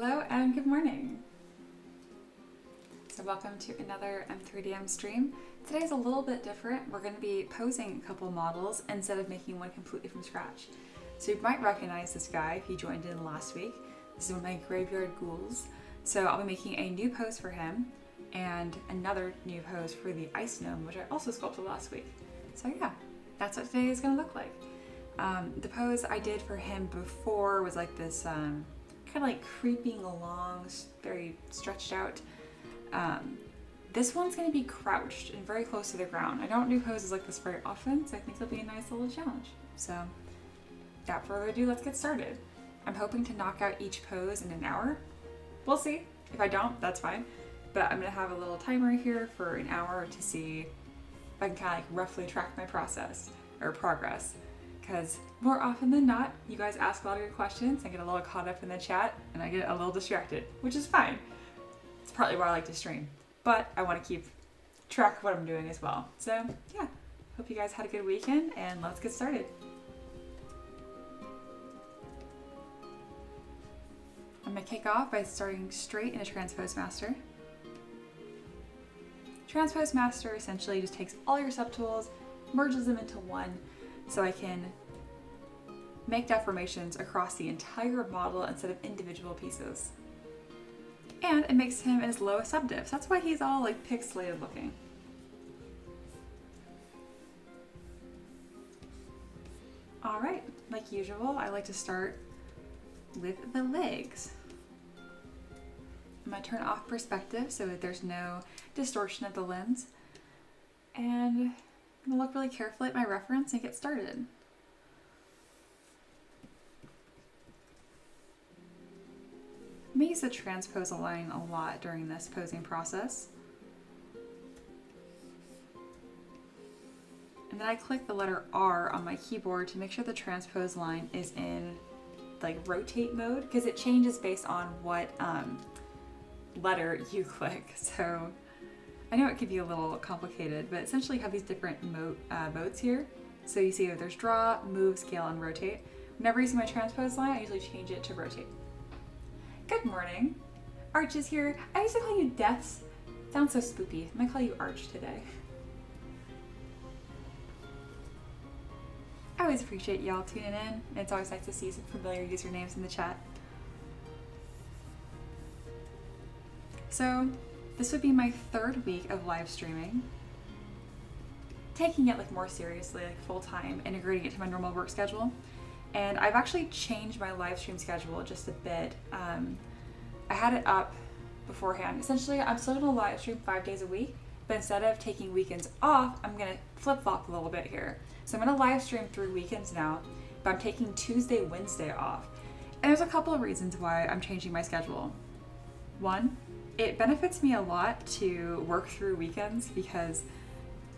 Hello and good morning. So welcome to another M3DM stream. Today's a little bit different. We're going to be posing a couple models instead of making one completely from scratch. So you might recognize this guy if you joined in last week. This is one of my graveyard ghouls. So I'll be making a new pose for him and another new pose for the ice gnome, which I also sculpted last week. So yeah, that's what today is going to look like. The pose I did for him before was like this kind of like creeping along, very stretched out. This one's going to be crouched and very close to the ground. I don't do poses like this very often, so I think it'll be a nice little challenge. So without further ado, let's get started. I'm hoping to knock out each pose in an hour. We'll see. If I don't, that's fine. But I'm going to have a little timer here for an hour to see if I can kind of like roughly track my process or progress. Because more often than not, you guys ask a lot of good questions. I get a little caught up in the chat and I get a little distracted, which is fine. It's partly why I like to stream, but I want to keep track of what I'm doing as well. So yeah, hope you guys had a good weekend and let's get started. I'm going to kick off by starting straight into Transpose Master. Transpose Master essentially just takes all your subtools, merges them into one, so I can make deformations across the entire model instead of individual pieces. And it makes him his lowest subdiv, so that's why he's all like pixelated looking. Alright, like usual, I like to start with the legs. I'm going to turn off perspective so that there's no distortion of the lens. And I'm going to look really carefully at my reference and get started. I'm going to use the transpose line a lot during this posing process. And then I click the letter R on my keyboard to make sure the transpose line is in like rotate mode, because it changes based on what letter you click. So I know it could be a little complicated, but essentially you have these different modes here. So you see there's draw, move, scale, and rotate. Whenever using my transpose line, I usually change it to rotate. Good morning. Arch is here. I used to call you Deaths. Sounds so spoopy. I'm gonna call you Arch today. I always appreciate y'all tuning in. It's always nice to see some familiar usernames in the chat. So this would be my third week of live streaming, taking it like more seriously, like full time, integrating it to my normal work schedule. And I've actually changed my live stream schedule just a bit. I had it up beforehand. Essentially, I'm still gonna live stream 5 days a week, but instead of taking weekends off, I'm gonna flip flop a little bit here. So I'm gonna live stream through weekends now, but I'm taking Tuesday, Wednesday off. And there's a couple of reasons why I'm changing my schedule. One, it benefits me a lot to work through weekends because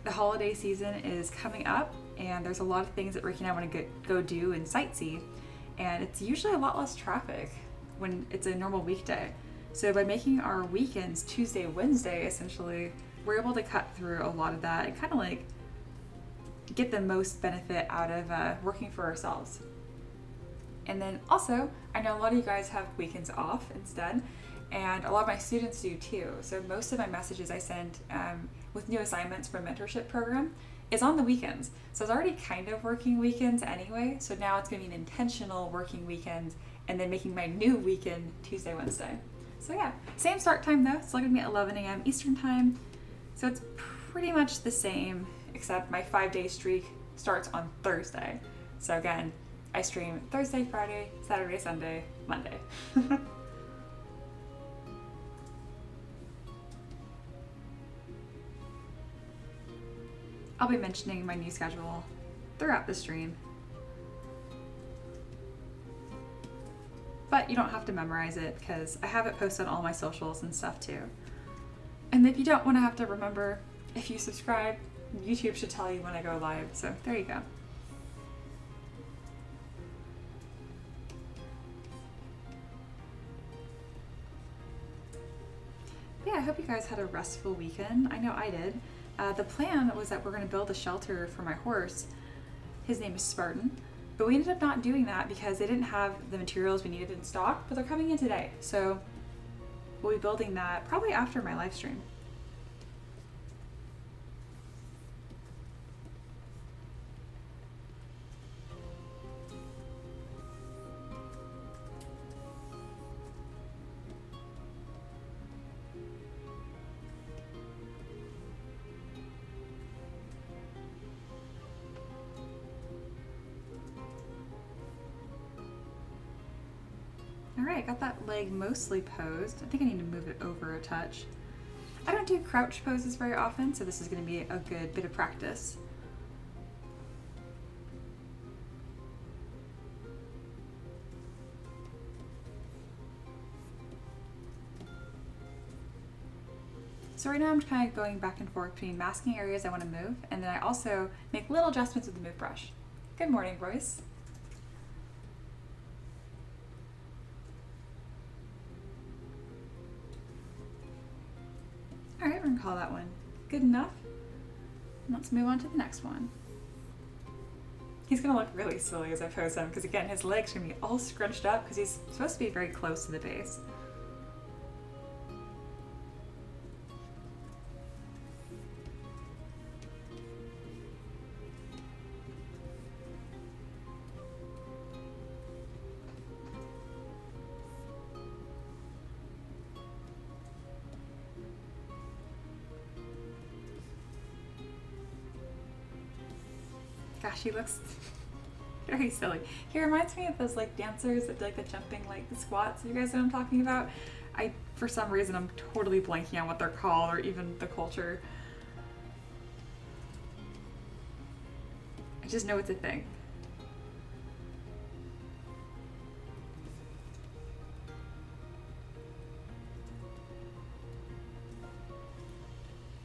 the holiday season is coming up and there's a lot of things that Ricky and I want to go do and sightsee, and it's usually a lot less traffic when it's a normal weekday. So by making our weekends Tuesday, Wednesday, essentially, we're able to cut through a lot of that and kind of like get the most benefit out of working for ourselves. And then also, I know a lot of you guys have weekends off instead, and a lot of my students do too. So most of my messages I send with new assignments for a mentorship program is on the weekends. So I was already kind of working weekends anyway, so now it's going to be an intentional working weekend and then making my new weekend Tuesday, Wednesday. So yeah, same start time though. It's still going to be at 11 a.m. Eastern time. So it's pretty much the same, except my 5-day streak starts on Thursday. So again, I stream Thursday, Friday, Saturday, Sunday, Monday. I'll be mentioning my new schedule throughout the stream. But you don't have to memorize it because I have it posted on all my socials and stuff too. And if you don't want to have to remember, if you subscribe, YouTube should tell you when I go live. So there you go. Yeah, I hope you guys had a restful weekend. I know I did. The plan was that we're going to build a shelter for my horse. His name is Spartan. But we ended up not doing that because they didn't have the materials we needed in stock, but they're coming in today. So we'll be building that probably after my live stream. All right, got that leg mostly posed. I think I need to move it over a touch. I don't do crouch poses very often, so this is going to be a good bit of practice. So right now I'm kind of going back and forth between masking areas I want to move, and then I also make little adjustments with the move brush. Good morning, Royce. All right, we're gonna call that one good enough. Let's move on to the next one. He's gonna look really silly as I pose him because again, his legs are gonna be all scrunched up because he's supposed to be very close to the base. Gosh, he looks very silly. He reminds me of those like dancers that do like the jumping like the squats. You guys know what I'm talking about? For some reason I'm totally blanking on what they're called or even the culture. I just know it's a thing.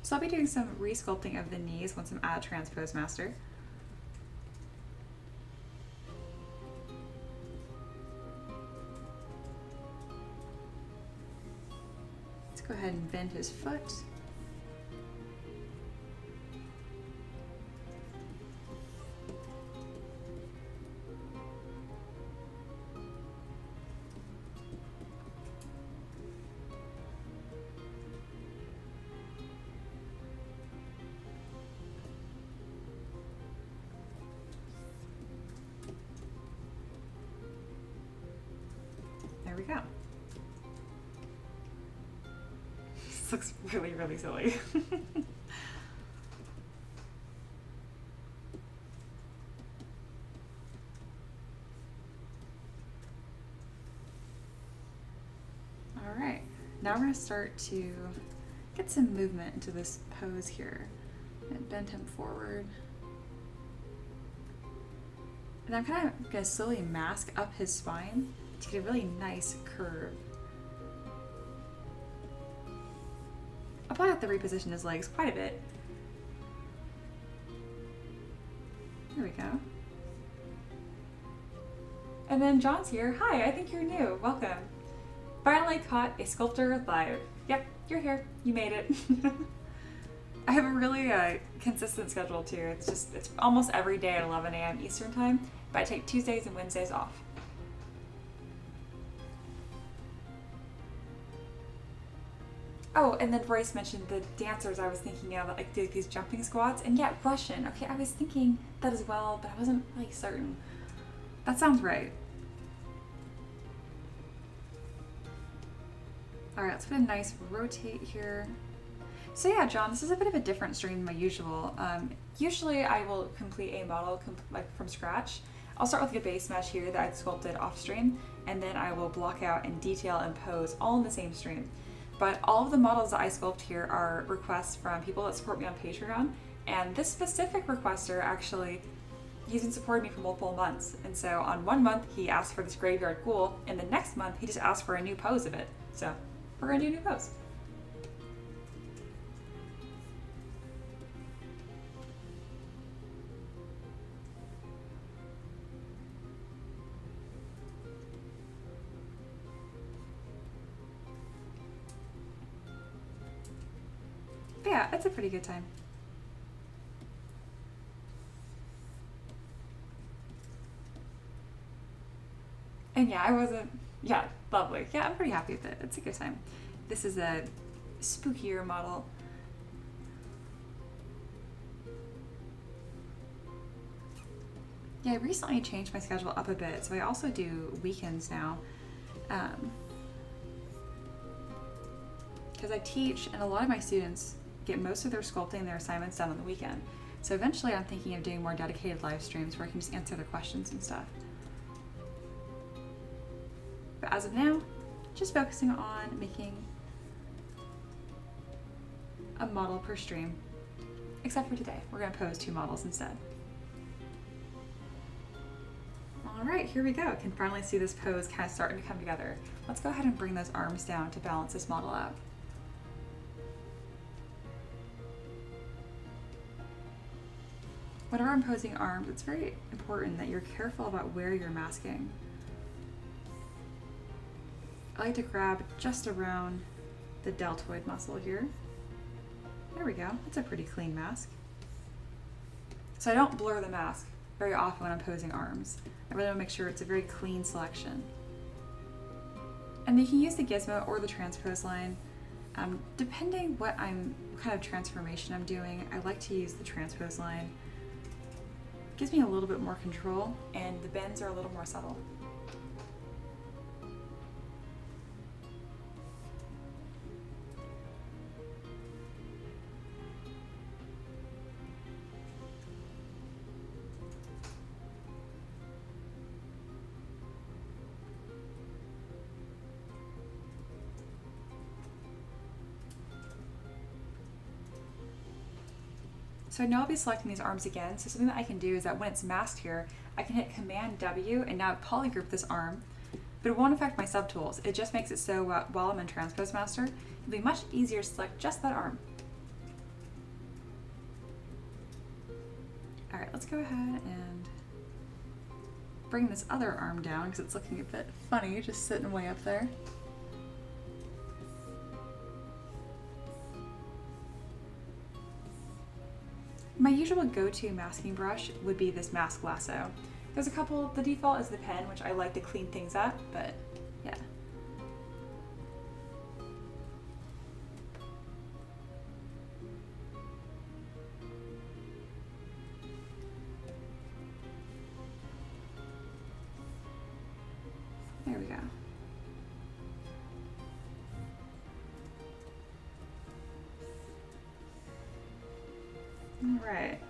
So I'll be doing some re-sculpting of the knees once I'm at Transpose Master. Go ahead and bend his foot. There we go. This looks really, really silly. All right, now we're gonna start to get some movement into this pose here. And bend him forward. And I'm kind of gonna slowly mask up his spine to get a really nice curve. I'll probably have to reposition his legs quite a bit. There we go. And then John's here. Hi, I think you're new. Welcome. Finally caught a sculptor live. Yep, you're here. You made it. I have a really consistent schedule too. It's almost every day at 11 a.m. Eastern time, but I take Tuesdays and Wednesdays off. Oh, and then Royce mentioned the dancers I was thinking of, like these jumping squats, and yeah, Russian. Okay, I was thinking that as well, but I wasn't really certain. That sounds right. All right, let's put a nice rotate here. So yeah, John, this is a bit of a different stream than my usual. Usually I will complete a model like from scratch. I'll start with like a base mesh here that I'd sculpted off stream, and then I will block out and detail and pose all in the same stream. But all of the models that I sculpt here are requests from people that support me on Patreon, and this specific requester actually, he's been supporting me for multiple months. And so on one month he asked for this graveyard ghoul, and the next month he just asked for a new pose of it. So we're gonna do a new pose. But yeah, it's a pretty good time. And yeah, I wasn't, yeah, lovely. Yeah, I'm pretty happy with it. It's a good time. This is a spookier model. Yeah, I recently changed my schedule up a bit, so I also do weekends now. Because I teach, and a lot of my students get most of their sculpting, their assignments done on the weekend. So eventually I'm thinking of doing more dedicated live streams where I can just answer their questions and stuff. But as of now, just focusing on making a model per stream. Except for today, we're gonna pose 2 models instead. All right, here we go. I can finally see this pose kind of starting to come together. Let's go ahead and bring those arms down to balance this model out. Whenever I'm posing arms, it's very important that you're careful about where you're masking. I like to grab just around the deltoid muscle here. There we go, that's a pretty clean mask. So I don't blur the mask very often when I'm posing arms. I really want to make sure it's a very clean selection. And you can use the gizmo or the transpose line. Depending what kind of transformation I'm doing, I like to use the transpose line. It gives me a little bit more control, and the bends are a little more subtle. So I know I'll be selecting these arms again, so something that I can do is that when it's masked here, I can hit Command W and now polygroup this arm, but it won't affect my subtools. It just makes it so while I'm in Transpose Master, it'll be much easier to select just that arm. All right, let's go ahead and bring this other arm down because it's looking a bit funny, just sitting way up there. My usual go-to masking brush would be this mask lasso. There's a couple, the default is the pen, which I like to clean things up, but yeah. There we go. All right.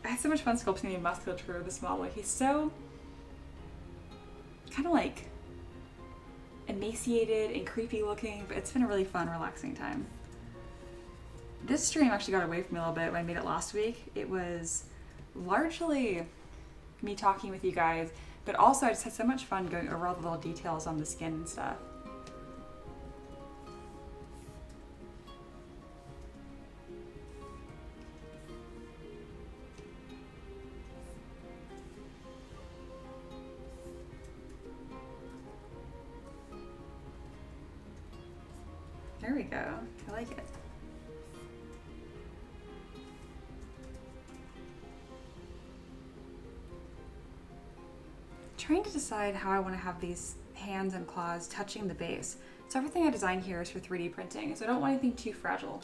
I had so much fun sculpting the musculature of this model. He's so kind of like emaciated and creepy looking, but it's been a really fun, relaxing time. This stream actually got away from me a little bit when I made it last week. It was largely me talking with you guys, but also I just had so much fun going over all the little details on the skin and stuff. There we go. I like it. Trying to decide how I want to have these hands and claws touching the base. So everything I design here is for 3D printing, so I don't want anything too fragile.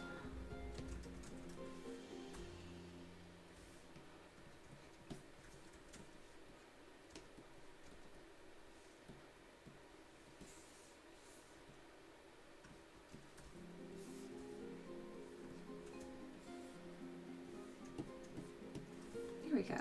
Here we go.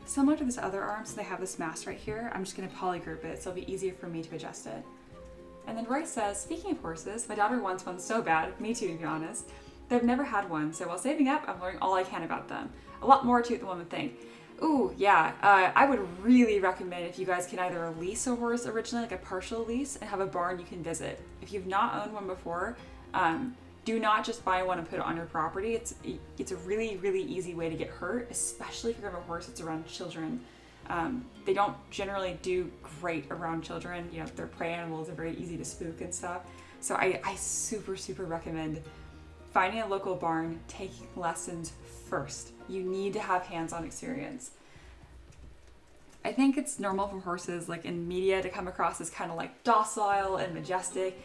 Similar to this other arm, so they have this mask right here, I'm just going to polygroup it so it'll be easier for me to adjust it. And then Royce says, speaking of horses, my daughter wants one so bad, me too to be honest. They've never had one, so while saving up, I'm learning all I can about them. A lot more to it than one would think. Ooh, yeah, I would really recommend if you guys can either lease a horse originally, like a partial lease, and have a barn you can visit. If you've not owned one before, do not just buy one and put it on your property. It's a really, really easy way to get hurt, especially if you have a horse that's around children. They don't generally do great around children. You know, they're prey animals, they're very easy to spook and stuff. So I super, super recommend finding a local barn, taking lessons first. You need to have hands-on experience. I think it's normal for horses, like in media, to come across as kind of like docile and majestic.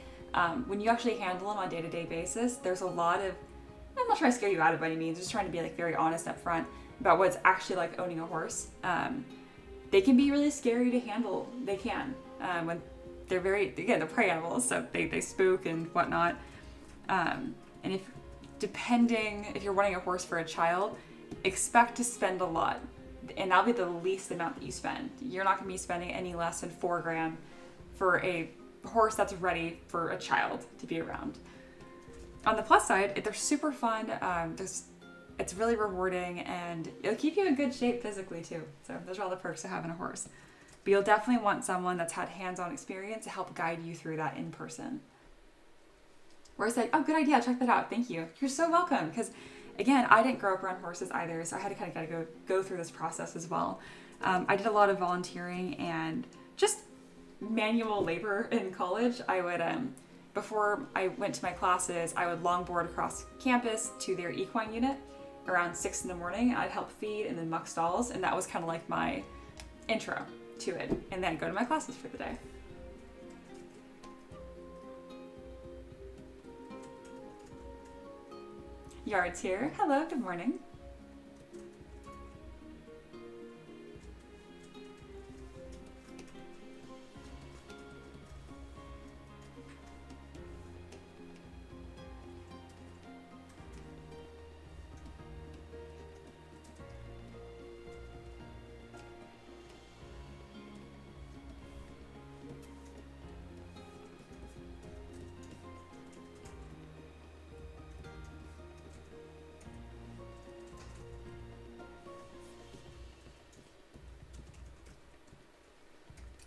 When you actually handle them on a day-to-day basis, there's a lot of, I'm not trying to scare you out of by any means, just trying to be like very honest up front about what it's actually like owning a horse. They can be really scary to handle. They can. When they're they're prey animals, so they spook and whatnot. And if you're running a horse for a child, expect to spend a lot. And that'll be the least amount that you spend. You're not going to be spending any less than $4,000 for a horse that's ready for a child to be around. On the plus side, they're super fun. It's really rewarding, and it'll keep you in good shape physically too. So those are all the perks of having a horse. But you'll definitely want someone that's had hands-on experience to help guide you through that in person. Where it's like, oh, good idea, check that out, thank you. You're so welcome. Because again, I didn't grow up around horses either, so I had to kind of go through this process as well. I did a lot of volunteering and just manual labor in college. I would, before I went to my classes, I would longboard across campus to their equine unit around 6 in the morning. I'd help feed and then muck stalls, and that was kind of like my intro to it, and then go to my classes for the day. Yard's here. Hello, good morning.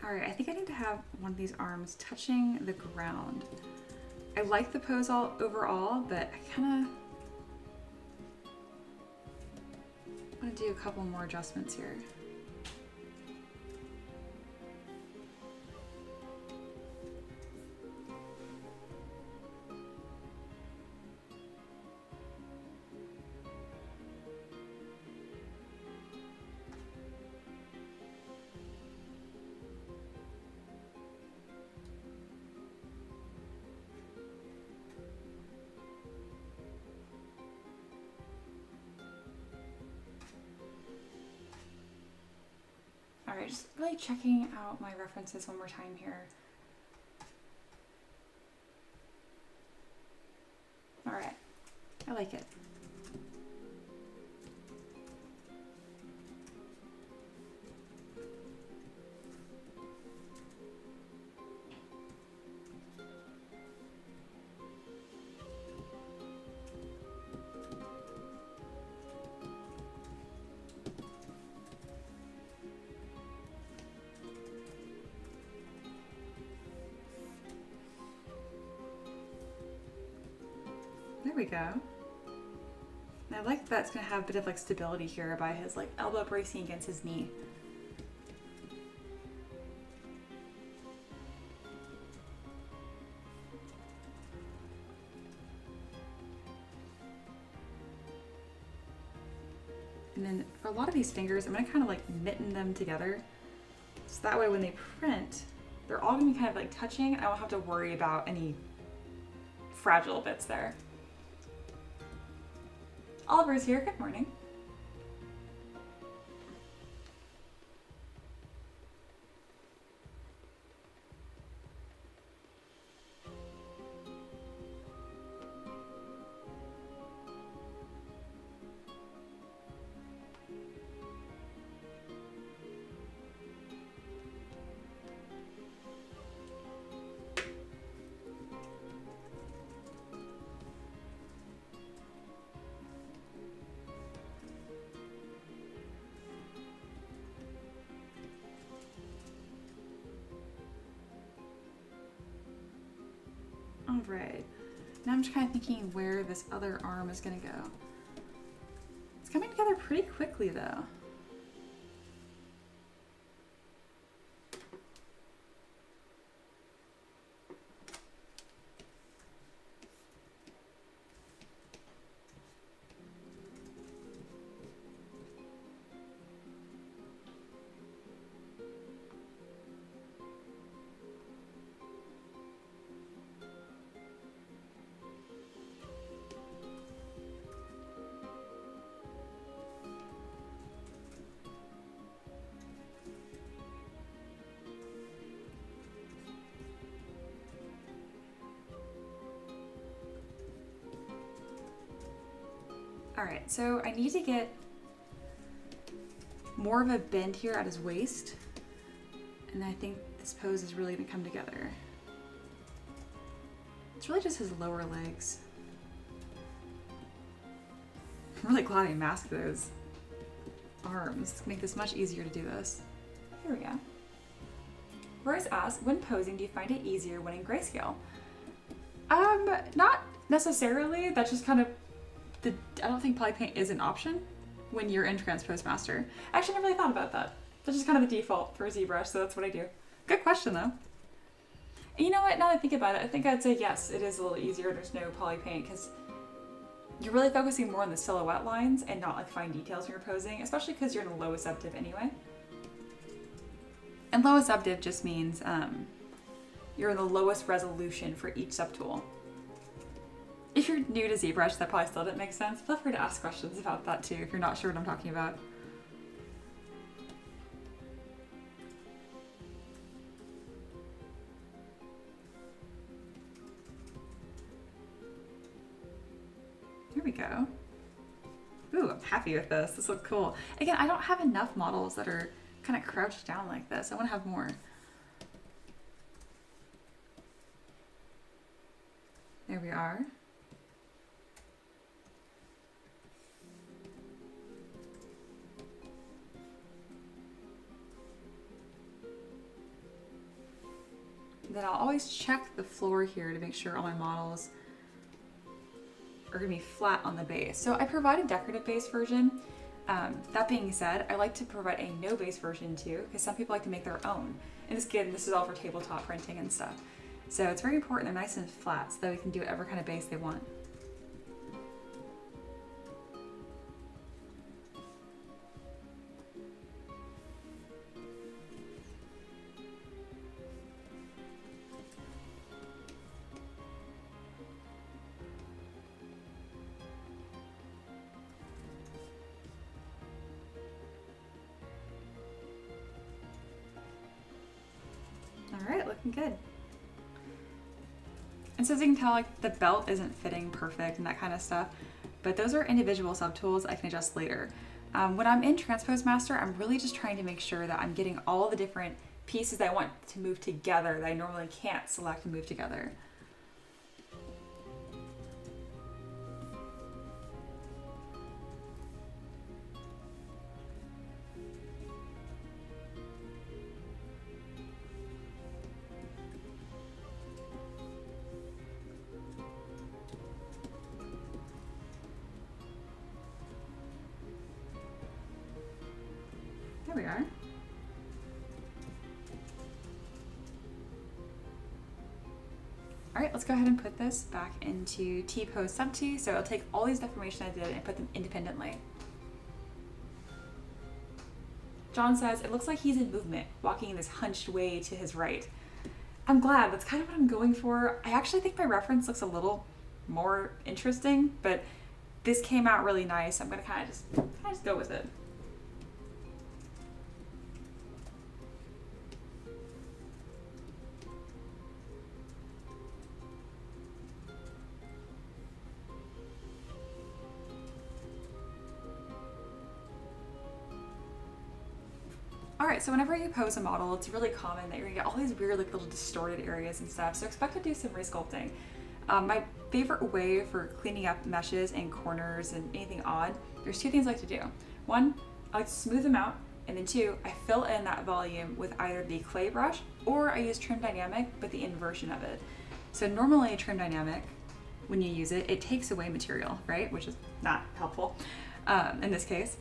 All right, I think I need to have one of these arms touching the ground. I like the pose overall, but I kind of want to do a couple more adjustments here. Alright, just really checking out my references one more time here. Alright, I like it. There we go. And I like that it's going to have a bit of like stability here by his like elbow bracing against his knee. And then for a lot of these fingers, I'm going to kind of like mitten them together. So that way when they print, they're all going to be kind of like touching, and I won't have to worry about any fragile bits there. Oliver's here, good morning. All right, now I'm just kind of thinking where this other arm is gonna go. It's coming together pretty quickly though. All right, so I need to get more of a bend here at his waist. And I think this pose is really gonna come together. It's really just his lower legs. I'm really glad I masked those arms to make this much easier to do this. Here we go. Rose asks, when posing, do you find it easier when in grayscale? Not necessarily. That's just kind of I don't think polypaint is an option when you're in Transpose Master. I actually never really thought about that. That's just kind of the default for ZBrush, so that's what I do. Good question though. And you know what, now that I think about it, I think I'd say yes, it is a little easier. There's no polypaint because you're really focusing more on the silhouette lines and not like fine details when you're posing, especially because you're in the lowest subdiv anyway. And lowest subdiv just means you're in the lowest resolution for each subtool. If you're new to ZBrush, that probably still didn't make sense. Feel free to ask questions about that too if you're not sure what I'm talking about. Here we go. Ooh, I'm happy with this. This looks cool. Again, I don't have enough models that are kind of crouched down like this. I want to have more. There we are. Then I'll always check the floor here to make sure all my models are gonna be flat on the base. So I provide a decorative base version. That being said, I like to provide a no base version too, because some people like to make their own. And this is all for tabletop printing and stuff. So it's very important they're nice and flat so that we can do whatever kind of base they want. All right, looking good. And so as you can tell, like the belt isn't fitting perfect and that kind of stuff, but those are individual subtools I can adjust later. When I'm in Transpose Master, I'm really just trying to make sure that I'm getting all the different pieces that I want to move together that I normally can't select and move together. There we are. All right, let's go ahead and put this back into T-pose sub T. So I'll take all these information I did and put them independently. John says, it looks like he's in movement, walking in this hunched way to his right. I'm glad, that's kind of what I'm going for. I actually think my reference looks a little more interesting, but this came out really nice. I'm gonna kind of just go with it. All right, so whenever you pose a model, it's really common that you're gonna get all these weird like little distorted areas and stuff, so expect to do some resculpting. My favorite way for cleaning up meshes and corners and anything odd, there's two things I like to do. One, I like to smooth them out, and then two, I fill in that volume with either the clay brush or I use Trim Dynamic, but the inversion of it. So normally Trim Dynamic, when you use it, it takes away material, right? Which is not helpful in this case.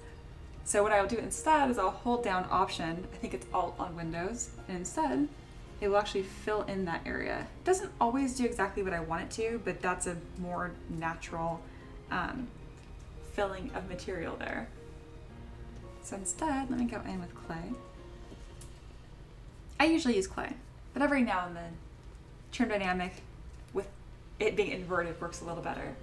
So what I'll do instead is I'll hold down Option, I think it's Alt on Windows, and instead it will actually fill in that area. It doesn't always do exactly what I want it to, but that's a more natural filling of material there. So instead, let me go in with clay. I usually use clay, but every now and then, Trim Dynamic with it being inverted works a little better.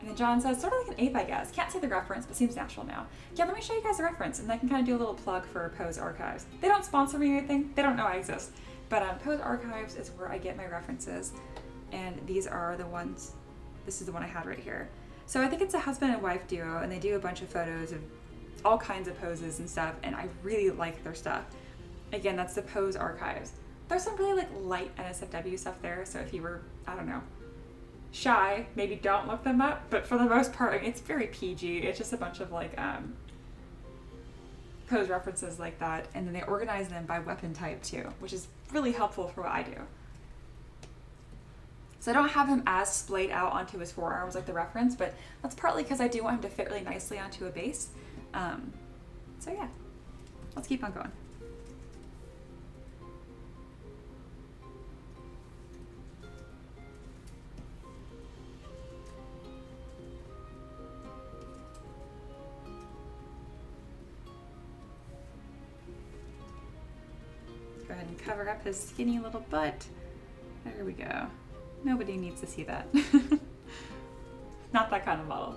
And then John says, sort of like an ape, I guess. Can't say the reference, but seems natural now. Yeah, let me show you guys the reference, and I can kind of do a little plug for Pose Archives. They don't sponsor me or anything. They don't know I exist. But Pose Archives is where I get my references, and these are the ones This is the one I had right here. So I think it's a husband and wife duo, and they do a bunch of photos of all kinds of poses and stuff, and I really like their stuff. Again, that's the Pose Archives. There's some really like light NSFW stuff there, so if you were, I don't know, shy, maybe don't look them up, but for the most part, I mean, it's very PG. It's just a bunch of like pose references like that, and then they organize them by weapon type too, which is really helpful for what I do. So I don't have him as splayed out onto his forearms like the reference, but that's partly because I do want him to fit really nicely onto a base. So yeah, let's keep on going. Go ahead and cover up his skinny little butt. There we go. Nobody needs to see that. Not that kind of model.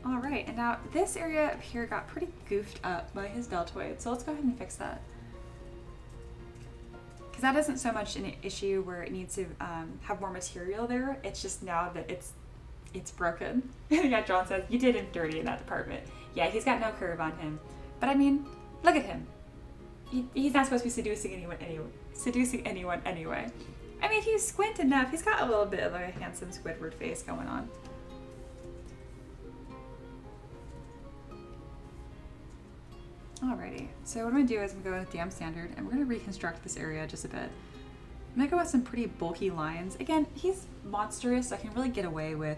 All right, and now this area up here got pretty goofed up by his deltoid, so let's go ahead and fix that. Because that isn't so much an issue where it needs to have more material there, it's just now that it's broken. Yeah, John says, you did him dirty in that department. Yeah, he's got no curve on him. But I mean, look at him. He's not supposed to be seducing anyone anyway. I mean, if you squint enough, he's got a little bit of like a handsome Squidward face going on. Alrighty, so what I'm going to do is I'm going to go with DM Standard, and we're going to reconstruct this area just a bit. I'm going to go with some pretty bulky lines. Again, he's monstrous, so I can really get away with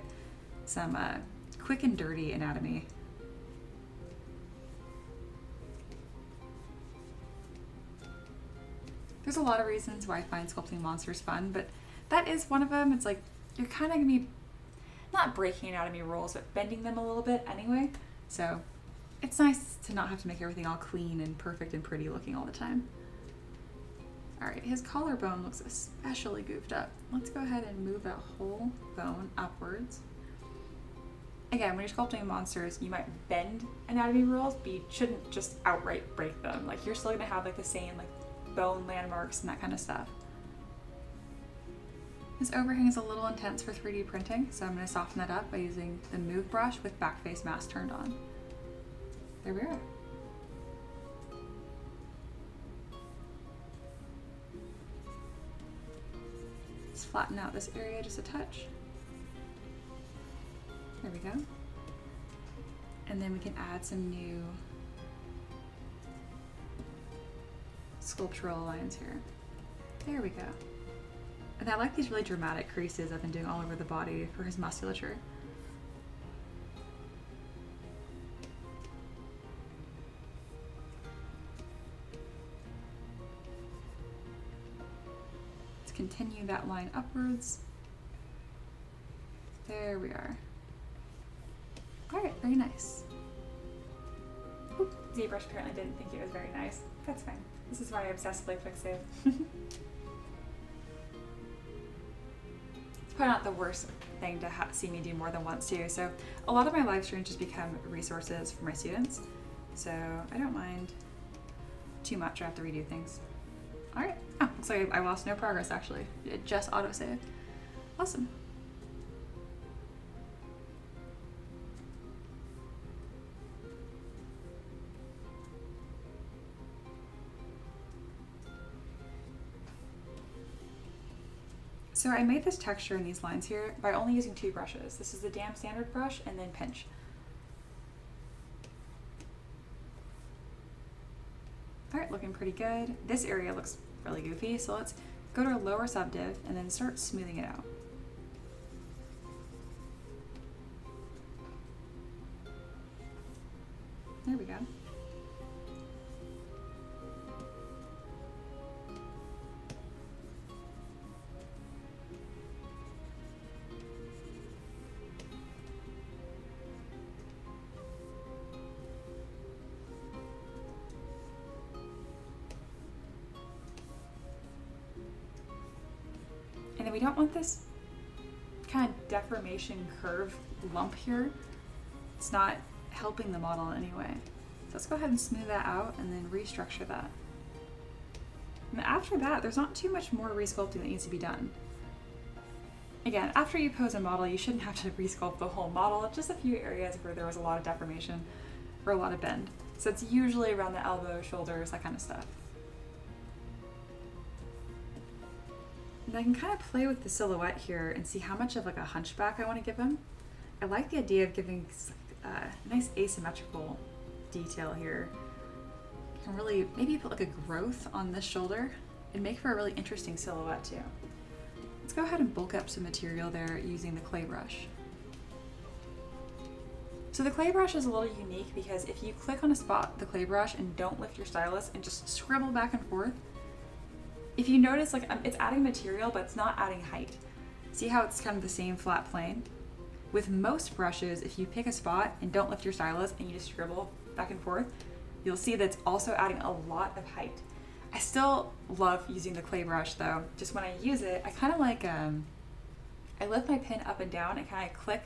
some quick and dirty anatomy. There's a lot of reasons why I find sculpting monsters fun, but that is one of them. It's like, you're kind of going to be, not breaking anatomy rules, but bending them a little bit anyway. So it's nice to not have to make everything all clean and perfect and pretty looking all the time. All right, his collarbone looks especially goofed up. Let's go ahead and move that whole bone upwards. Again, when you're sculpting monsters, you might bend anatomy rules, but you shouldn't just outright break them. Like, you're still gonna have like the same like bone landmarks and that kind of stuff. This overhang is a little intense for 3D printing, so I'm gonna soften that up by using the Move brush with backface mask turned on. There we are. Let's flatten out this area just a touch. There we go. And then we can add some new sculptural lines here. There we go. And I like these really dramatic creases I've been doing all over the body for his musculature. Continue that line upwards. There we are. All right, very nice. Oop, ZBrush apparently didn't think it was very nice. That's fine. This is why I obsessively fixate. It's probably not the worst thing to see me do more than once too. So a lot of my live streams just become resources for my students. So I don't mind too much. I have to redo things. All right. Oh, looks like I lost no progress actually. It just autosaved. Awesome. So I made this texture in these lines here by only using two brushes. This is the DM Standard brush and then Pinch. All right, looking pretty good. This area looks really goofy, so let's go to a lower subdiv and then start smoothing it out. There we go. we don't want this kind of deformation curve lump here. It's not helping the model in any way. So let's go ahead and smooth that out and then restructure that. And after that, there's not too much more resculpting that needs to be done. Again, after you pose a model, you shouldn't have to resculpt the whole model, just a few areas where there was a lot of deformation or a lot of bend. So it's usually around the elbow, shoulders, that kind of stuff. And I can kind of play with the silhouette here and see how much of like a hunchback I want to give him. I like the idea of giving a nice asymmetrical detail here. You can really maybe put like a growth on this shoulder and make for a really interesting silhouette too. Let's go ahead and bulk up some material there using the clay brush. So the clay brush is a little unique because if you click on a spot with the clay brush and don't lift your stylus and just scribble back and forth, if you notice, like it's adding material, but it's not adding height. See how it's kind of the same flat plane? With most brushes, if you pick a spot and don't lift your stylus and you just scribble back and forth, you'll see that it's also adding a lot of height. I still love using the clay brush though. Just when I use it, I kind of like, I lift my pen up and down and kind of click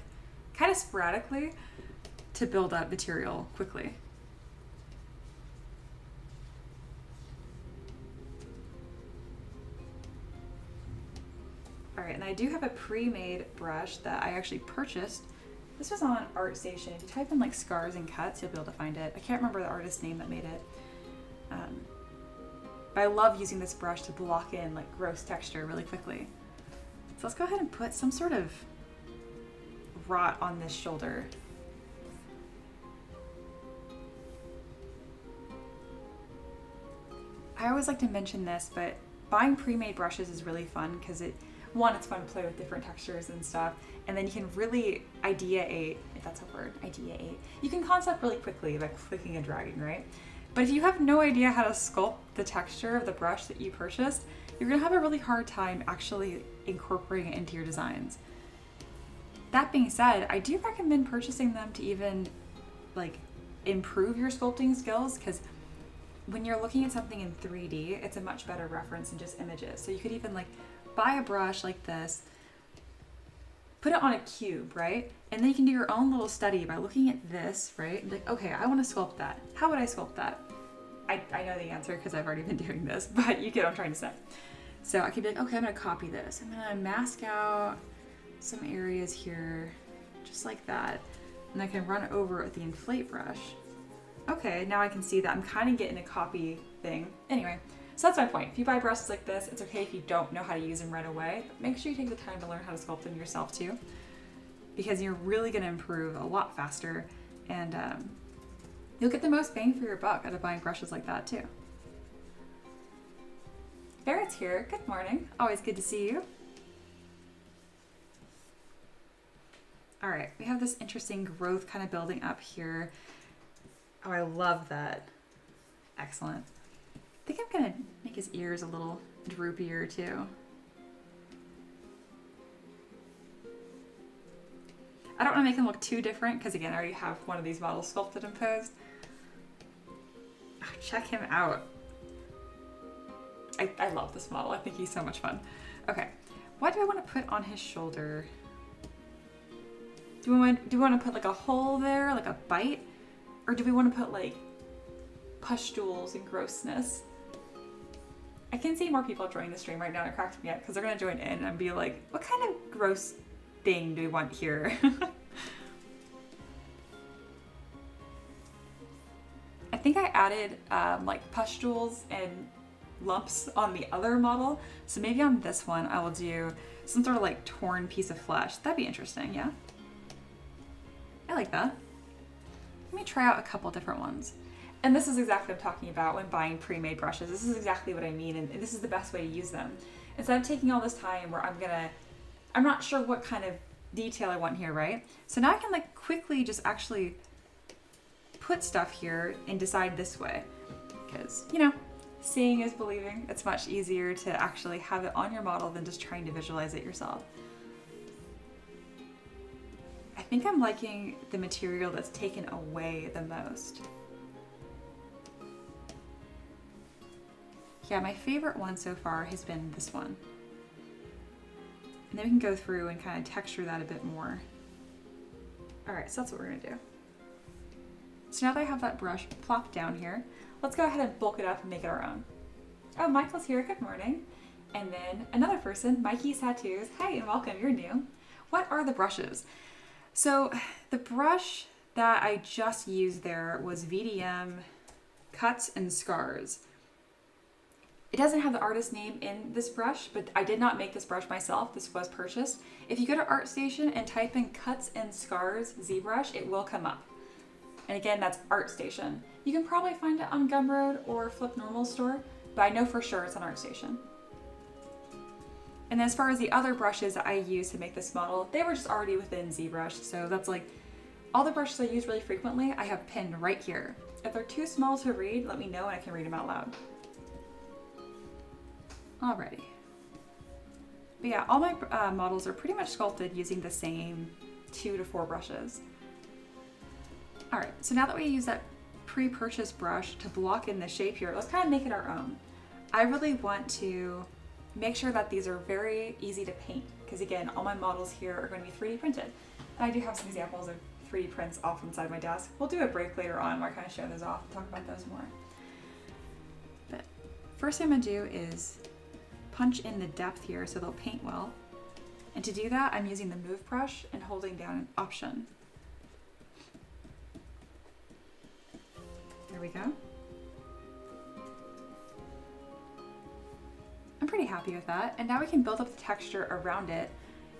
kind of sporadically to build up material quickly. All right, and I do have a pre-made brush that I actually purchased. This was on ArtStation. If you type in like scars and cuts, you'll be able to find it. I can't remember the artist's name that made it. But I love using this brush to block in like gross texture really quickly. So let's go ahead and put some sort of rot on this shoulder. I always like to mention this, but buying pre-made brushes is really fun because one, it's fun to play with different textures and stuff, and then you can really ideate, if that's a word, ideate. You can concept really quickly by clicking and dragging, right? But if you have no idea how to sculpt the texture of the brush that you purchased, you're gonna have a really hard time actually incorporating it into your designs. That being said, I do recommend purchasing them to even like improve your sculpting skills, because when you're looking at something in 3D, it's a much better reference than just images. So you could even like buy a brush like this, put it on a cube, right? And then you can do your own little study by looking at this, right? And like, okay, I want to sculpt that. How would I sculpt that? I know the answer because I've already been doing this, but you get what I'm trying to say. So I could be like, okay, I'm gonna copy this. I'm gonna mask out some areas here, just like that. And I can run over it with the inflate brush. Okay, now I can see that I'm kind of getting a copy thing. Anyway, so that's my point. If you buy brushes like this, it's okay if you don't know how to use them right away, but make sure you take the time to learn how to sculpt them yourself too, because you're really gonna improve a lot faster, and you'll get the most bang for your buck out of buying brushes like that too. Barrett's here, good morning. Always good to see you. All right, we have this interesting growth kind of building up here. Oh, I love that. Excellent. I think I'm gonna make his ears a little droopier too. I don't want to make him look too different because again, I already have one of these models sculpted and posed. Oh, check him out. I love this model. I think he's so much fun. Okay, what do I want to put on his shoulder? Do we want to put like a hole there, like a bite? Or do we want to put like pustules and grossness? I can see more people joining the stream right now, and it cracks me up because they're going to join in and be like, what kind of gross thing do we want here? I think I added like pustules and lumps on the other model. So maybe on this one, I will do some sort of like torn piece of flesh. That'd be interesting, yeah? I like that. Let me try out a couple different ones. And this is exactly what I'm talking about when buying pre-made brushes. This is exactly what I mean, and this is the best way to use them. Instead of taking all this time where I'm not sure what kind of detail I want here, right? So now I can like quickly just actually put stuff here and decide this way. Because, you know, seeing is believing. It's much easier to actually have it on your model than just trying to visualize it yourself. I think I'm liking the material that's taken away the most. Yeah, my favorite one so far has been this one. And then we can go through and kind of texture that a bit more. All right, so that's what we're gonna do. So now that I have that brush plopped down here, let's go ahead and bulk it up and make it our own. Oh, Michael's here, good morning. And then another person, Mikey's Tattoos. Hey, and welcome, you're new. What are the brushes? So the brush that I just used there was VDM Cuts and Scars. It doesn't have the artist name in this brush, but I did not make this brush myself. This was purchased. If you go to ArtStation and type in Cuts and Scars ZBrush, it will come up. And again, that's ArtStation. You can probably find it on Gumroad or Flip Normal store, but I know for sure it's on ArtStation. And then as far as the other brushes that I used to make this model, they were just already within ZBrush. So that's like all the brushes I use really frequently, I have pinned right here. If they're too small to read, let me know and I can read them out loud. Alrighty. But yeah, all my models are pretty much sculpted using the same 2 to 4 brushes. Alright, so now that we use that pre-purchased brush to block in the shape here, let's kind of make it our own. I really want to make sure that these are very easy to paint, because again, all my models here are going to be 3D printed. And I do have some examples of 3D prints off inside my desk. We'll do a break later on where I kind of show those off and talk about those more. But first thing I'm going to do is punch in the depth here so they'll paint well. And to do that, I'm using the move brush and holding down an option. There we go. I'm pretty happy with that. And now we can build up the texture around it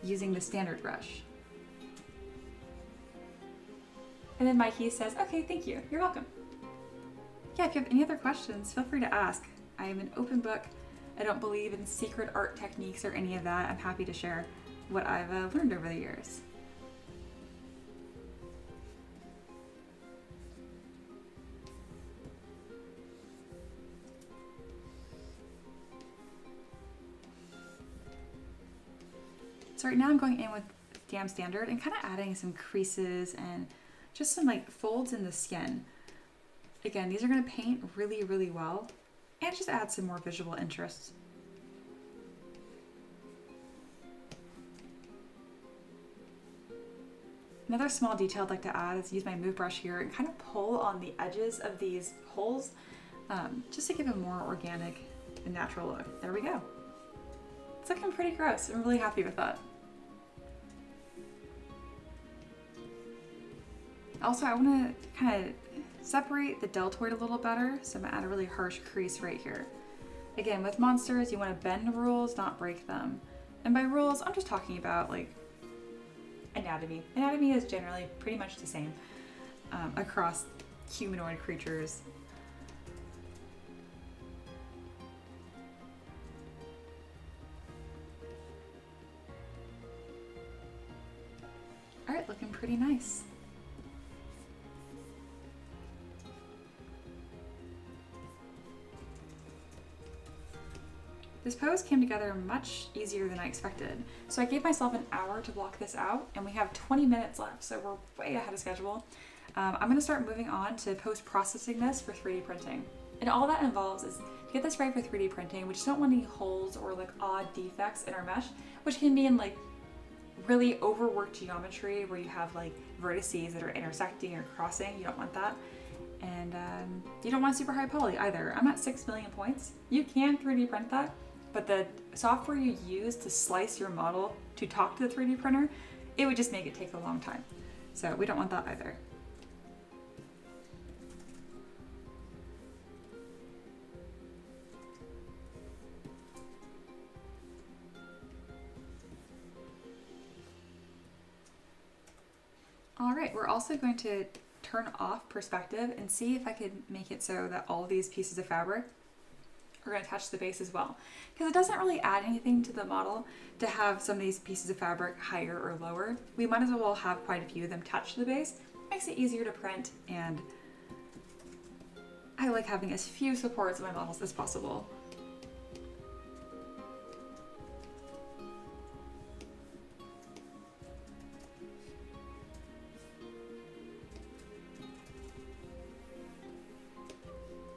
using the standard brush. And then Mikey says, okay, thank you. You're welcome. Yeah, if you have any other questions, feel free to ask. I am an open book. I don't believe in secret art techniques or any of that. I'm happy to share what I've learned over the years. So right now I'm going in with Damn Standard and kind of adding some creases and just some like folds in the skin. Again, these are going to paint really, really well and just add some more visual interest. Another small detail I'd like to add is use my move brush here and kind of pull on the edges of these holes just to give a more organic and natural look. There we go. It's looking pretty gross. I'm really happy with that. Also, I want to kind of separate the deltoid a little better, so I'm going to add a really harsh crease right here. Again, with monsters, you want to bend rules, not break them. And by rules, I'm just talking about like anatomy. Anatomy is generally pretty much the same across humanoid creatures. All right, looking pretty nice. This pose came together much easier than I expected. So I gave myself an hour to block this out and we have 20 minutes left, so we're way ahead of schedule. I'm gonna start moving on to post-processing this for 3D printing. And all that involves is to get this ready for 3D printing, we just don't want any holes or like odd defects in our mesh, which can be in like really overworked geometry where you have like vertices that are intersecting or crossing. You don't want that. And you don't want super high poly either. I'm at 6 million points. You can 3D print that, but the software you use to slice your model to talk to the 3D printer, it would just make it take a long time. So we don't want that either. All right, we're also going to turn off perspective and see if I could make it so that all these pieces of fabric are going to touch the base as well. Because it doesn't really add anything to the model to have some of these pieces of fabric higher or lower. We might as well have quite a few of them touch the base. It makes it easier to print, and I like having as few supports in my models as possible.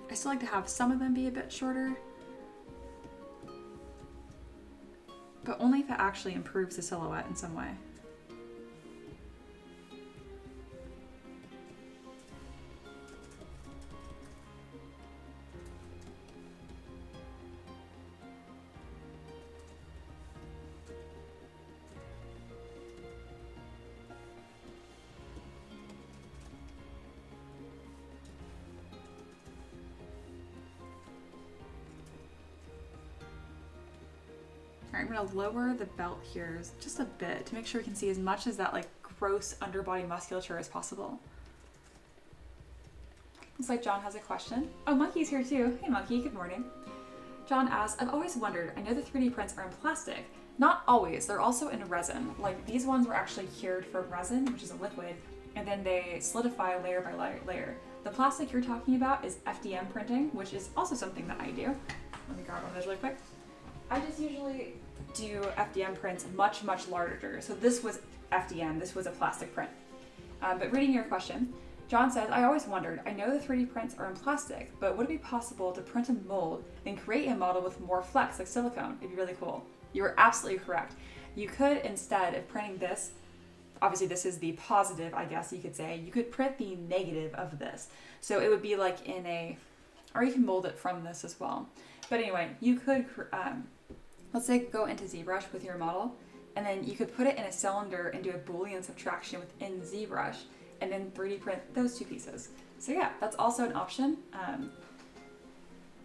I still like to have some of them be a bit shorter, but only if it actually improves the silhouette in some way. Alright, I'm gonna lower the belt here just a bit to make sure we can see as much as that like gross underbody musculature as possible. Looks like John has a question. Oh, Monkey's here too. Hey Monkey, good morning. John asks, I've always wondered, I know the 3D prints are in plastic. Not always, they're also in resin. Like these ones were actually cured from resin, which is a liquid, and then they solidify layer by layer. The plastic you're talking about is FDM printing, which is also something that I do. Let me grab one of those really quick. I just usually do FDM prints much, much larger. So this was FDM, this was a plastic print. But reading your question, John says, I always wondered, I know the 3D prints are in plastic, but would it be possible to print a mold and create a model with more flex like silicone? It'd be really cool. You are absolutely correct. You could, instead of printing this, obviously this is the positive, I guess you could say, you could print the negative of this. So it would be like in a, or you can mold it from this as well. But anyway, you could, let's say go into ZBrush with your model, and then you could put it in a cylinder and do a Boolean subtraction within ZBrush, and then 3D print those two pieces. So yeah, that's also an option.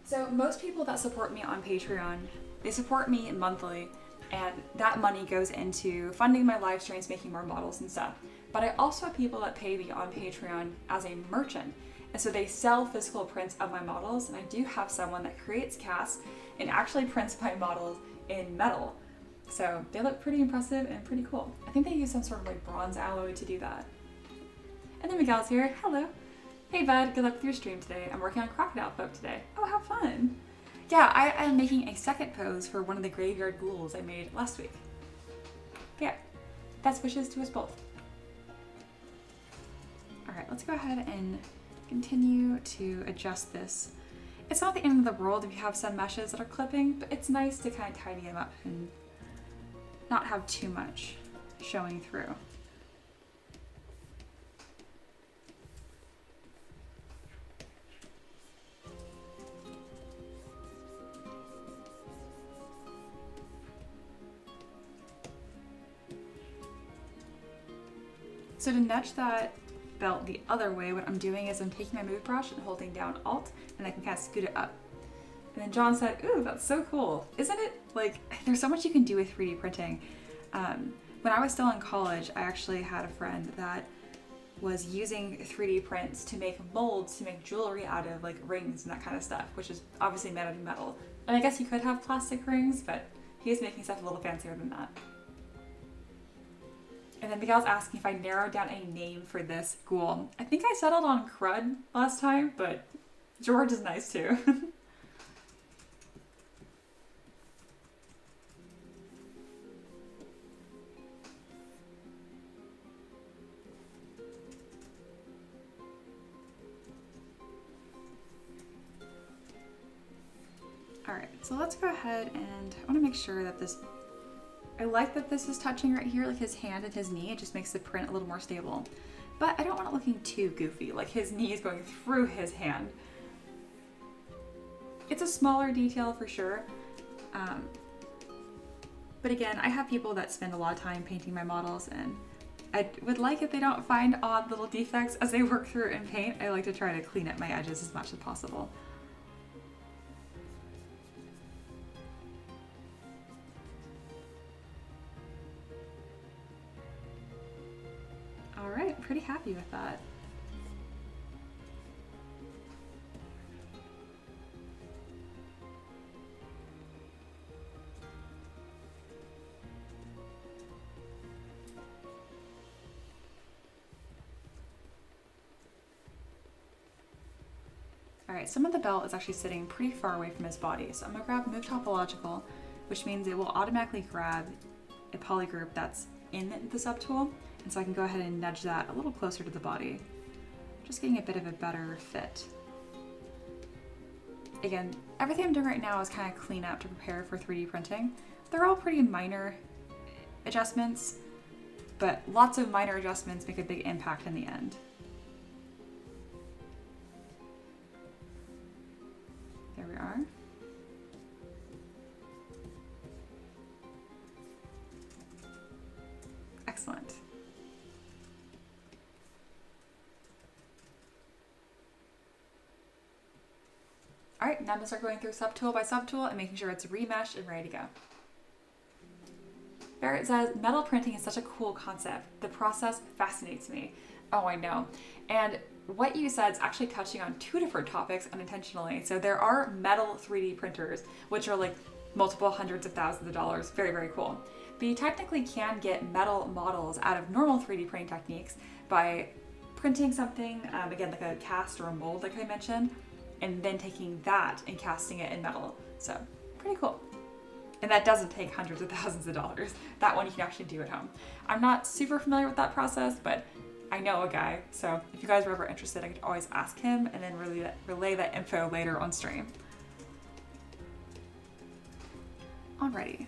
So most people that support me on Patreon, they support me monthly, and that money goes into funding my live streams, making more models and stuff. But I also have people that pay me on Patreon as a merchant. And so they sell physical prints of my models, and I do have someone that creates casts and actually prints my models in metal. So they look pretty impressive and pretty cool. I think they use some sort of like bronze alloy to do that. And then Miguel's here. Hello. Hey bud, good luck with your stream today. I'm working on crocodile folk today. Oh, how fun. Yeah, I am making a second pose for one of the graveyard ghouls I made last week. Yeah, best wishes to us both. All right, let's go ahead and continue to adjust this. It's not the end of the world if you have some meshes that are clipping, but it's nice to kind of tidy them up and not have too much showing through. So to nudge that belt the other way, what I'm doing is I'm taking my move brush and holding down Alt, and I can kind of scoot it up. And then John said, ooh, that's so cool. Isn't it? Like, there's so much you can do with 3D printing. When I was still in college, I actually had a friend that was using 3D prints to make molds, to make jewelry out of like rings and that kind of stuff, which is obviously made out of metal. And I guess you could have plastic rings, but he was making stuff a little fancier than that. And then Miguel's asking if I narrowed down a name for this ghoul. I think I settled on Crud last time, but George is nice too. All right, so let's go ahead and I want to make sure that this, I like that this is touching right here, like his hand and his knee. It just makes the print a little more stable. But I don't want it looking too goofy, like his knee is going through his hand. It's a smaller detail for sure. But again, I have people that spend a lot of time painting my models, and I would like if they don't find odd little defects as they work through in paint. I like to try to clean up my edges as much as possible. All right, pretty happy with that. All right, some of the belt is actually sitting pretty far away from his body, so I'm gonna grab Move Topological, which means it will automatically grab a polygroup that's in the subtool, and so I can go ahead and nudge that a little closer to the body, just getting a bit of a better fit. Again, everything I'm doing right now is kind of clean up to prepare for 3D printing. They're all pretty minor adjustments, but lots of minor adjustments make a big impact in the end. There we are. Excellent. All right, now I'm gonna start going through subtool by subtool and making sure it's remeshed and ready to go. Barrett says, metal printing is such a cool concept. The process fascinates me. Oh, I know. And what you said is actually touching on two different topics unintentionally. So there are metal 3D printers, which are like multiple hundreds of thousands of dollars. Very, very cool. But you technically can get metal models out of normal 3D printing techniques by printing something, again, like a cast or a mold, like I mentioned, and then taking that and casting it in metal. So pretty cool. And that doesn't take hundreds of thousands of dollars. That one you can actually do at home. I'm not super familiar with that process, but I know a guy. So if you guys are ever interested, I could always ask him and then relay that info later on stream. Alrighty.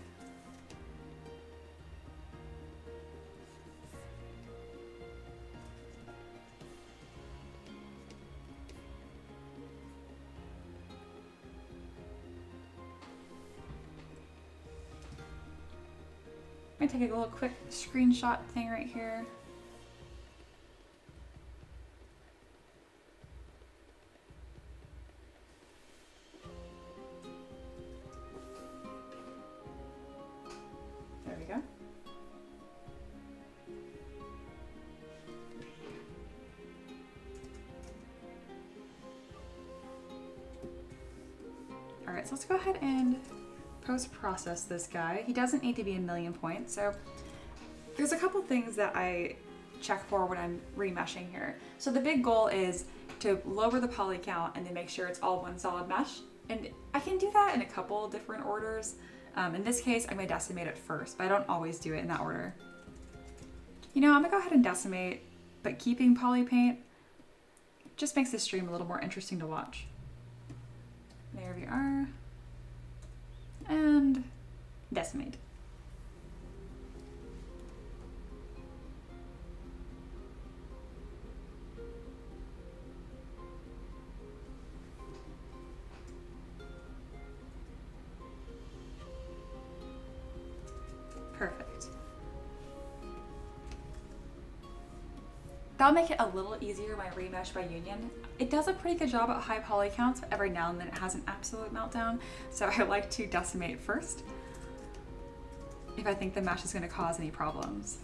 I'm gonna take a little quick screenshot thing right here. There we go. All right, so let's go ahead and post-process this guy. He doesn't need to be a million points, so there's a couple things that I check for when I'm remeshing here. So the big goal is to lower the poly count and then make sure it's all one solid mesh. And I can do that in a couple different orders. In this case, I'm gonna decimate it first, but I don't always do it in that order. You know, I'm gonna go ahead and decimate, but keeping poly paint just makes this stream a little more interesting to watch. There we are. And decimate. Perfect. That'll make it a little easier my remesh by union. It does a pretty good job at high poly counts, but every now and then it has an absolute meltdown. So I like to decimate first if I think the mesh is going to cause any problems.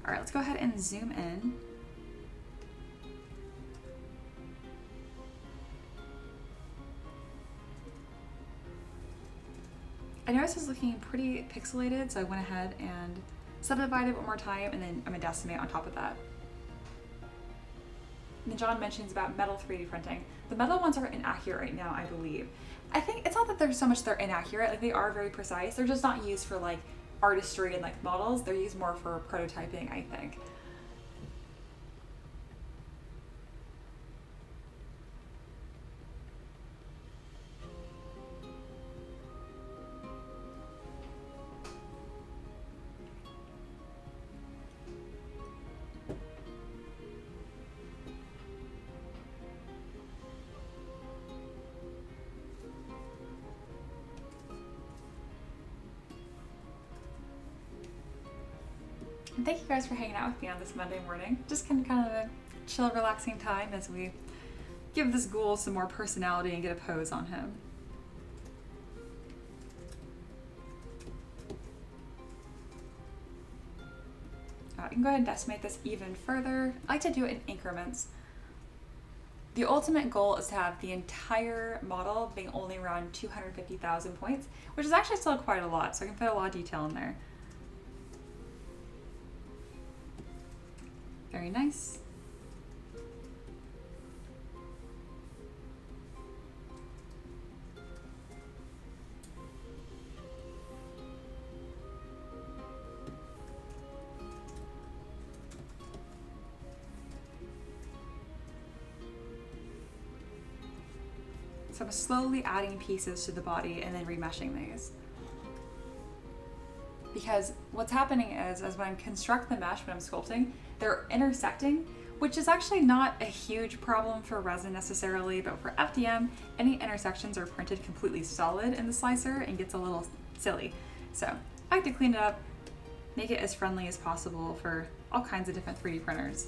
All right, let's go ahead and zoom in. I noticed it's looking pretty pixelated, so I went ahead and subdivided one more time, and then I'm gonna decimate on top of that. And then John mentions about metal 3D printing. The metal ones are inaccurate right now, I believe. I think it's not that there's so much they're inaccurate, like they are very precise. They're just not used for like artistry and like models. They're used more for prototyping, I think. And thank you guys for hanging out with me on this Monday morning. Just kind of a chill, relaxing time as we give this ghoul some more personality and get a pose on him. You can go ahead and decimate this even further. I like to do it in increments. The ultimate goal is to have the entire model being only around 250,000 points, which is actually still quite a lot, so I can put a lot of detail in there. Very nice. So I'm slowly adding pieces to the body and then remeshing these. because what's happening is as when I construct the mesh when I'm sculpting, they're intersecting, which is actually not a huge problem for resin necessarily, but for FDM, any intersections are printed completely solid in the slicer and gets a little silly. So I like to clean it up, make it as friendly as possible for all kinds of different 3D printers.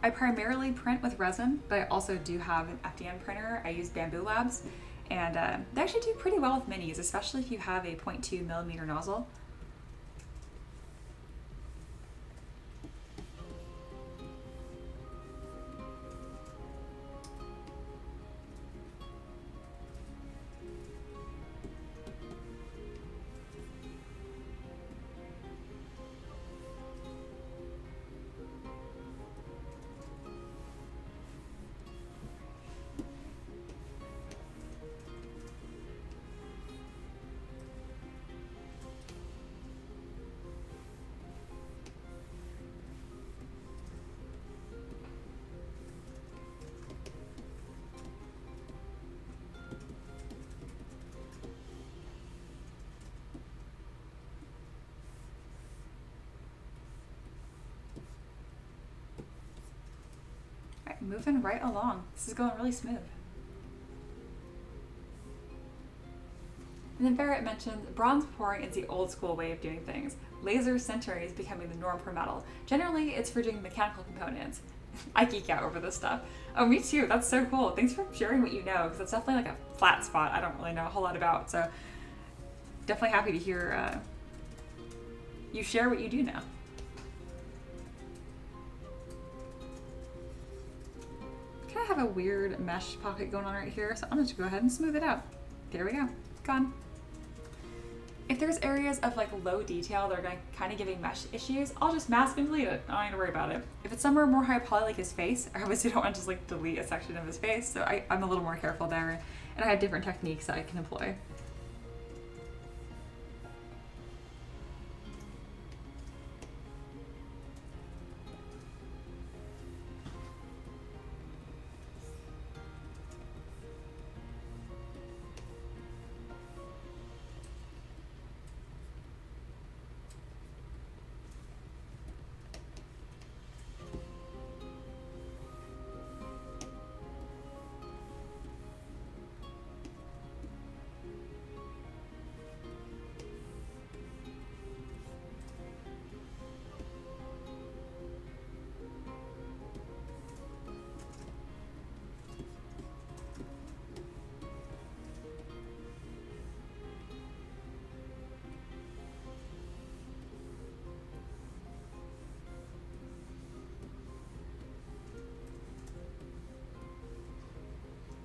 I primarily print with resin, but I also do have an FDM printer. I use Bamboo Labs, and they actually do pretty well with minis, especially if you have a 0.2mm nozzle. Moving right along. This is going really smooth. And then Barrett mentioned bronze pouring is the old school way of doing things. Laser sintering is becoming the norm for metal. Generally, it's for doing mechanical components. I geek out over this stuff. Oh, me too. That's so cool. Thanks for sharing what you know, because it's definitely like a flat spot I don't really know a whole lot about. So definitely happy to hear you share what you do know. I have a weird mesh pocket going on right here, so I'm just gonna go ahead and smooth it out. There we go, gone. If there's areas of like low detail that are gonna kind of giving mesh issues, I'll just mask and delete it. I don't need to worry about it. If it's somewhere more high poly like his face, I obviously don't want to just like delete a section of his face, so I'm a little more careful there, and I have different techniques that I can employ.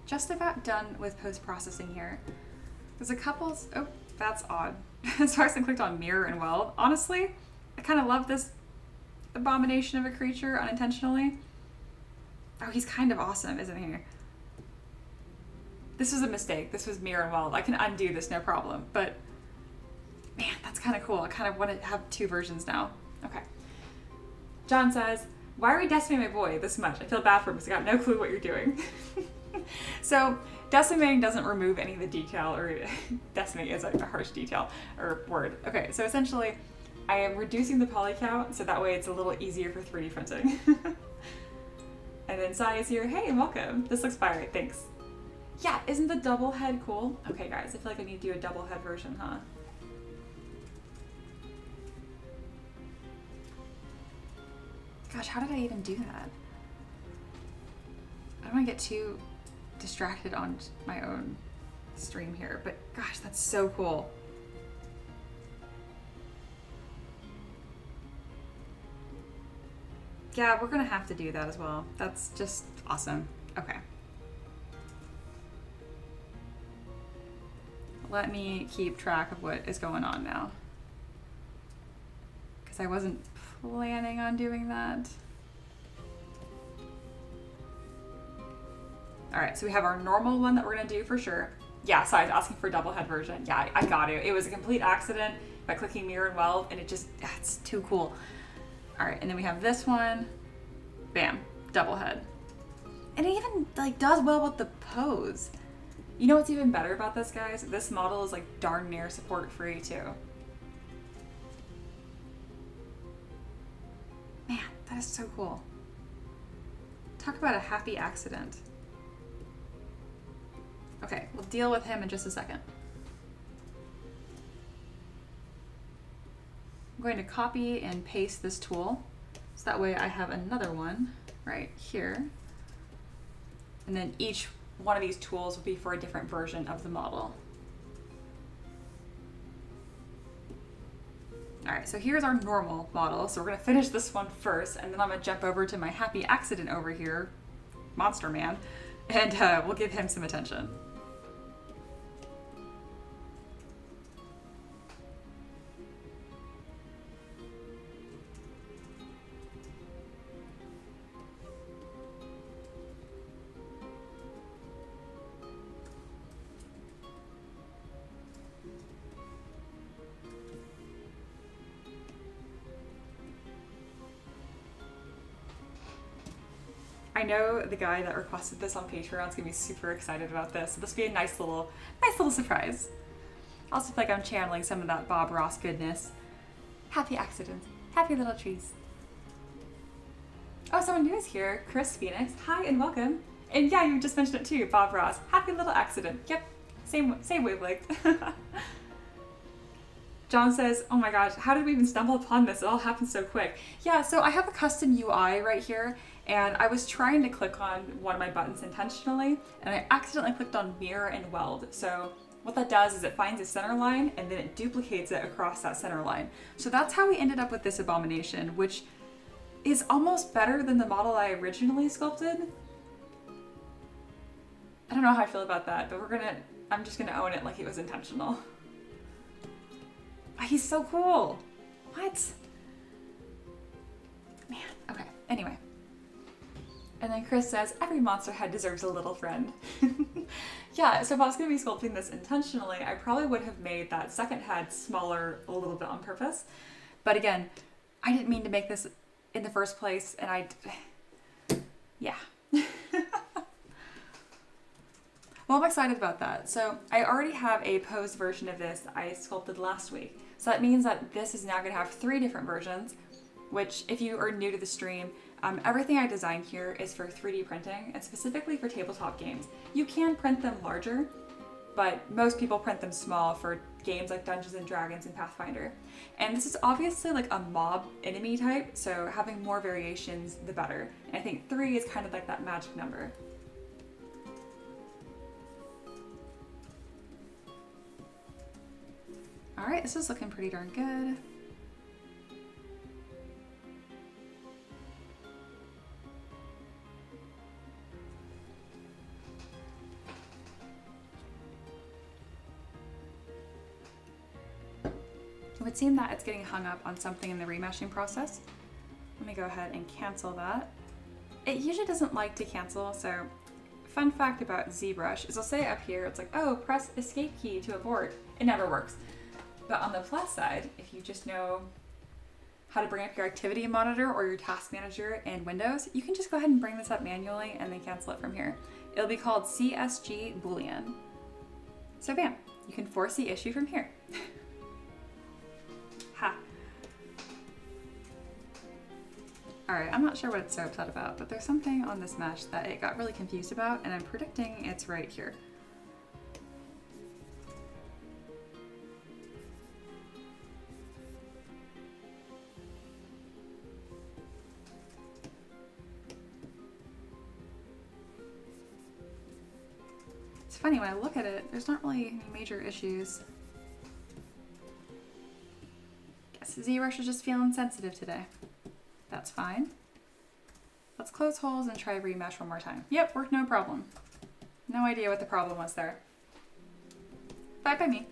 Just about done with post-processing here. There's a couple, oh, that's odd. Sarson clicked on mirror and weld. Honestly, I kind of love this abomination of a creature unintentionally. Oh, he's kind of awesome, isn't he? This was a mistake. This was mirror and weld. I can undo this, no problem. But man, that's kind of cool. I kind of want to have two versions now. Okay. John says, why are we decimating my boy this much? I feel bad for him because I got no clue what you're doing. So decimating doesn't remove any of the detail, or decimate is a harsh detail or word. Okay, so essentially I am reducing the poly count so that way it's a little easier for 3D printing. And then Sai is here. Hey, welcome. This looks fire. Thanks. Yeah, isn't the double head cool? Okay guys, I feel like I need to do a double head version, huh? Gosh, how did I even do that? I don't want to get too distracted on my own stream here, but gosh, that's so cool. Yeah, we're gonna have to do that as well. That's just awesome. Okay. Let me keep track of what is going on now, because I wasn't planning on doing that. All right, so we have our normal one that we're gonna do for sure. Yeah, so I was asking for a double head version. Yeah, I got it. It was a complete accident by clicking mirror and weld, and it just, it's too cool. All right, and then we have this one. Bam, double head. And it even like does well with the pose. You know what's even better about this, guys? This model is like darn near support free too. Man, that is so cool. Talk about a happy accident. Okay, we'll deal with him in just a second. I'm going to copy and paste this tool, so that way I have another one right here. And then each one of these tools will be for a different version of the model. All right, so here's our normal model. So we're gonna finish this one first, and then I'm gonna jump over to my happy accident over here, Monster Man, and we'll give him some attention. I know the guy that requested this on Patreon is gonna be super excited about this. So this will be a nice little surprise. I also feel like I'm channeling some of that Bob Ross goodness. Happy accidents, happy little trees. Oh, someone new is here, Chris Phoenix. Hi and welcome. And yeah, you just mentioned it too, Bob Ross. Happy little accident. Yep, same wavelength. John says, oh my gosh, how did we even stumble upon this? It all happened so quick. Yeah, so I have a custom UI right here, and I was trying to click on one of my buttons intentionally, and I accidentally clicked on mirror and weld. So what that does is it finds a center line, and then it duplicates it across that center line. So that's how we ended up with this abomination, which is almost better than the model I originally sculpted. I don't know how I feel about that, but I'm just gonna own it like it was intentional. He's so cool. What? Man, okay, anyway. And then Chris says, every monster head deserves a little friend. Yeah, so if I was gonna be sculpting this intentionally, I probably would have made that second head smaller a little bit on purpose. But again, I didn't mean to make this in the first place, and yeah. Well, I'm excited about that. So I already have a posed version of this I sculpted last week. So that means that this is now going to have 3 different versions, which if you are new to the stream, everything I designed here is for 3D printing and specifically for tabletop games. You can print them larger, but most people print them small for games like Dungeons and Dragons and Pathfinder. And this is obviously like a mob enemy type, so having more variations, the better. And I think 3 is kind of like that magic number. All right, this is looking pretty darn good. It would seem that it's getting hung up on something in the remeshing process. Let me go ahead and cancel that. It usually doesn't like to cancel, so fun fact about ZBrush is I'll say up here, it's like, oh, press escape key to abort. It never works. But on the plus side, if you just know how to bring up your activity monitor or your task manager in Windows, you can just go ahead and bring this up manually and then cancel it from here. It'll be called CSG Boolean. So bam, you can force the issue from here. Ha. All right, I'm not sure what it's so upset about, but there's something on this mesh that it got really confused about, and I'm predicting it's right here. It's funny, when I look at it, there's not really any major issues. Guess ZBrush is just feeling sensitive today. That's fine. Let's close holes and try remesh one more time. Yep, worked no problem. No idea what the problem was there. Bye by me.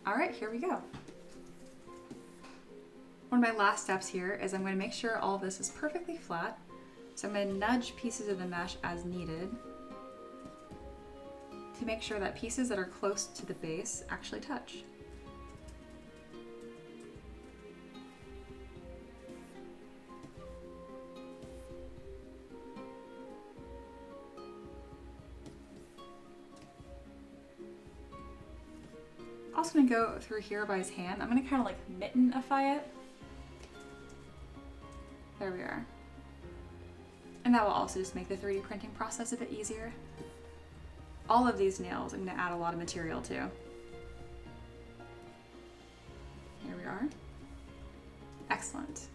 All right, here we go. One of my last steps here is I'm going to make sure all of this is perfectly flat. So I'm going to nudge pieces of the mesh as needed to make sure that pieces that are close to the base actually touch. Also gonna go through here by his hand. I'm gonna kind of like mitten-ify it. There we are. And that will also just make the 3D printing process a bit easier. All of these nails I'm gonna add a lot of material to. Here we are. Excellent.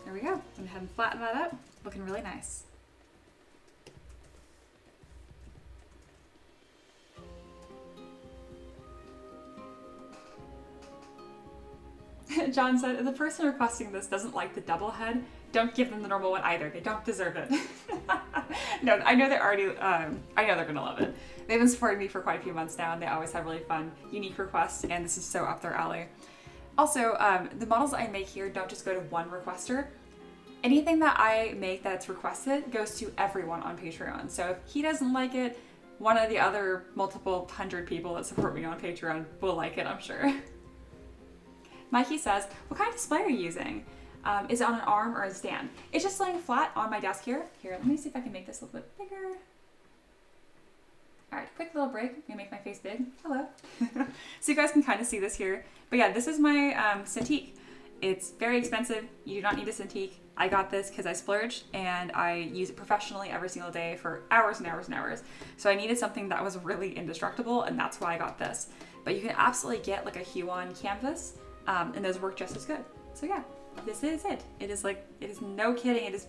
There we go. I'm gonna go ahead and flatten that up. Looking really nice. John said, if the person requesting this doesn't like the double head, don't give them the normal one either. They don't deserve it. No, I know they're already, I know they're gonna love it. They've been supporting me for quite a few months now, and they always have really fun, unique requests, and this is so up their alley. Also, the models I make here don't just go to one requester. Anything that I make that's requested goes to everyone on Patreon. So if he doesn't like it, one of the other multiple hundred people that support me on Patreon will like it, I'm sure. Mikey says, what kind of display are you using? Is it on an arm or a stand? It's just laying flat on my desk here. Here, let me see if I can make this a little bit bigger. All right, quick little break. I'm gonna make my face big. Hello. So you guys can kind of see this here. But yeah, this is my Cintiq. It's very expensive. You do not need a Cintiq. I got this because I splurged and I use it professionally every single day for hours and hours and hours. So I needed something that was really indestructible, and that's why I got this. But you can absolutely get like a Huon canvas, and those work just as good. So yeah, this is it. It is like, it is no kidding. It is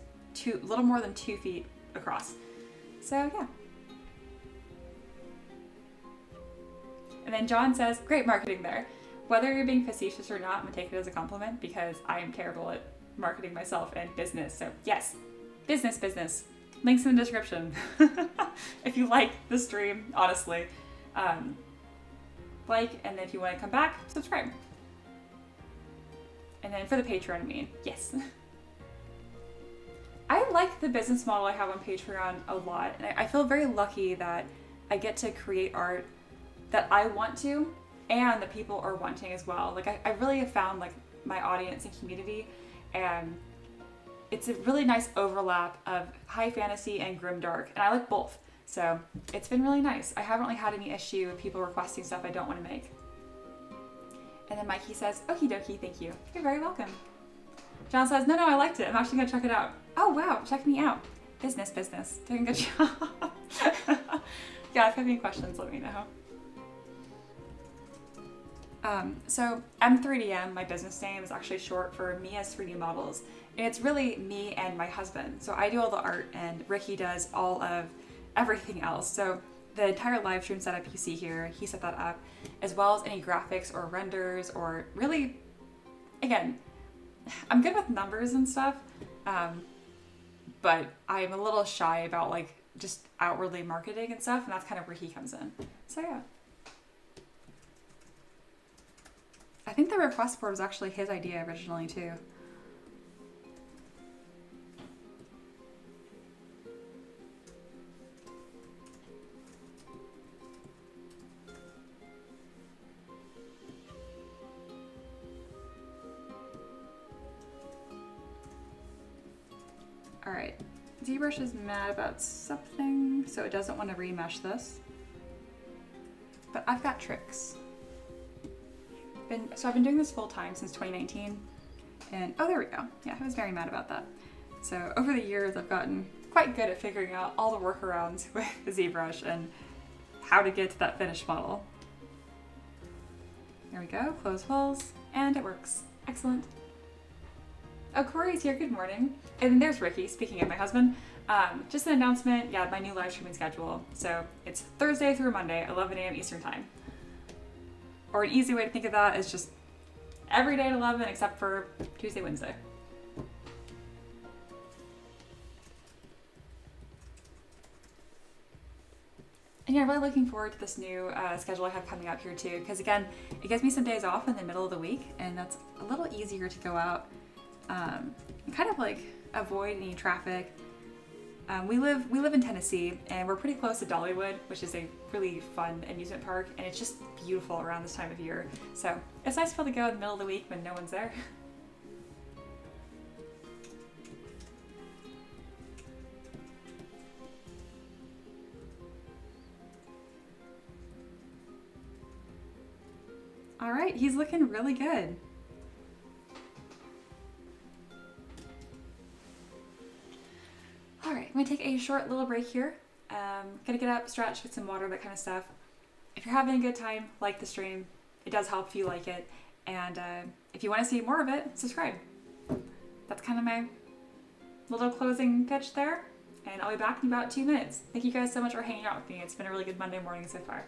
little more than 2 feet across. So yeah. And then John says, great marketing there. Whether you're being facetious or not, I'm gonna take it as a compliment because I am terrible at marketing myself and business. So yes, business. Links in the description. If you like the stream, honestly, like, and then if you want to come back, subscribe. And then for the Patreon, I mean, yes. I like the business model I have on Patreon a lot. And I feel very lucky that I get to create art that I want to and that people are wanting as well. Like I really have found like my audience and community, and it's a really nice overlap of high fantasy and grimdark, and I like both. So it's been really nice. I haven't really had any issue with people requesting stuff I don't want to make. And then Mikey says, okie dokie, thank you. You're very welcome. John says, no, I liked it. I'm actually gonna check it out. Oh wow, check me out. Business. Doing a good job. Yeah, if you have any questions, let me know. So M3DM, my business name, is actually short for Me as 3D Models. And it's really me and my husband. So I do all the art and Ricky does all of everything else. So the entire live stream setup you see here, he set that up, as well as any graphics or renders or really, again, I'm good with numbers and stuff, but I'm a little shy about like just outwardly marketing and stuff, and that's kind of where he comes in. So yeah. I think the request board was actually his idea originally too. All right, ZBrush is mad about something, so it doesn't want to remesh this. But I've got tricks. So I've been doing this full time since 2019, and oh, there we go. Yeah, I was very mad about that. So over the years, I've gotten quite good at figuring out all the workarounds with the ZBrush and how to get to that finished model. There we go, close holes, and it works. Excellent. Oh, Corey's here, good morning. And then there's Ricky, speaking of my husband. Just an announcement, yeah, my new live streaming schedule. So it's Thursday through Monday, 11 a.m. Eastern time. Or an easy way to think of that is just every day at 11 except for Tuesday, Wednesday. And yeah, I'm really looking forward to this new schedule I have coming up here too, because again, it gives me some days off in the middle of the week, and that's a little easier to go out and kind of like avoid any traffic. We live in Tennessee, and we're pretty close to Dollywood, which is a really fun amusement park, and it's just beautiful around this time of year. So it's nice to be able to go in the middle of the week when no one's there. All right, he's looking really good. All right, I'm gonna take a short little break here. Gonna get up, stretch, get some water, that kind of stuff. If you're having a good time, like the stream. It does help if you like it. And if you want to see more of it, subscribe. That's kind of my little closing pitch there. And I'll be back in about 2 minutes. Thank you guys so much for hanging out with me. It's been a really good Monday morning so far.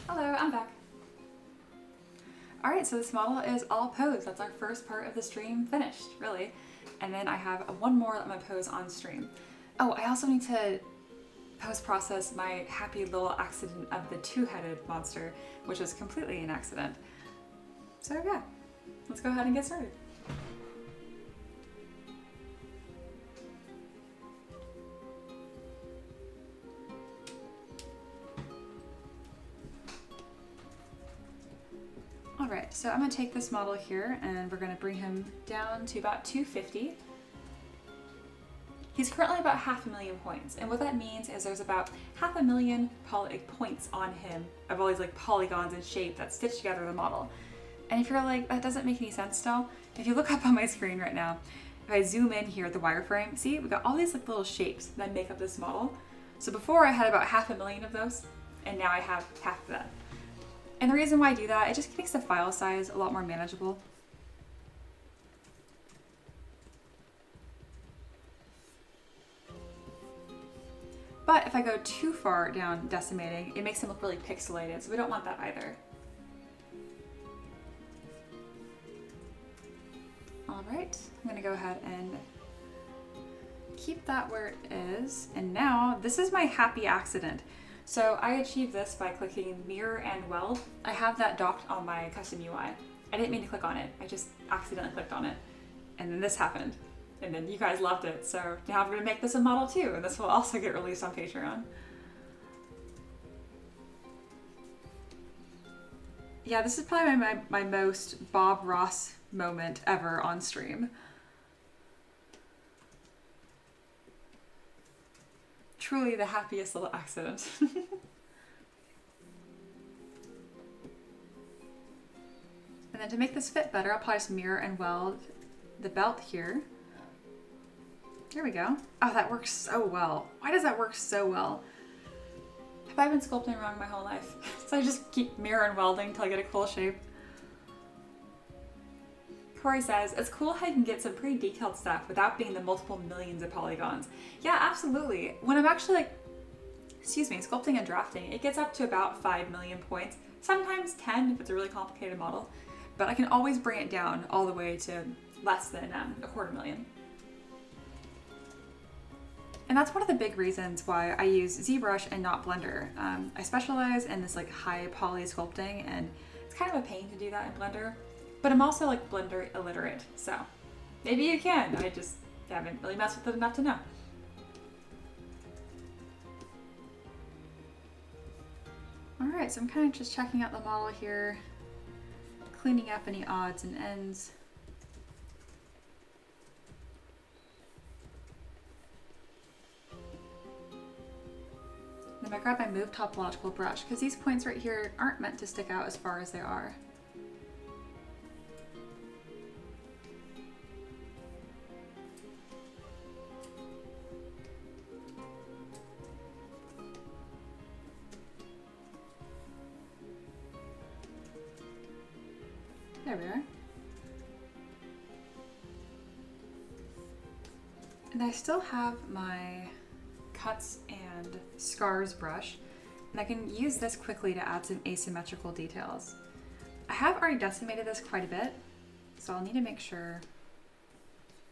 Hello, I'm back. Alright, so this model is all posed. That's our first part of the stream finished, really. And then I have one more that I'm gonna pose on stream. Oh, I also need to post-process my happy little accident of the two-headed monster, which was completely an accident. So yeah, let's go ahead and get started. Alright, so I'm going to take this model here and we're going to bring him down to about 250. He's currently about 500,000 points, and what that means is there's about 500,000 points on him of all these like polygons and shape that stitch together the model. And if you're like, that doesn't make any sense still, if you look up on my screen right now, if I zoom in here at the wireframe, see, we got all these like little shapes that make up this model. So before I had about 500,000 of those, and now I have half of that. And the reason why I do that, it just makes the file size a lot more manageable. But if I go too far down decimating, it makes them look really pixelated, so we don't want that either. All right, I'm gonna go ahead and keep that where it is. And now, this is my happy accident. So I achieved this by clicking mirror and weld. I have that docked on my custom UI. I didn't mean to click on it, I just accidentally clicked on it. And then this happened. And then you guys loved it, so now I'm gonna make this a model too, and this will also get released on Patreon. Yeah, this is probably my most Bob Ross moment ever on stream. Truly the happiest little accident. And then to make this fit better, I'll probably just mirror and weld the belt here. There we go. Oh, that works so well. Why does that work so well? Have I been sculpting wrong my whole life? So I just keep mirror and welding until I get a cool shape. Corey says, it's cool how you can get some pretty detailed stuff without being the multiple millions of polygons. Yeah, absolutely. When I'm actually sculpting and drafting, it gets up to about 5 million points, sometimes 10 if it's a really complicated model, but I can always bring it down all the way to less than 250,000. And that's one of the big reasons why I use ZBrush and not Blender. I specialize in this like high poly sculpting, and it's kind of a pain to do that in Blender. But I'm also like Blender illiterate, so maybe you can. I just haven't really messed with it enough to know. All right, so I'm kind of just checking out the model here, cleaning up any odds and ends. Then I grab my Move Topological brush, because these points right here aren't meant to stick out as far as they are. There we are. And I still have my cuts and scars brush, and I can use this quickly to add some asymmetrical details. I have already decimated this quite a bit, so I'll need to make sure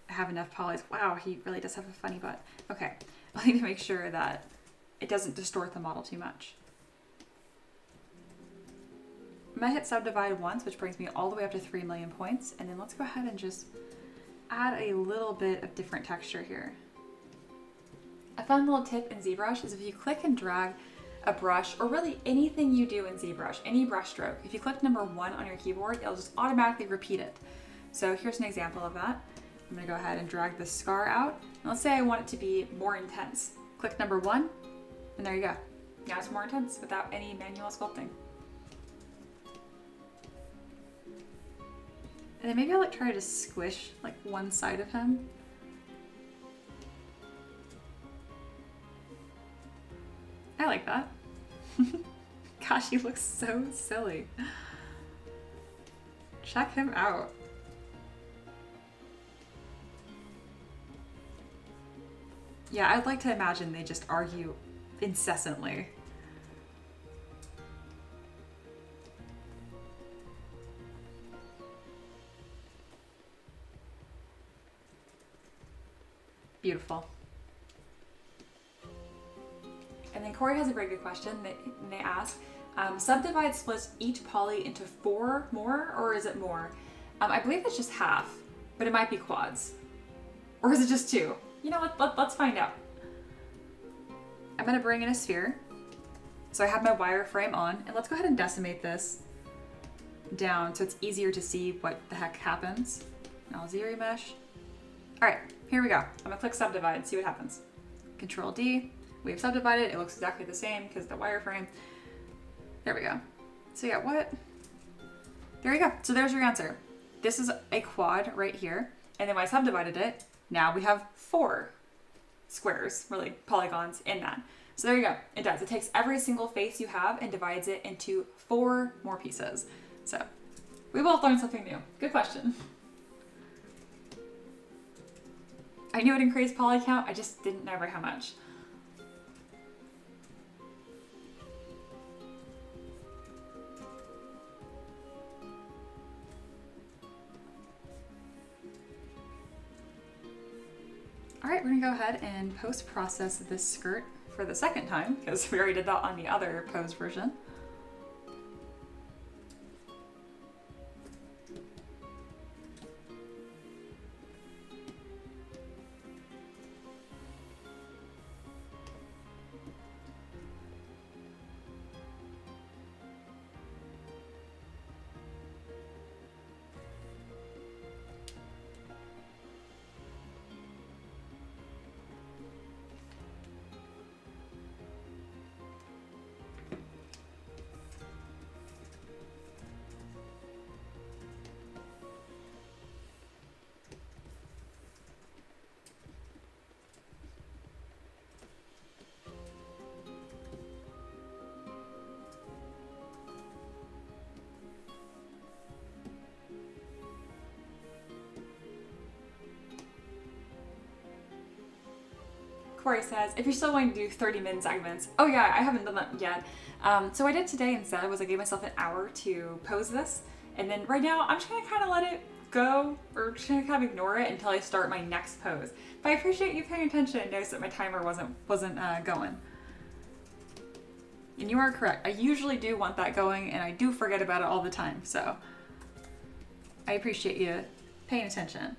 I have enough polys. Wow, he really does have a funny butt. Okay, I'll need to make sure that it doesn't distort the model too much. I'm gonna hit subdivide once, which brings me all the way up to 3 million points, and then let's go ahead and just add a little bit of different texture here. A fun little tip in ZBrush is if you click and drag a brush, or really anything you do in ZBrush, any brush stroke, if you click number 1 on your keyboard, it'll just automatically repeat it. So here's an example of that. I'm gonna go ahead and drag the scar out. And let's say I want it to be more intense. Click number 1, and there you go. Now it's more intense without any manual sculpting. And then maybe I'll like try to squish like one side of him. I like that. Gosh, he looks so silly. Check him out. Yeah, I'd like to imagine they just argue incessantly. Beautiful. And then Corey has a very good question that they ask. Subdivide splits each poly into 4 more, or is it more? I believe it's just half, but it might be quads. Or is it just 2? You know what, let's find out. I'm gonna bring in a sphere. So I have my wireframe on, and let's go ahead and decimate this down so it's easier to see what the heck happens. And I'll zero mesh. All right, here we go. I'm gonna click subdivide and see what happens. Control D, we've subdivided. It looks exactly the same because the wireframe. There we go. So yeah, what? There you go. So there's your answer. This is a quad right here. And then when I subdivided it, now we have 4 squares, really polygons in that. So there you go. It does. It takes every single face you have and divides it into 4 more pieces. So we both learned something new. Good question. I knew it increased poly count. I just didn't know by how much. All right, we're gonna go ahead and post-process this skirt for the second time because we already did that on the other pose version. Corey says, if you're still wanting to do 30-minute segments, oh yeah, I haven't done that yet. So what I did today instead was I gave myself an hour to pose this, and then right now I'm just gonna kind of let it go, or just gonna kind of ignore it until I start my next pose. But I appreciate you paying attention and notice that my timer wasn't going. And you are correct. I usually do want that going, and I do forget about it all the time. So I appreciate you paying attention.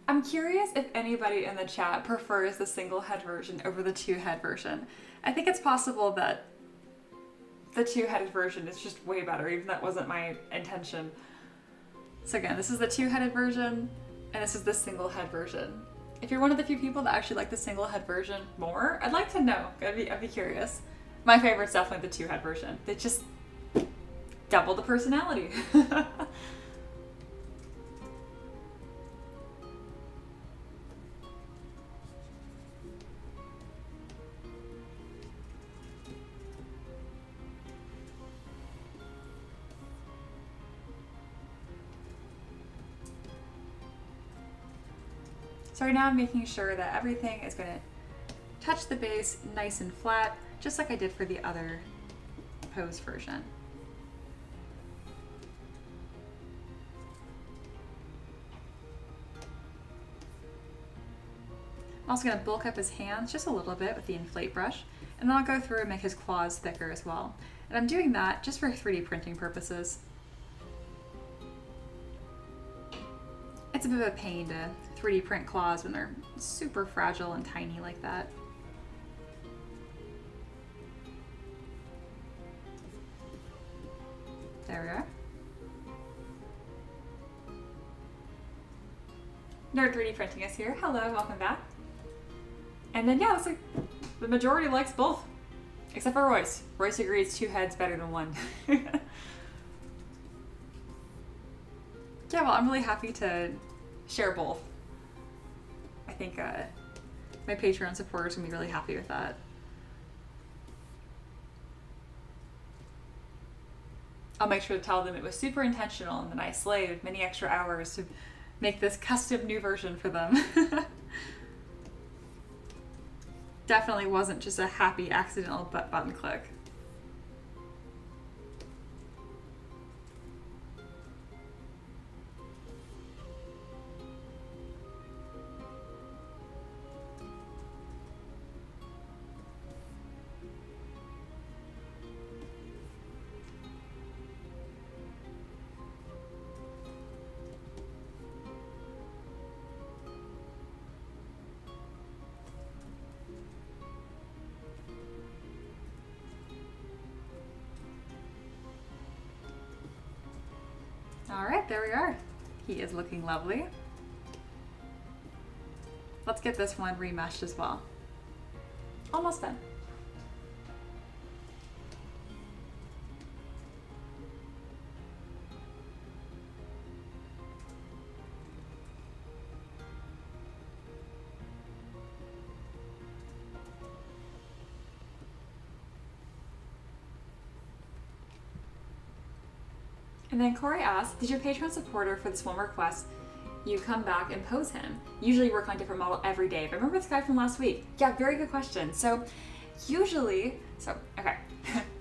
I'm curious if anybody in the chat prefers the single head version over the 2-head version. I think it's possible that the 2-headed version is just way better, even though that wasn't my intention. So again, this is the 2-headed version, and this is the single head version. If you're one of the few people that actually like the single head version more, I'd like to know. I'd be curious. My favorite's definitely the 2-head version. They just double the personality. So right now I'm making sure that everything is going to touch the base nice and flat, just like I did for the other pose version. I'm also going to bulk up his hands just a little bit with the inflate brush, and then I'll go through and make his claws thicker as well. And I'm doing that just for 3D printing purposes. It's a bit of a pain to 3D print claws when they're super fragile and tiny like that. There we are. Nerd 3D Printing is here. Hello, welcome back. And then yeah, looks like the majority likes both. Except for Royce. Royce agrees 2 heads better than 1. Yeah, well, I'm really happy to share both. I think my Patreon supporters will be really happy with that. I'll make sure to tell them it was super intentional and that I slaved many extra hours to make this custom new version for them. Definitely wasn't just a happy accidental button click. Okay, there we are. He is looking lovely. Let's get this one remeshed as well. Almost done. And then Corey asked, did your Patreon supporter for this one request you come back and pose him? Usually you work on a different model every day. But remember this guy from last week? Yeah, very good question. So usually, okay,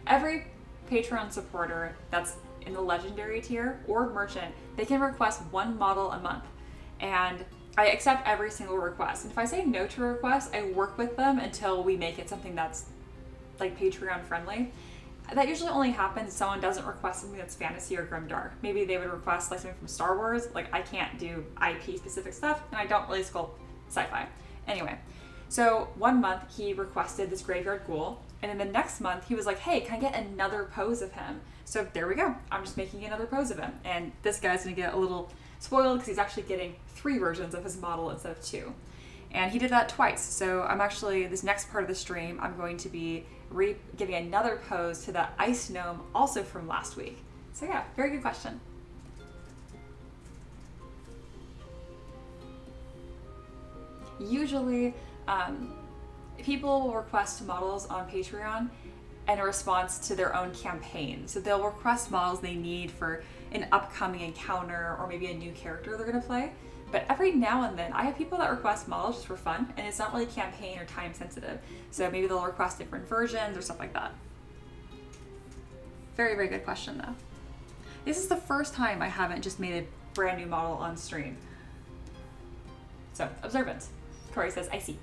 every Patreon supporter that's in the legendary tier or merchant, they can request one model a month. And I accept every single request. And if I say no to a request, I work with them until we make it something that's like Patreon friendly. That usually only happens if someone doesn't request something that's fantasy or grimdark. Maybe they would request like something from Star Wars. Like I can't do IP specific stuff, and I don't really sculpt sci-fi. Anyway, so 1 month he requested this graveyard ghoul, and then the next month he was like, hey, can I get another pose of him? So there we go. I'm just making another pose of him. And this guy's gonna get a little spoiled because he's actually getting 3 versions of his model instead of 2. And he did that twice. So I'm actually, this next part of the stream, I'm going to be giving another pose to the ice gnome also from last week. So yeah, very good question. Usually, people will request models on Patreon in response to their own campaign. So they'll request models they need for an upcoming encounter or maybe a new character they're gonna play. But every now and then, I have people that request models just for fun, and it's not really campaign or time sensitive. So maybe they'll request different versions or stuff like that. Very, very good question though. This is the first time I haven't just made a brand new model on stream. So, observant. Corey says, I see.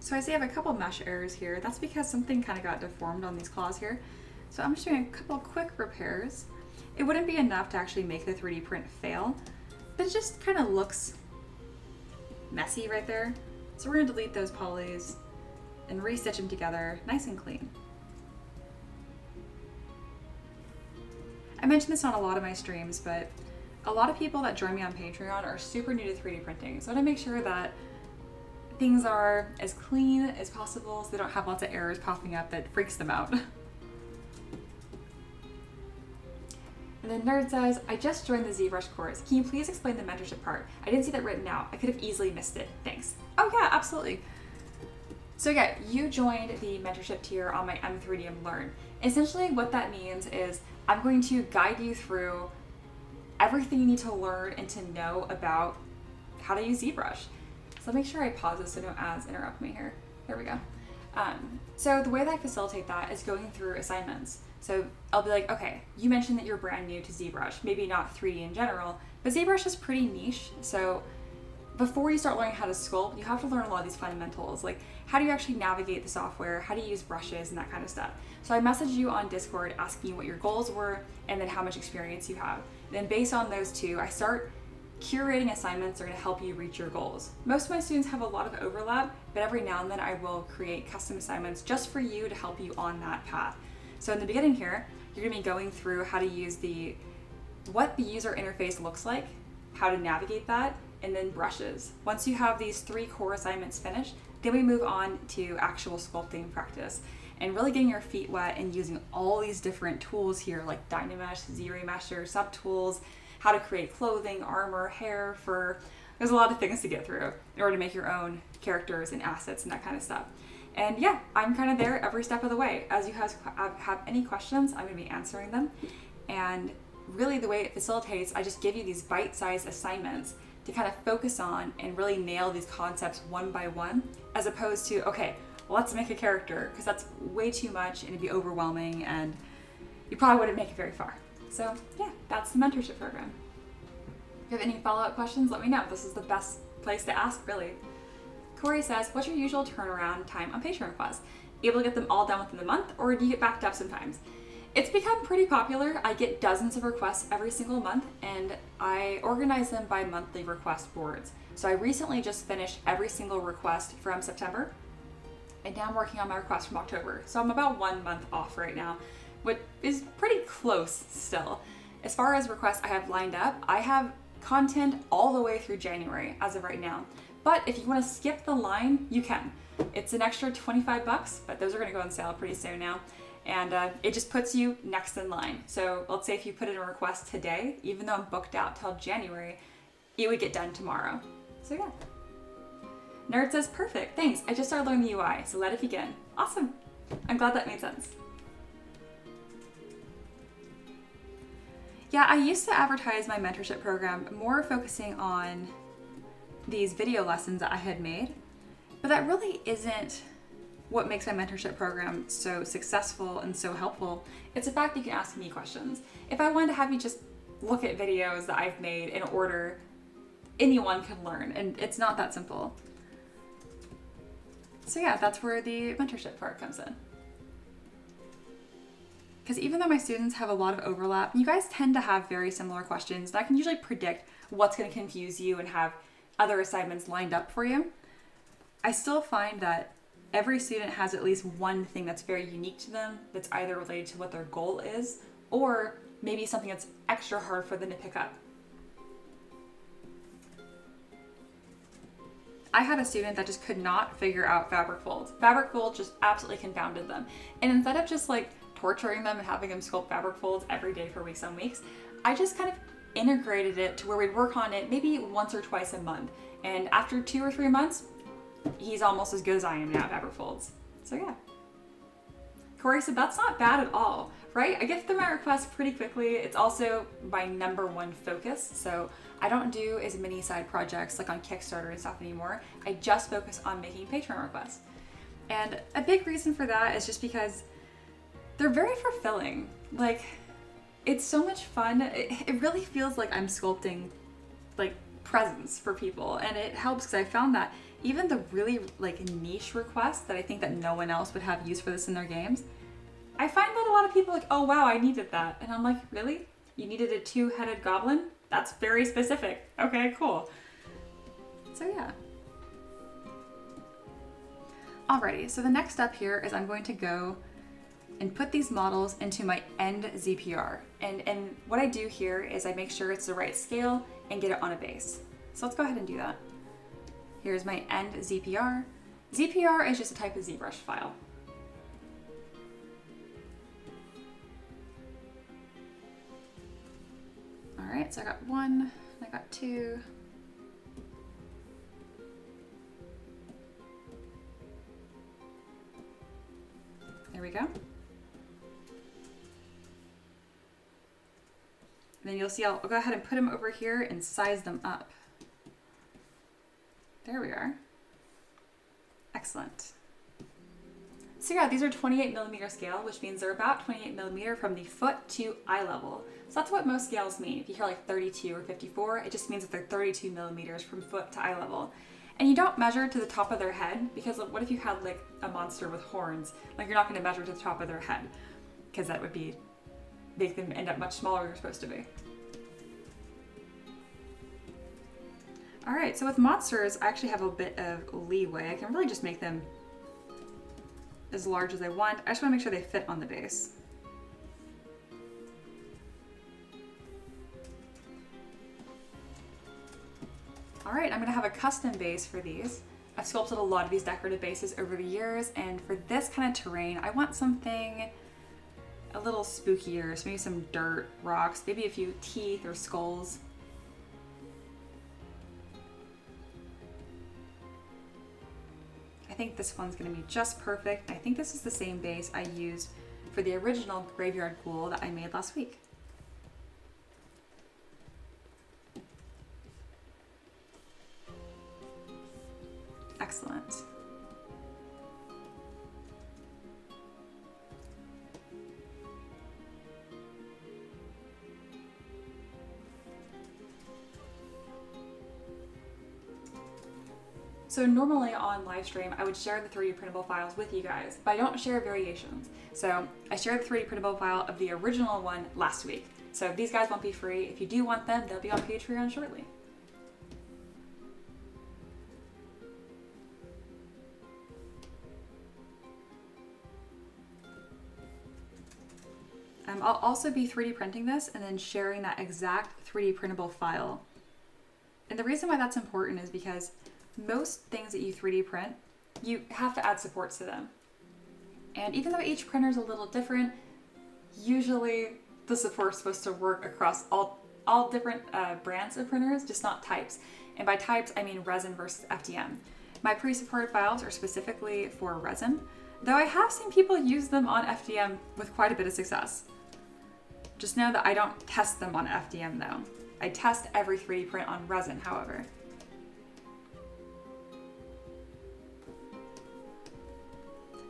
So I see I have a couple mesh errors here. That's because something kind of got deformed on these claws here. So I'm just doing a couple quick repairs. It wouldn't be enough to actually make the 3D print fail, but it just kind of looks messy right there. So we're gonna delete those polys and restitch them together nice and clean. I mentioned this on a lot of my streams, but a lot of people that join me on Patreon are super new to 3D printing. So I wanna make sure that things are as clean as possible so they don't have lots of errors popping up that freaks them out. And then Nerd says, I just joined the ZBrush course. Can you please explain the mentorship part? I didn't see that written out. I could have easily missed it. Thanks. Oh yeah, absolutely. So yeah, you joined the mentorship tier on my M3DM Learn. Essentially what that means is I'm going to guide you through everything you need to learn and to know about how to use ZBrush. So make sure I pause this so no ads interrupt me here. There we go. So the way that I facilitate that is going through assignments. So I'll be like, okay, you mentioned that you're brand new to ZBrush, maybe not 3D in general, but ZBrush is pretty niche. So before you start learning how to sculpt, you have to learn a lot of these fundamentals, like how do you actually navigate the software, how do you use brushes and that kind of stuff. So I messaged you on Discord asking you what your goals were and then how much experience you have. Then based on those two, I start curating assignments that are going to help you reach your goals. Most of my students have a lot of overlap, but every now and then I will create custom assignments just for you to help you on that path. So in the beginning here, you're going to be going through how to use what the user interface looks like how to navigate that, and then brushes. Once you have these 3 core assignments finished, then we move on to actual sculpting practice and really getting your feet wet and using all these different tools here like Dynamesh, ZBrush, subtools, how to create clothing, armor, hair, fur. There's a lot of things to get through in order to make your own characters and assets and that kind of stuff. And yeah, I'm kind of there every step of the way. As you have any questions, I'm going to be answering them. And really the way it facilitates, I just give you these bite-sized assignments to kind of focus on and really nail these concepts one by one, as opposed to, okay, let's make a character, because that's way too much and it'd be overwhelming and you probably wouldn't make it very far. So yeah, that's the mentorship program. If you have any follow-up questions, let me know. This is the best place to ask, really. Corey says, what's your usual turnaround time on patron requests? Able to get them all done within the month, or do you get backed up sometimes? It's become pretty popular. I get dozens of requests every single month, and I organize them by monthly request boards. So I recently just finished every single request from September, and now I'm working on my request from October. So I'm about 1 month off right now, which is pretty close still. As far as requests I have lined up, I have content all the way through January as of right now. But if you want to skip the line, you can. It's an extra $25, but those are going to go on sale pretty soon now. And it just puts you next in line. So let's say if you put in a request today, even though I'm booked out till January, it would get done tomorrow. So yeah. Nerd says, perfect, thanks. I just started learning the UI, so let it begin. Awesome. I'm glad that made sense. Yeah, I used to advertise my mentorship program more focusing on these video lessons that I had made, but that really isn't what makes my mentorship program so successful and so helpful. It's the fact that you can ask me questions. If I wanted to have you just look at videos that I've made in order, anyone can learn, and it's not that simple. So yeah, that's where the mentorship part comes in. Because even though my students have a lot of overlap, you guys tend to have very similar questions, and I can usually predict what's going to confuse you and have other assignments lined up for you. I still find that every student has at least one thing that's very unique to them that's either related to what their goal is or maybe something that's extra hard for them to pick up. I had a student that just could not figure out fabric folds. Fabric folds just absolutely confounded them. And instead of just like torturing them and having them sculpt fabric folds every day for weeks on weeks, I just kind of integrated it to where we'd work on it maybe once or twice a month. And after 2 or 3 months, he's almost as good as I am now at fabric folds. So yeah. Corey said, that's not bad at all, right? I get through my requests pretty quickly. It's also my #1 focus. So I don't do as many side projects like on Kickstarter and stuff anymore. I just focus on making Patreon requests. And a big reason for that is just because they're very fulfilling. Like, it's so much fun. It really feels like I'm sculpting like presents for people, and it helps because I found that even the really like niche requests that I think that no one else would have use for this in their games, I find that a lot of people are like, oh wow, I needed that. And I'm like, really? You needed a 2-headed goblin? That's very specific. Okay, cool. So yeah. Alrighty, so the next step here is I'm going to go and put these models into my end ZPR. And what I do here is I make sure it's the right scale and get it on a base. So let's go ahead and do that. Here's my end ZPR. ZPR is just a type of ZBrush file. All right, so I got 1, I got 2. There we go. And then you'll see I'll go ahead and put them over here and size them up. There we are. Excellent. So yeah, these are 28mm scale, which means they're about 28mm from the foot to eye level. So that's what most scales mean. If you hear like 32 or 54, it just means that they're 32mm from foot to eye level. And you don't measure to the top of their head, because what if you had like a monster with horns? Like, you're not going to measure to the top of their head, because that would make them end up much smaller than they're supposed to be. All right, so with monsters, I actually have a bit of leeway. I can really just make them as large as I want. I just want to make sure they fit on the base. All right, I'm gonna have a custom base for these. I've sculpted a lot of these decorative bases over the years, and for this kind of terrain, I want something a little spookier, so maybe some dirt, rocks, maybe a few teeth or skulls. I think this one's gonna be just perfect. I think this is the same base I used for the original graveyard ghoul that I made last week. Excellent. So normally on Livestream, I would share the 3D printable files with you guys, but I don't share variations. So I shared the 3D printable file of the original one last week. So these guys won't be free. If you do want them, they'll be on Patreon shortly. I'll also be 3D printing this and then sharing that exact 3D printable file. And the reason why that's important is because most things that you 3D print, you have to add supports to them. And even though each printer is a little different, usually the support's supposed to work across all different brands of printers, just not types. And by types, I mean resin versus FDM. My pre-supported files are specifically for resin, though I have seen people use them on FDM with quite a bit of success. Just know that I don't test them on FDM though. I test every 3D print on resin, however.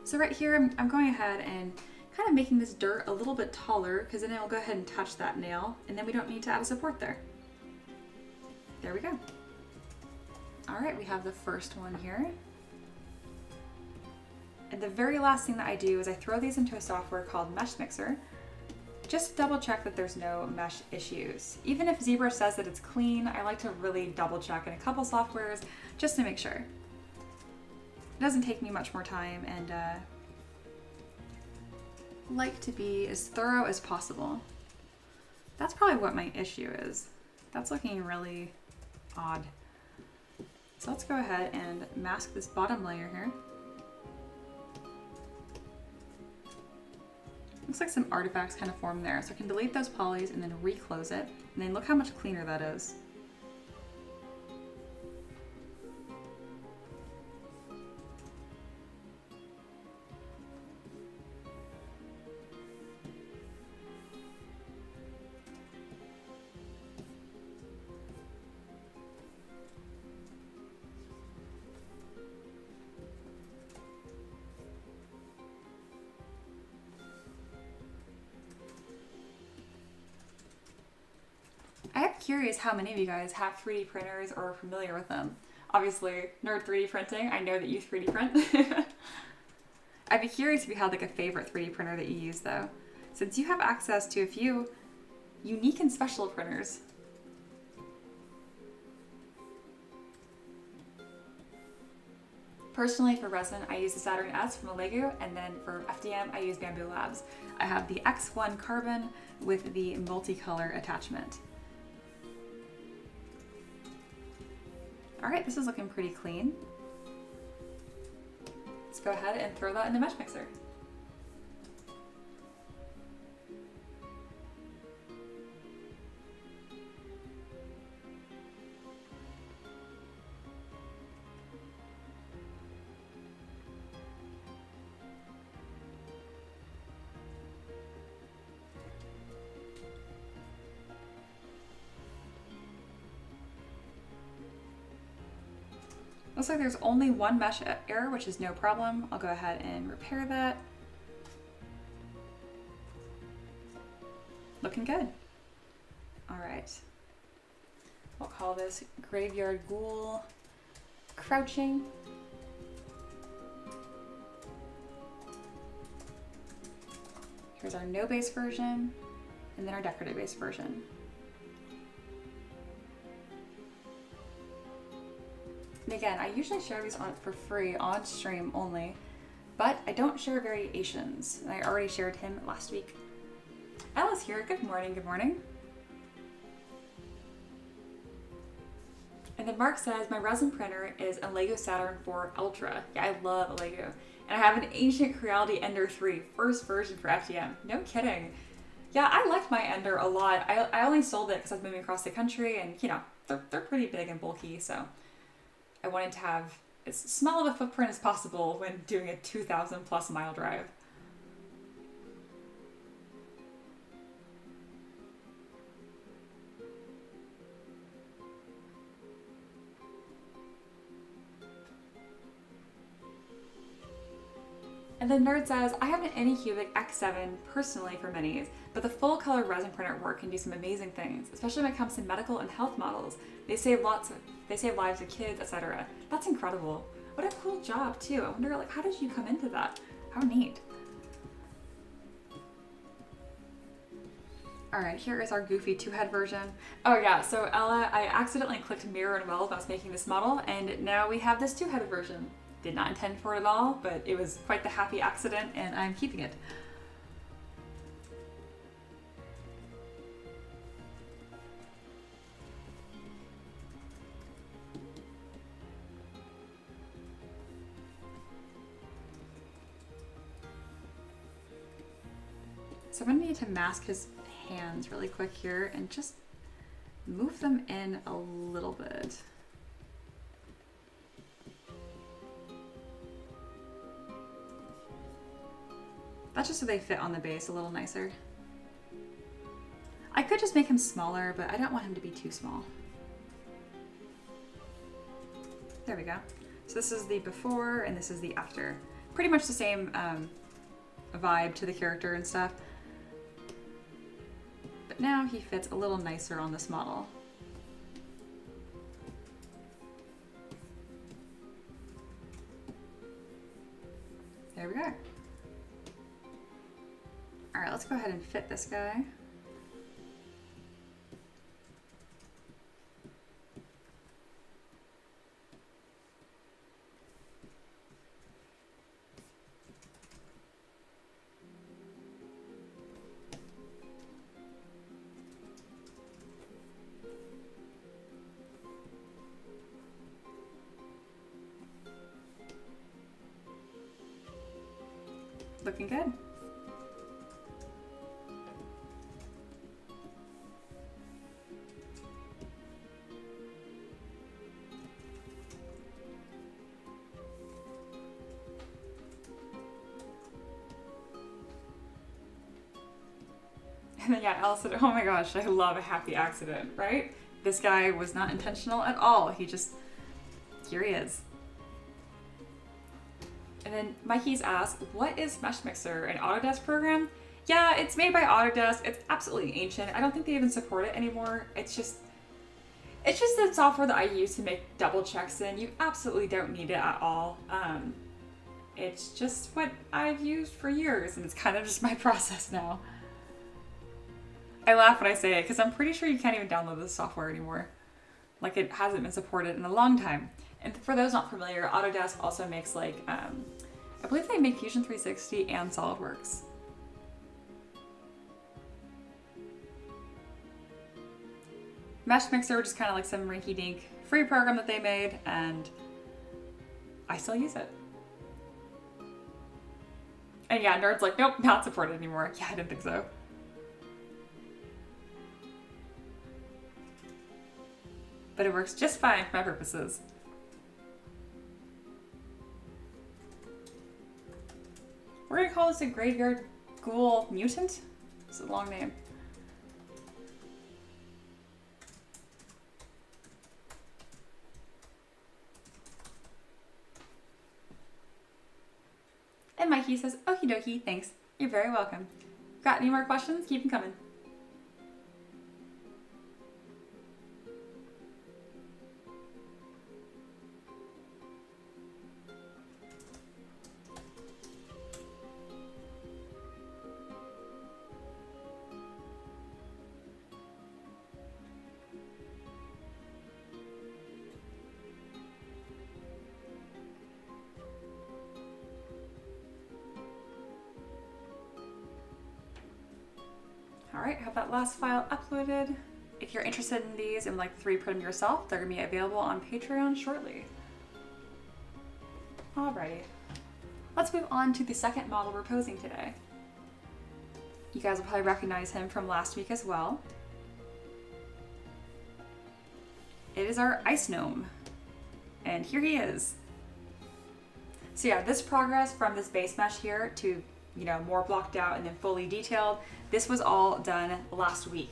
So right here, I'm going ahead and kind of making this dirt a little bit taller because then it will go ahead and touch that nail and then we don't need to add a support there. There we go. All right, we have the first one here. And the very last thing that I do is I throw these into a software called Mesh Mixer, just to double check that there's no mesh issues. Even if ZBrush says that it's clean, I like to really double check in a couple softwares just to make sure. It doesn't take me much more time and like to be as thorough as possible. That's probably what my issue is. That's looking really odd. So let's go ahead and mask this bottom layer here. Looks like some artifacts kind of formed there, so I can delete those polys and then reclose it. And then look how much cleaner that is. I'm curious how many of you guys have 3D printers or are familiar with them. Obviously, Nerd 3D Printing, I know that you 3D print. I'd be curious if you had like a favorite 3D printer that you use though, since you have access to a few unique and special printers. Personally, for resin, I use the Saturn S from Lego, and then for FDM, I use Bamboo Labs. I have the X1 Carbon with the multicolor attachment. All right, this is looking pretty clean. Let's go ahead and throw that in the Mesh Mixer. Looks like there's only one mesh error, which is no problem. I'll go ahead and repair that. Looking good. All right. We'll call this Graveyard Ghoul Crouching. Here's our no base version, and then our decorative base version. And again, I usually share these for free on stream only, but I don't share variations. I already shared him last week. Ella's here. Good morning. Good morning. And then Mark says, my resin printer is a Lego Saturn 4 Ultra. Yeah, I love a Lego. And I have an Ancient Creality Ender 3, first version for FDM. No kidding. Yeah, I liked my Ender a lot. I only sold it because I was moving across the country, and you know, they're pretty big and bulky, so I wanted to have as small of a footprint as possible when doing a 2,000 plus mile drive. And then Nerd says, I have an Anycubic X7 personally for minis, but the full color resin printer at work can do some amazing things, especially when it comes to medical and health models. They save lives of kids, etc. That's incredible. What a cool job too. I wonder, like, how did you come into that? How neat. All right, here is our goofy two-head version. Oh yeah, so Ella, I accidentally clicked mirror and weld when I was making this model, and now we have this two-headed version. Did not intend for it at all, but it was quite the happy accident, and I'm keeping it. So I'm gonna need to mask his hands really quick here and just move them in a little bit. That's just so they fit on the base a little nicer. I could just make him smaller, but I don't want him to be too small. There we go. So this is the before and this is the after. Pretty much the same vibe to the character and stuff. But now he fits a little nicer on this model. There we go. All right, let's go ahead and fit this guy. Looking good. And then yeah, Elle said, oh my gosh, I love a happy accident, right? This guy was not intentional at all. Here he is. And then Mikey's asked, what is Mesh Mixer, an Autodesk program? Yeah, it's made by Autodesk. It's absolutely ancient. I don't think they even support it anymore. It's just the software that I use to make double checks in. You absolutely don't need it at all. It's just what I've used for years, and it's kind of just my process now. I laugh when I say it because I'm pretty sure you can't even download this software anymore. Like, it hasn't been supported in a long time. And for those not familiar, Autodesk also makes I believe they make Fusion 360 and SolidWorks. Mesh Mixer, just kind of like some rinky-dink free program that they made, and I still use it. And yeah, Nerd's like, nope, not supported anymore. Yeah, I didn't think so. But it works just fine for my purposes. We're gonna call this a graveyard ghoul mutant. It's a long name. And Mikey says, okie dokie, thanks. You're very welcome. Got any more questions? Keep them coming. All right, have that last file uploaded. if you're interested in these and would like to 3D print them yourself, they're gonna be available on Patreon shortly. Alrighty, let's move on to the second model we're posing today. You guys will probably recognize him from last week as well. It is our ice gnome, and here he is. So yeah, this progress from this base mesh here to, you know, more blocked out and then fully detailed, this was all done last week.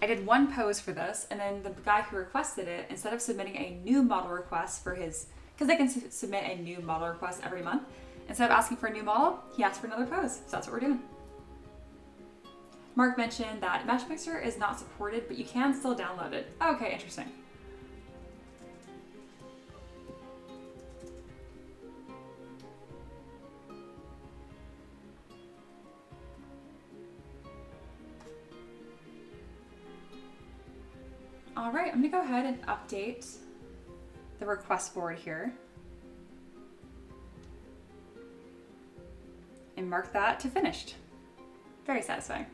I did one pose for this, and then the guy who requested it, instead of submitting a new model request for his, because they can submit a new model request every month, instead of asking for a new model, he asked for another pose. So that's what we're doing. Mark mentioned that Mesh Mixer is not supported, but you can still download it. Okay, interesting. All right, I'm gonna go ahead and update the request board here and mark that to finished. Very satisfying.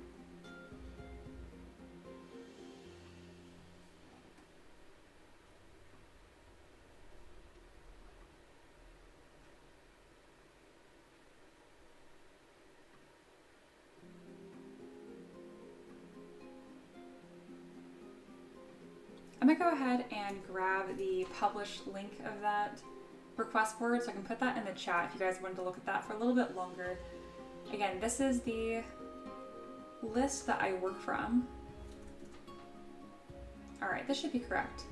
I'm gonna go ahead and grab the published link of that request board so I can put that in the chat if you guys wanted to look at that for a little bit longer. Again, this is the list that I work from. All right, this should be correct.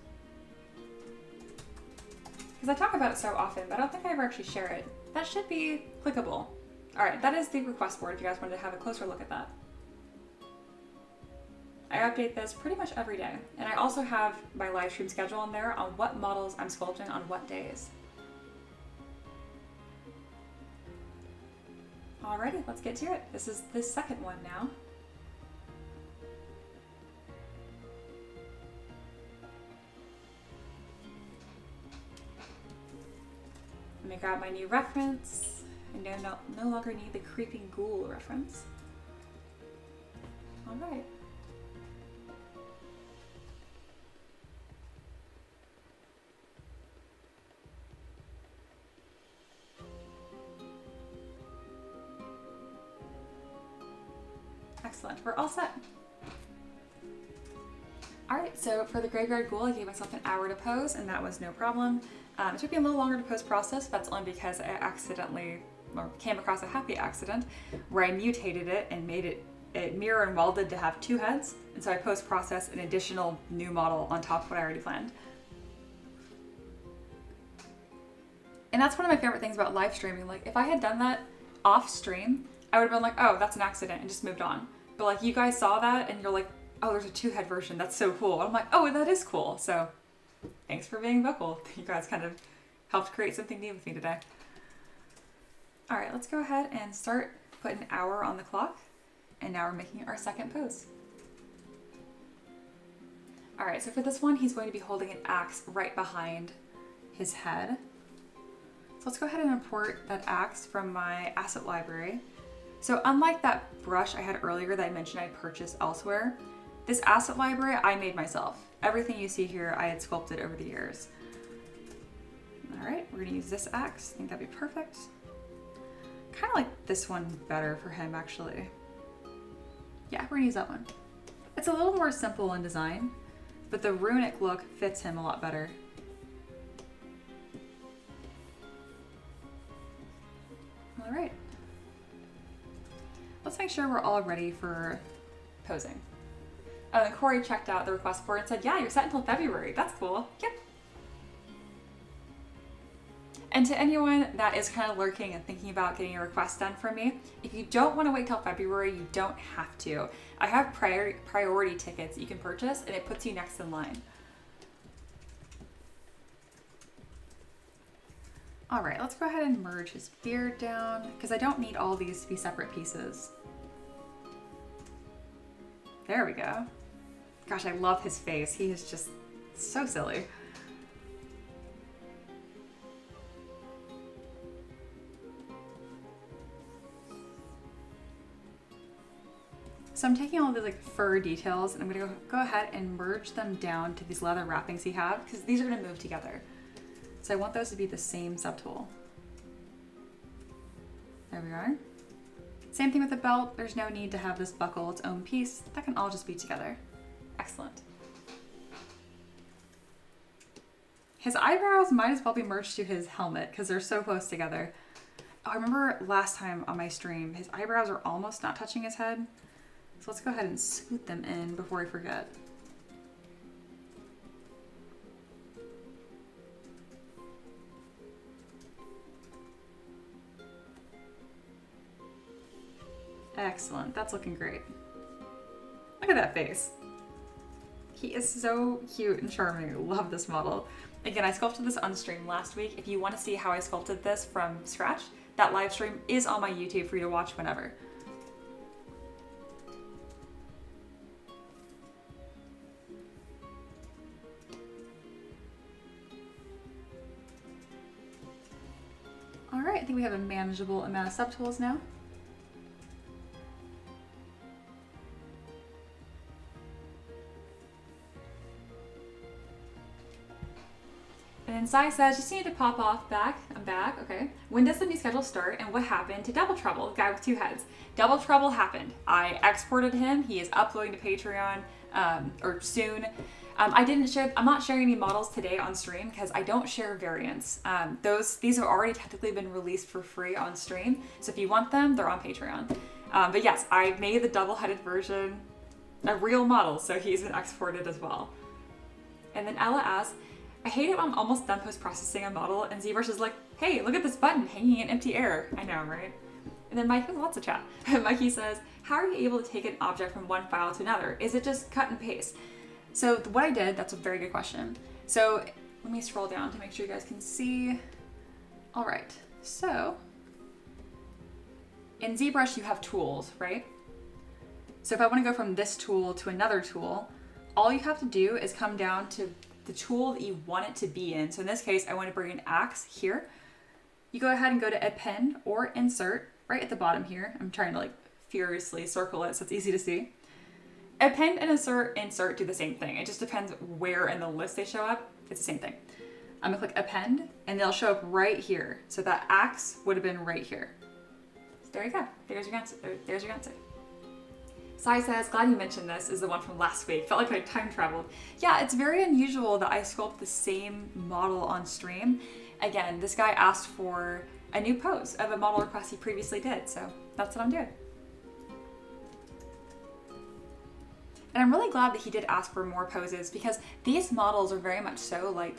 Because I talk about it so often, but I don't think I ever actually share it. That should be clickable. All right, that is the request board if you guys wanted to have a closer look at that. I update this pretty much every day. And I also have my live stream schedule on there on what models I'm sculpting on what days. Alrighty, let's get to it. This is the second one now. Let me grab my new reference. I no longer need the creeping ghoul reference. All right. Excellent, we're all set. All right, so for the graveyard ghoul, I gave myself an hour to pose, and that was no problem. It took me a little longer to post process. That's only because I accidentally, or came across a happy accident, where I mutated it and made it mirror and welded to have two heads. And so I post process an additional new model on top of what I already planned. And that's one of my favorite things about live streaming. Like, if I had done that off stream, I would have been like, oh, that's an accident, and just moved on. But like, you guys saw that and you're like, oh, there's a two-head version. That's so cool. And I'm like, oh, that is cool. So thanks for being vocal. You guys kind of helped create something new with me today. All right, let's go ahead and start putting an hour on the clock. And now we're making our second pose. All right, so for this one, he's going to be holding an axe right behind his head. So let's go ahead and import that axe from my asset library. So unlike that brush I had earlier that I mentioned I purchased elsewhere, this asset library I made myself. Everything you see here I had sculpted over the years. All right, we're gonna use this axe. I think that'd be perfect. Kind of like this one better for him, actually. Yeah, we're gonna use that one. It's a little more simple in design, but the runic look fits him a lot better. All right. Let's make sure we're all ready for posing. Oh, and Corey checked out the request board and said, yeah, you're set until February. That's cool. Yep. And to anyone that is kind of lurking and thinking about getting a request done from me, if you don't want to wait till February, you don't have to. I have priority tickets you can purchase, and it puts you next in line. All right, let's go ahead and merge his beard down because I don't need all these to be separate pieces. There we go. Gosh, I love his face. He is just so silly. So I'm taking all these like fur details and I'm gonna go ahead and merge them down to these leather wrappings he have, because these are gonna move together. So I want those to be the same subtool. There we are. Same thing with the belt. There's no need to have this buckle its own piece. That can all just be together. Excellent. His eyebrows might as well be merged to his helmet because they're so close together. Oh, I remember last time on my stream, his eyebrows are almost not touching his head. So let's go ahead and scoot them in before I forget. Excellent, that's looking great. Look at that face. He is so cute and charming. Love this model. Again, I sculpted this on stream last week. If you want to see how I sculpted this from scratch, that live stream is on my YouTube for you to watch whenever. All right, I think we have a manageable amount of subtools now. And Sai says, just need to pop off back. I'm back, okay. When does the new schedule start and what happened to Double Trouble, the guy with two heads? Double Trouble happened. I exported him. He is uploading to Patreon or soon. I'm not sharing any models today on stream because I don't share variants. These have already technically been released for free on stream. So if you want them, they're on Patreon. But yes, I made the double-headed version a real model, so he's been exported as well. And then Ella asks, I hate it when I'm almost done post-processing a model and ZBrush is like, hey, look at this button hanging in empty air. I know, right? And then Mikey, lots of chat. Mikey says, how are you able to take an object from one file to another? Is it just cut and paste? So what I did, that's a very good question. So let me scroll down to make sure you guys can see. All right, so in ZBrush you have tools, right? So if I want to go from this tool to another tool, all you have to do is come down to the tool that you want it to be in. So in this case, I want to bring an axe here. You go ahead and go to append or insert right at the bottom here. I'm trying to like furiously circle it so it's easy to see. Append and insert do the same thing. It just depends where in the list they show up. It's the same thing. I'm gonna click append and they'll show up right here. So that axe would have been right here. So there you go. There's your answer. There's your answer. Sai says, glad you mentioned this, is the one from last week. Felt like I time traveled. Yeah, it's very unusual that I sculpt the same model on stream. Again, this guy asked for a new pose of a model request he previously did, so that's what I'm doing. And I'm really glad that he did ask for more poses because these models are very much so like,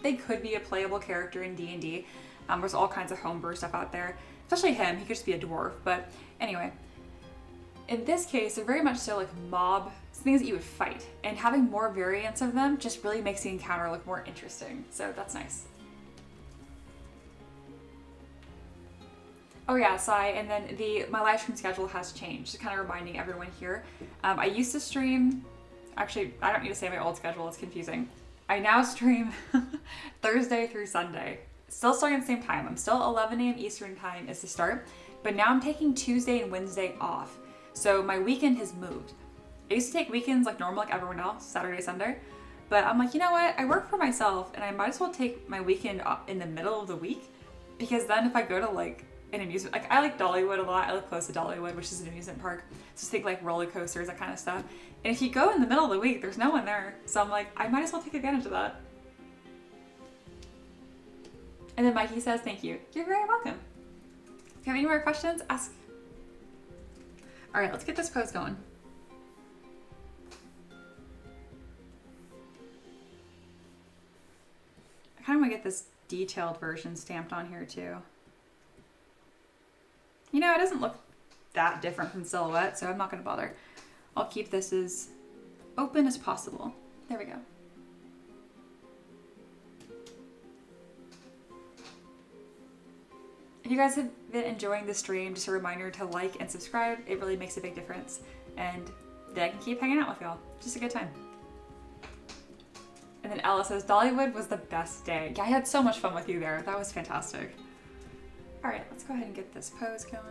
they could be a playable character in D&D. There's all kinds of homebrew stuff out there, especially him. He could just be a dwarf, but anyway. In this case, they're very much so like mob, things that you would fight, and having more variants of them just really makes the encounter look more interesting. So that's nice. Oh yeah, Sai, and then my live stream schedule has changed, just kind of reminding everyone here. I used to stream, actually, I don't need to say my old schedule, it's confusing. I now stream Thursday through Sunday, still starting at the same time. I'm still 11 a.m. Eastern time is the start, but now I'm taking Tuesday and Wednesday off. So my weekend has moved. I used to take weekends like normal, like everyone else, Saturday, Sunday. But I'm like, you know what? I work for myself and I might as well take my weekend in the middle of the week because then if I go to like an amusement, like I like Dollywood a lot. I live close to Dollywood, which is an amusement park. So think like roller coasters, that kind of stuff. And if you go in the middle of the week, there's no one there. So I'm like, I might as well take advantage of that. And then Mikey says, thank you. You're very welcome. If you have any more questions, ask. All right, let's get this pose going. I kind of want to get this detailed version stamped on here too. You know, it doesn't look that different from Silhouette, so I'm not going to bother. I'll keep this as open as possible. There we go. If you guys have been enjoying the stream, just a reminder to like and subscribe. It really makes a big difference. And then I can keep hanging out with y'all. Just a good time. And then Ella says, Dollywood was the best day. Yeah, I had so much fun with you there. That was fantastic. All right, let's go ahead and get this pose going.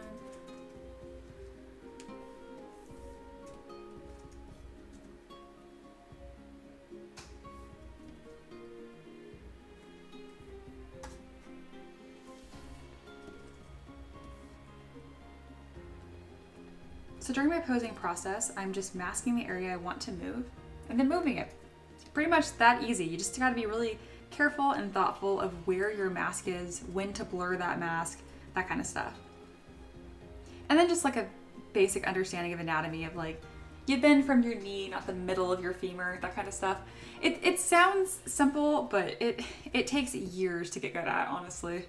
So during my posing process, I'm just masking the area I want to move and then moving it. It's pretty much that easy. You just gotta be really careful and thoughtful of where your mask is, when to blur that mask, that kind of stuff. And then just like a basic understanding of anatomy of like, you bend from your knee, not the middle of your femur, that kind of stuff. It sounds simple, but it takes years to get good at, honestly.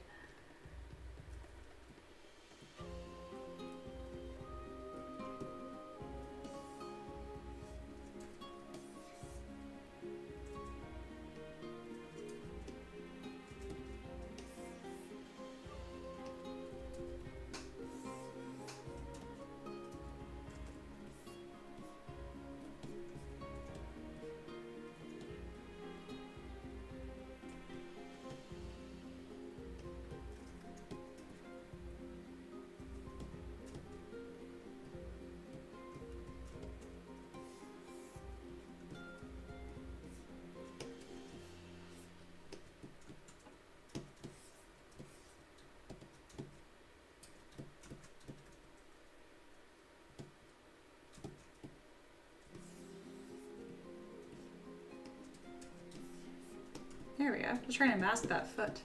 There we go. Just trying to mask that foot.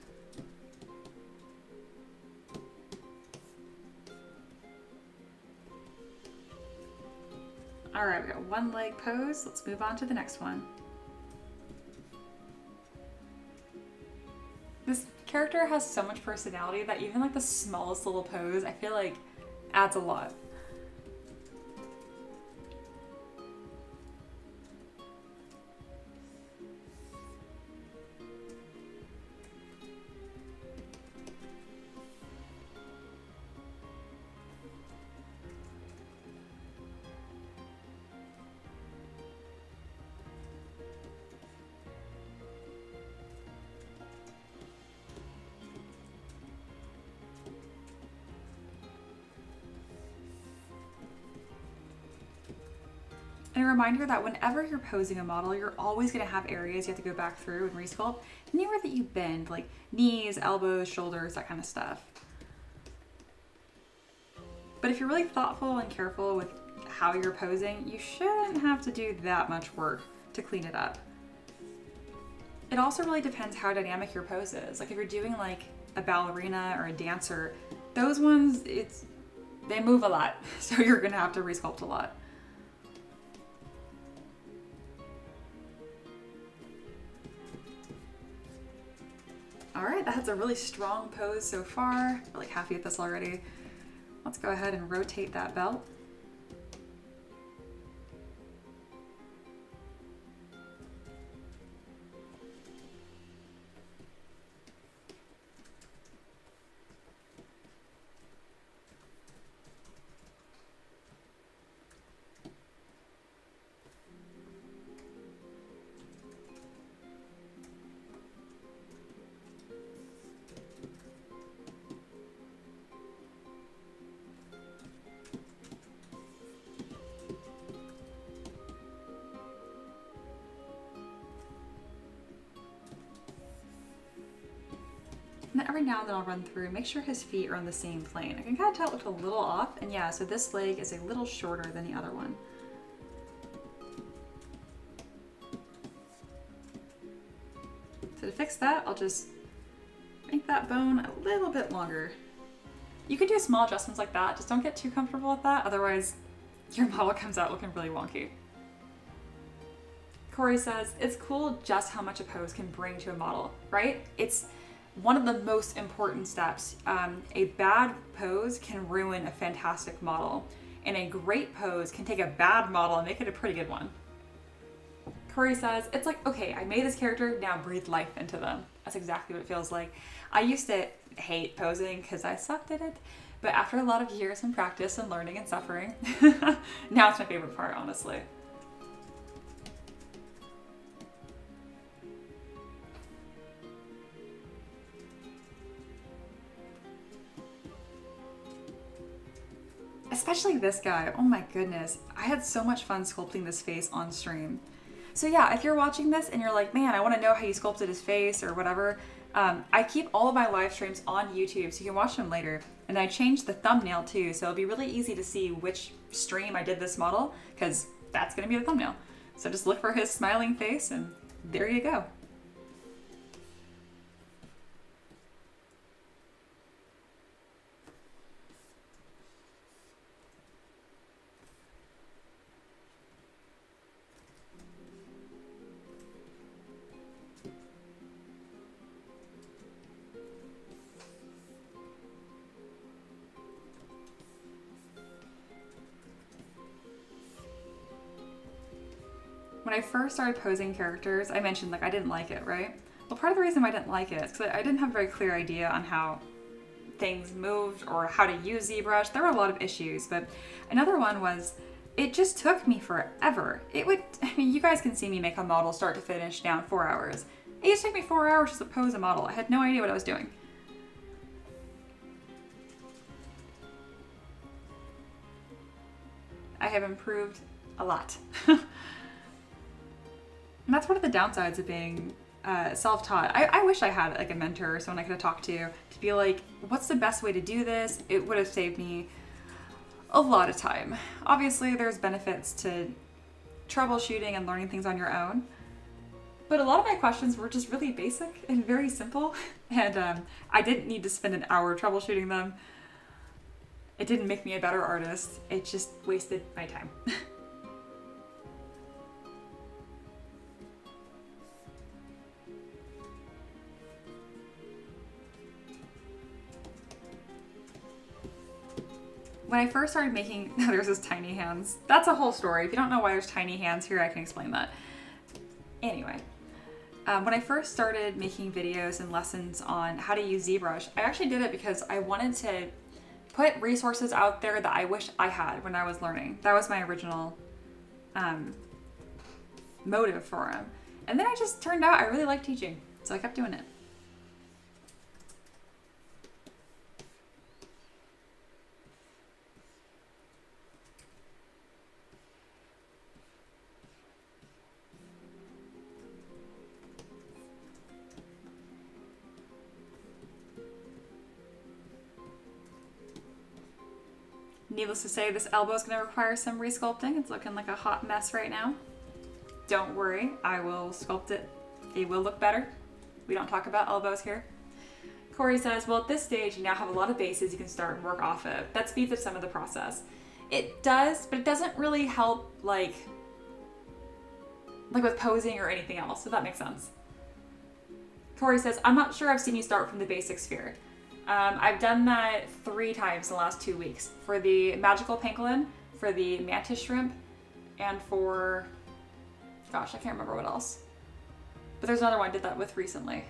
All right, we got one leg pose. Let's move on to the next one. This character has so much personality that even like the smallest little pose, I feel like adds a lot. And a reminder that whenever you're posing a model, you're always going to have areas you have to go back through and resculpt anywhere that you bend, like knees, elbows, shoulders, that kind of stuff. But if you're really thoughtful and careful with how you're posing, you shouldn't have to do that much work to clean it up. It also really depends how dynamic your pose is. Like if you're doing like a ballerina or a dancer, those ones, they move a lot. So you're going to have to resculpt a lot. All right, that's a really strong pose so far. Really happy with this already. Let's go ahead and rotate that belt. And then every now and then I'll run through, make sure his feet are on the same plane. I can kind of tell it looked a little off, and yeah, so this leg is a little shorter than the other one. So to fix that, I'll just make that bone a little bit longer. You can do small adjustments like that, just don't get too comfortable with that, otherwise your model comes out looking really wonky. Corey says, it's cool just how much a pose can bring to a model, right? It's one of the most important steps. A bad pose can ruin a fantastic model, and a great pose can take a bad model and make it a pretty good one. Corey says, it's like, okay, I made this character, now breathe life into them. That's exactly what it feels like. I used to hate posing because I sucked at it, but after a lot of years and practice and learning and suffering, now it's my favorite part, honestly. Especially this guy, oh my goodness. I had so much fun sculpting this face on stream. So yeah, if you're watching this and you're like, man, I want to know how you sculpted his face or whatever, I keep all of my live streams on YouTube so you can watch them later. And I changed the thumbnail too, so it'll be really easy to see which stream I did this model, because that's going to be the thumbnail. So just look for his smiling face and there you go. When I first started posing characters, I mentioned like I didn't like it, right? Well, part of the reason I didn't like it is because I didn't have a very clear idea on how things moved or how to use ZBrush. There were a lot of issues, but another one was it just took me forever. I mean, you guys can see me make a model start to finish down 4 hours. It used to take me 4 hours just to pose a model. I had no idea what I was doing. I have improved a lot. And that's one of the downsides of being self-taught. I wish I had like a mentor or someone I could have talked to be like, what's the best way to do this? It would have saved me a lot of time. Obviously, there's benefits to troubleshooting and learning things on your own. But a lot of my questions were just really basic and very simple. And I didn't need to spend an hour troubleshooting them. It didn't make me a better artist. It just wasted my time. When I first started making, there's this tiny hands. That's a whole story. If you don't know why there's tiny hands here, I can explain that. Anyway, when I first started making videos and lessons on how to use ZBrush, I actually did it because I wanted to put resources out there that I wish I had when I was learning. That was my original motive for them. And then it just turned out I really liked teaching, so I kept doing it. Needless to say, this elbow is going to require some resculpting. It's looking like a hot mess right now. Don't worry, I will sculpt it. It will look better. We don't talk about elbows here. Corey says, well, at this stage, you now have a lot of bases you can start and work off of. That speeds up some of the process. It does, but it doesn't really help like with posing or anything else, if that makes sense. Corey says, I'm not sure I've seen you start from the basic sphere. I've done that 3 times in the last 2 weeks. For the magical pangolin, for the mantis shrimp, and for, gosh, I can't remember what else. But there's another one I did that with recently.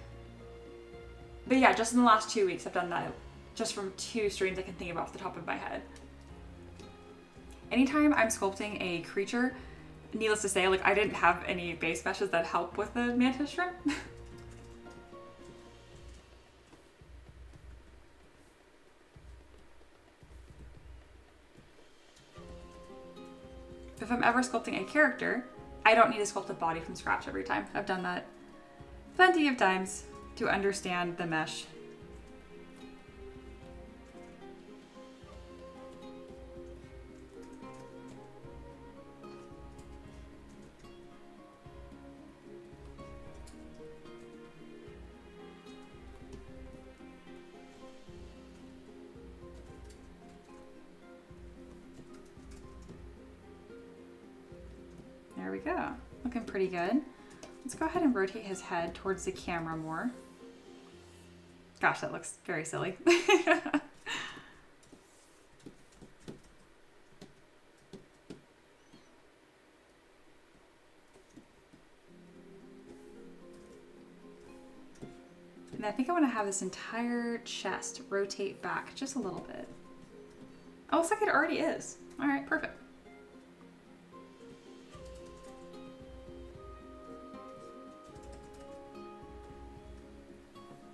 But yeah, just in the last 2 weeks I've done that just from 2 streams I can think of off the top of my head. Anytime I'm sculpting a creature, needless to say, like I didn't have any base meshes that help with the mantis shrimp. If I'm ever sculpting a character, I don't need to sculpt a body from scratch every time. I've done that plenty of times to understand the mesh. There we go. Looking pretty good. Let's go ahead and rotate his head towards the camera more. Gosh, that looks very silly. And I think I want to have this entire chest rotate back just a little bit. Oh, looks like it already is. All right, perfect.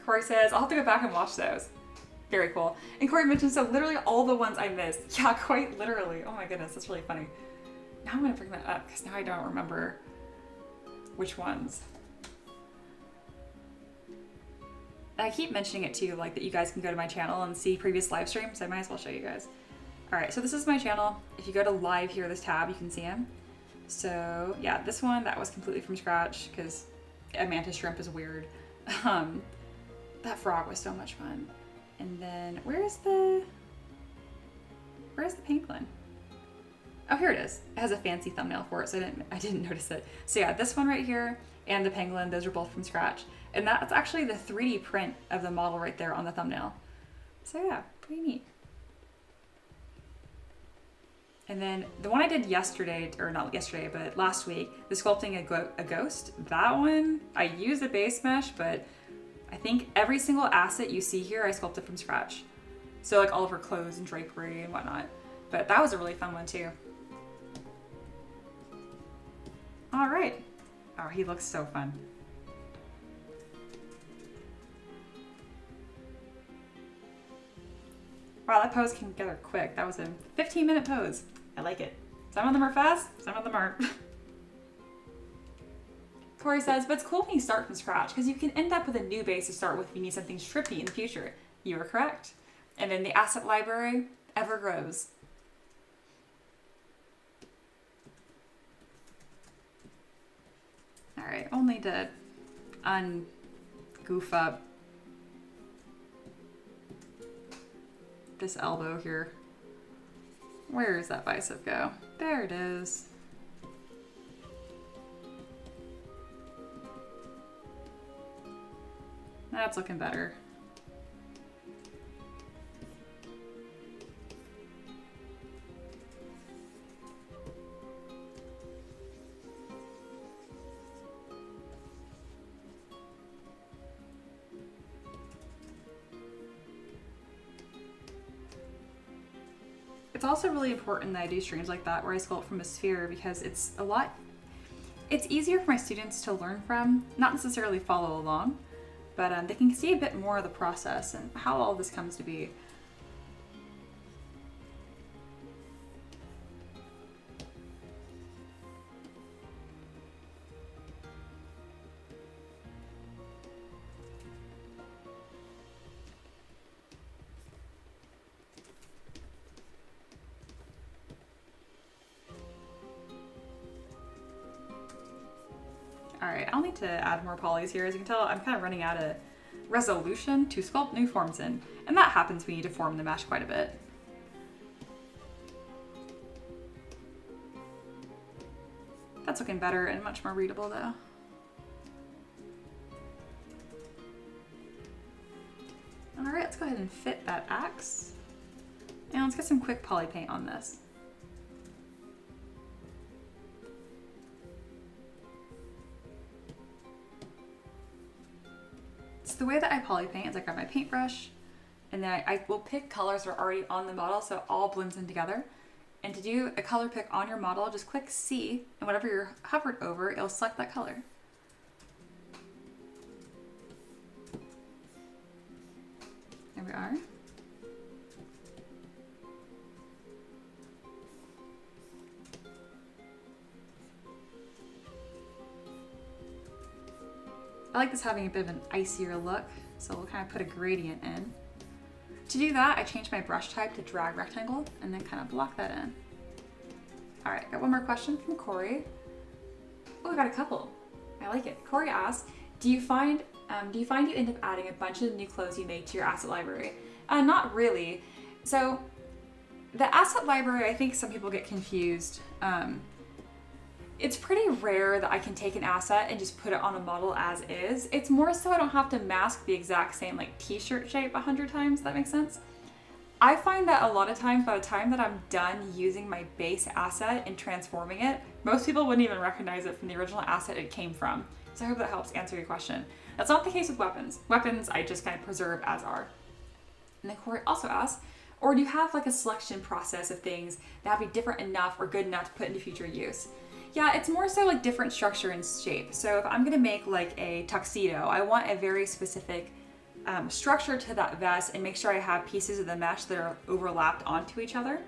Corey says, I'll have to go back and watch those. Very cool. And Corey mentioned, so literally all the ones I missed. Yeah, quite literally. Oh my goodness, that's really funny. Now I'm gonna bring that up because now I don't remember which ones. I keep mentioning it too, like that you guys can go to my channel and see previous live streams. I might as well show you guys. All right, so this is my channel. If you go to live here, this tab, you can see them. So yeah, this one, that was completely from scratch because a mantis shrimp is weird. That frog was so much fun. And then where's the penguin? Oh, here it is. It has a fancy thumbnail for it, so I didn't notice it. So yeah, this one right here and the penguin, those are both from scratch. And that's actually the 3D print of the model right there on the thumbnail. So yeah, pretty neat. And then the one I did yesterday, or not yesterday, but last week, the sculpting a ghost, that one, I used a base mesh, but I think every single asset you see here, I sculpted from scratch. So like all of her clothes and drapery and whatnot. But that was a really fun one too. All right. Oh, he looks so fun. Wow, that pose came together quick. That was a 15-minute pose. I like it. Some of them are fast, some of them aren't. Corey says, but it's cool when you start from scratch because you can end up with a new base to start with if you need something strippy in the future. You are correct. And then the asset library ever grows. All right, I'll need to un-goof up this elbow here. Where does that bicep go? There it is. That's looking better. It's also really important that I do streams like that where I sculpt from a sphere because it's easier for my students to learn from, not necessarily follow along, but they can see a bit more of the process and how all this comes to be. All right, I'll need to add more polys here. As you can tell, I'm kind of running out of resolution to sculpt new forms in, and that happens when you deform the mesh quite a bit. That's looking better and much more readable though. All right, let's go ahead and fit that axe. And let's get some quick poly paint on this. The way that I poly paint is I grab my paintbrush and then I will pick colors that are already on the model so it all blends in together. And to do a color pick on your model, just click C and whatever you're hovered over, it'll select that color. There we are. I like this having a bit of an icier look, so we'll kind of put a gradient in. To do that, I changed my brush type to drag rectangle and then kind of block that in. All right, got one more question from Corey. Oh, I got a couple. I like it. Corey asks, do you find you end up adding a bunch of new clothes you make to your asset library? Not really. So the asset library, I think some people get confused. It's pretty rare that I can take an asset and just put it on a model as is. It's more so I don't have to mask the exact same like t-shirt shape 100 times, if that makes sense. I find that a lot of times by the time that I'm done using my base asset and transforming it, most people wouldn't even recognize it from the original asset it came from. So I hope that helps answer your question. That's not the case with weapons. Weapons I just kind of preserve as are. And then Corey also asks, or do you have like a selection process of things that have to be different enough or good enough to put into future use? Yeah, it's more so like different structure and shape. So if I'm gonna make like a tuxedo, I want a very specific structure to that vest and make sure I have pieces of the mesh that are overlapped onto each other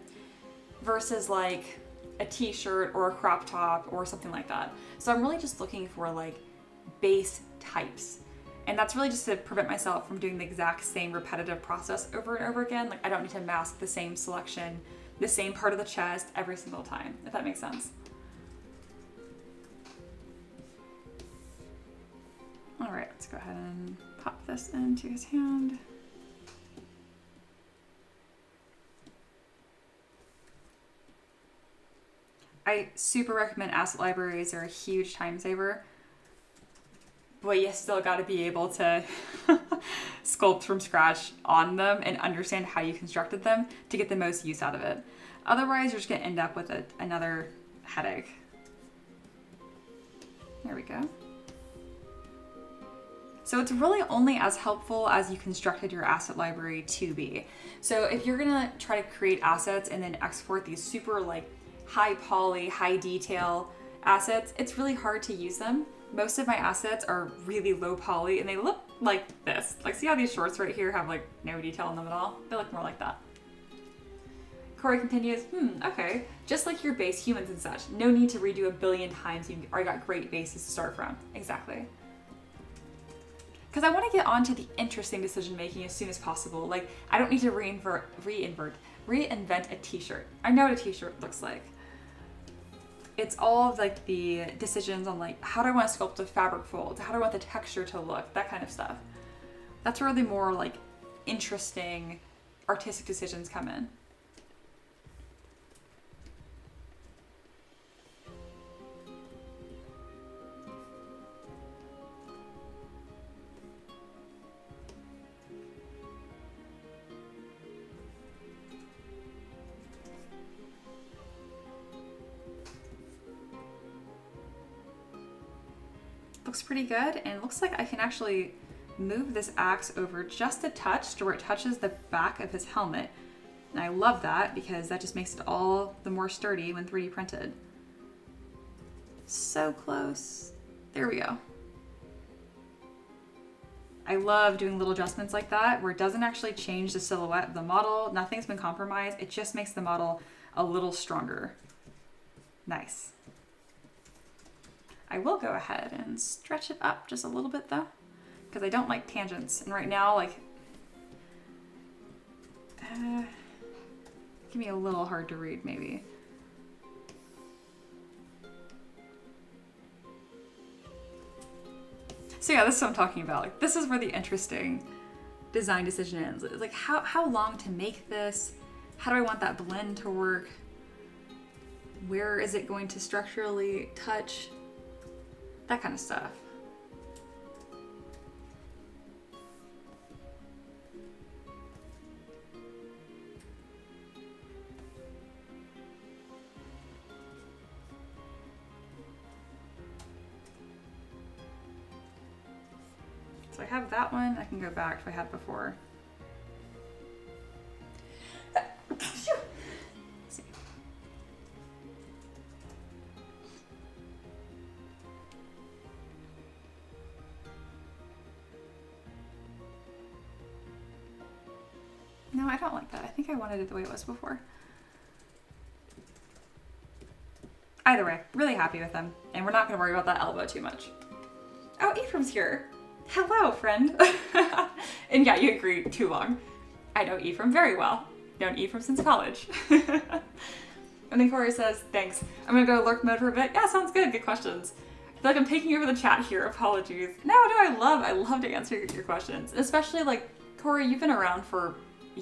versus like a t-shirt or a crop top or something like that. So I'm really just looking for like base types. And that's really just to prevent myself from doing the exact same repetitive process over and over again. Like I don't need to mask the same selection, the same part of the chest every single time, if that makes sense. All right, let's go ahead and pop this into his hand. I super recommend asset libraries. They're a huge time saver. But you still got to be able to sculpt from scratch on them and understand how you constructed them to get the most use out of it. Otherwise, you're just going to end up with another headache. There we go. So it's really only as helpful as you constructed your asset library to be. So if you're going to try to create assets and then export these super like high poly, high detail assets, it's really hard to use them. Most of my assets are really low poly and they look like this. Like see how these shorts right here have like no detail in them at all? They look more like that. Corey continues, okay. Just like your base humans and such. No need to redo a billion times. You already got great bases to start from. Exactly. Because I want to get onto the interesting decision making as soon as possible. Like I don't need to reinvent a t-shirt. I know what a t-shirt looks like. It's all of like the decisions on like how do I want to sculpt the fabric folds, how do I want the texture to look, that kind of stuff. That's where the more like interesting artistic decisions come in. Looks pretty good, and it looks like I can actually move this axe over just a touch to where it touches the back of his helmet. And I love that because that just makes it all the more sturdy when 3D printed. So close. There we go. I love doing little adjustments like that where it doesn't actually change the silhouette of the model. Nothing's been compromised. It just makes the model a little stronger. Nice. I will go ahead and stretch it up just a little bit though, because I don't like tangents. And right now, like, it can be a little hard to read maybe. So yeah, this is what I'm talking about. Like, this is where the interesting design decision ends. It's like how long to make this? How do I want that blend to work? Where is it going to structurally touch? That kind of stuff. So I have that one. I can go back if I had before. No, I don't like that. I think I wanted it the way it was before. Either way, really happy with them. And we're not going to worry about that elbow too much. Oh, Ephraim's here. Hello, friend. And yeah, you agree, too long. I know Ephraim very well. Known Ephraim since college. And then Corey says, thanks. I'm going to go lurk mode for a bit. Yeah, sounds good. Good questions. I feel like I'm taking over the chat here. Apologies. No, I love to answer your questions. Especially like, Corey, you've been around for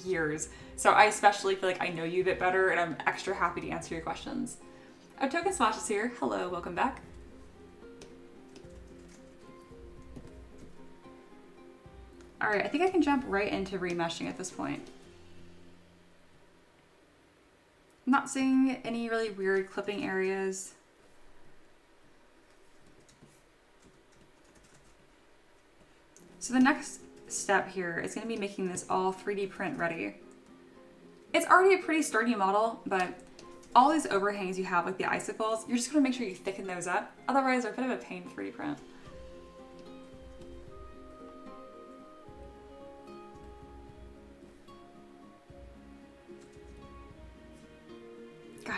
years. So I especially feel like I know you a bit better and I'm extra happy to answer your questions. Oh, Token Slash is here. Hello, welcome back. All right, I think I can jump right into remeshing at this point. I'm not seeing any really weird clipping areas. So the next step here is going to be making this all 3D print ready. It's already a pretty sturdy model, but all these overhangs you have, like the icicles, you're just going to make sure you thicken those up. Otherwise, they're a bit of a pain to 3D print.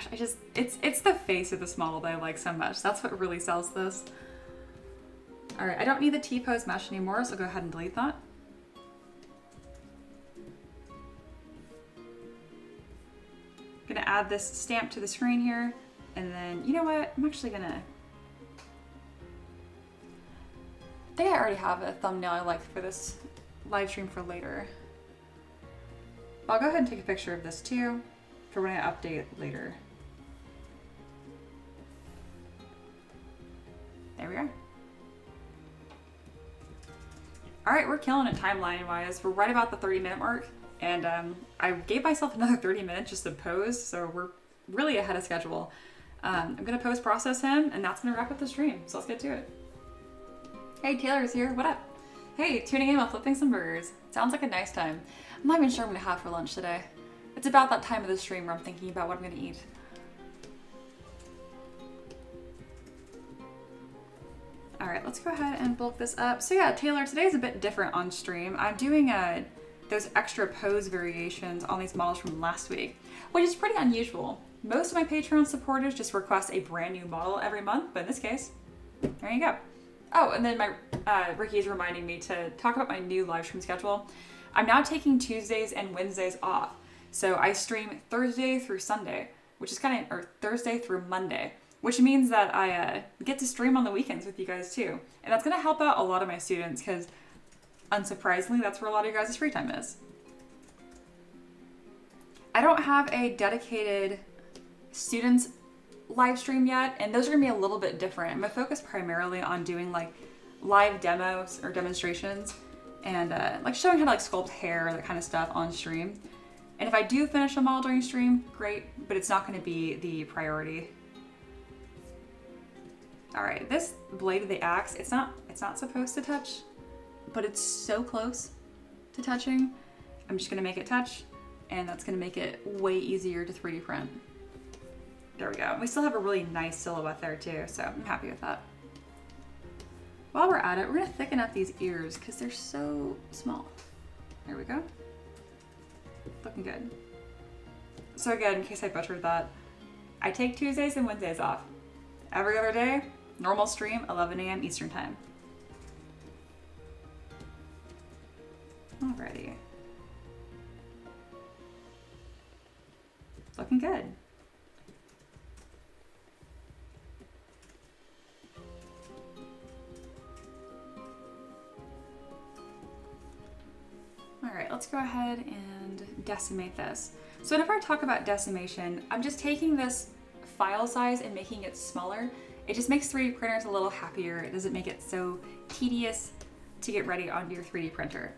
gosh, it's the face of this model that I like so much. That's what really sells this. All right, I don't need the T-pose mesh anymore, so I'll go ahead and delete that. Gonna add this stamp to the screen here, and then, you know what? I'm actually gonna, I think I already have a thumbnail I like for this live stream for later. I'll go ahead and take a picture of this too for when I update later. There we are. All right, we're killing it timeline-wise. We're right about the 30-minute mark, and I gave myself another 30 minutes just to pose, so we're really ahead of schedule. I'm gonna post-process him, and that's gonna wrap up the stream, so let's get to it. Hey, Taylor's here, what up? Hey, tuning in while flipping some burgers. Sounds like a nice time. I'm not even sure what I'm gonna have for lunch today. It's about that time of the stream where I'm thinking about what I'm gonna eat. All right, let's go ahead and bulk this up. So yeah, Taylor, today's a bit different on stream. I'm doing those extra pose variations on these models from last week, which is pretty unusual. Most of my Patreon supporters just request a brand new model every month, but in this case, there you go. Oh, and then my Ricky is reminding me to talk about my new live stream schedule. I'm now taking Tuesdays and Wednesdays off. So I stream Thursday through Sunday, which is or Thursday through Monday, which means that I get to stream on the weekends with you guys too. And that's gonna help out a lot of my students because unsurprisingly, that's where a lot of your guys' free time is. I don't have a dedicated students live stream yet, and those are gonna be a little bit different. I'm gonna focus primarily on doing like live demos or demonstrations and like showing how to like sculpt hair, that kind of stuff on stream. And if I do finish a model during stream, great, but it's not gonna be the priority. All right, this blade of the axe, it's not supposed to touch, but it's so close to touching. I'm just gonna make it touch, and that's gonna make it way easier to 3D print. There we go. We still have a really nice silhouette there too, so I'm happy with that. While we're at it, we're gonna thicken up these ears because they're so small. There we go. Looking good. So again, in case I butchered that, I take Tuesdays and Wednesdays off. Every other day, normal stream, 11 a.m. Eastern time. Alrighty. Looking good. All right, let's go ahead and decimate this. So whenever I talk about decimation, I'm just taking this file size and making it smaller. It just makes 3D printers a little happier. It doesn't make it so tedious to get ready onto your 3D printer.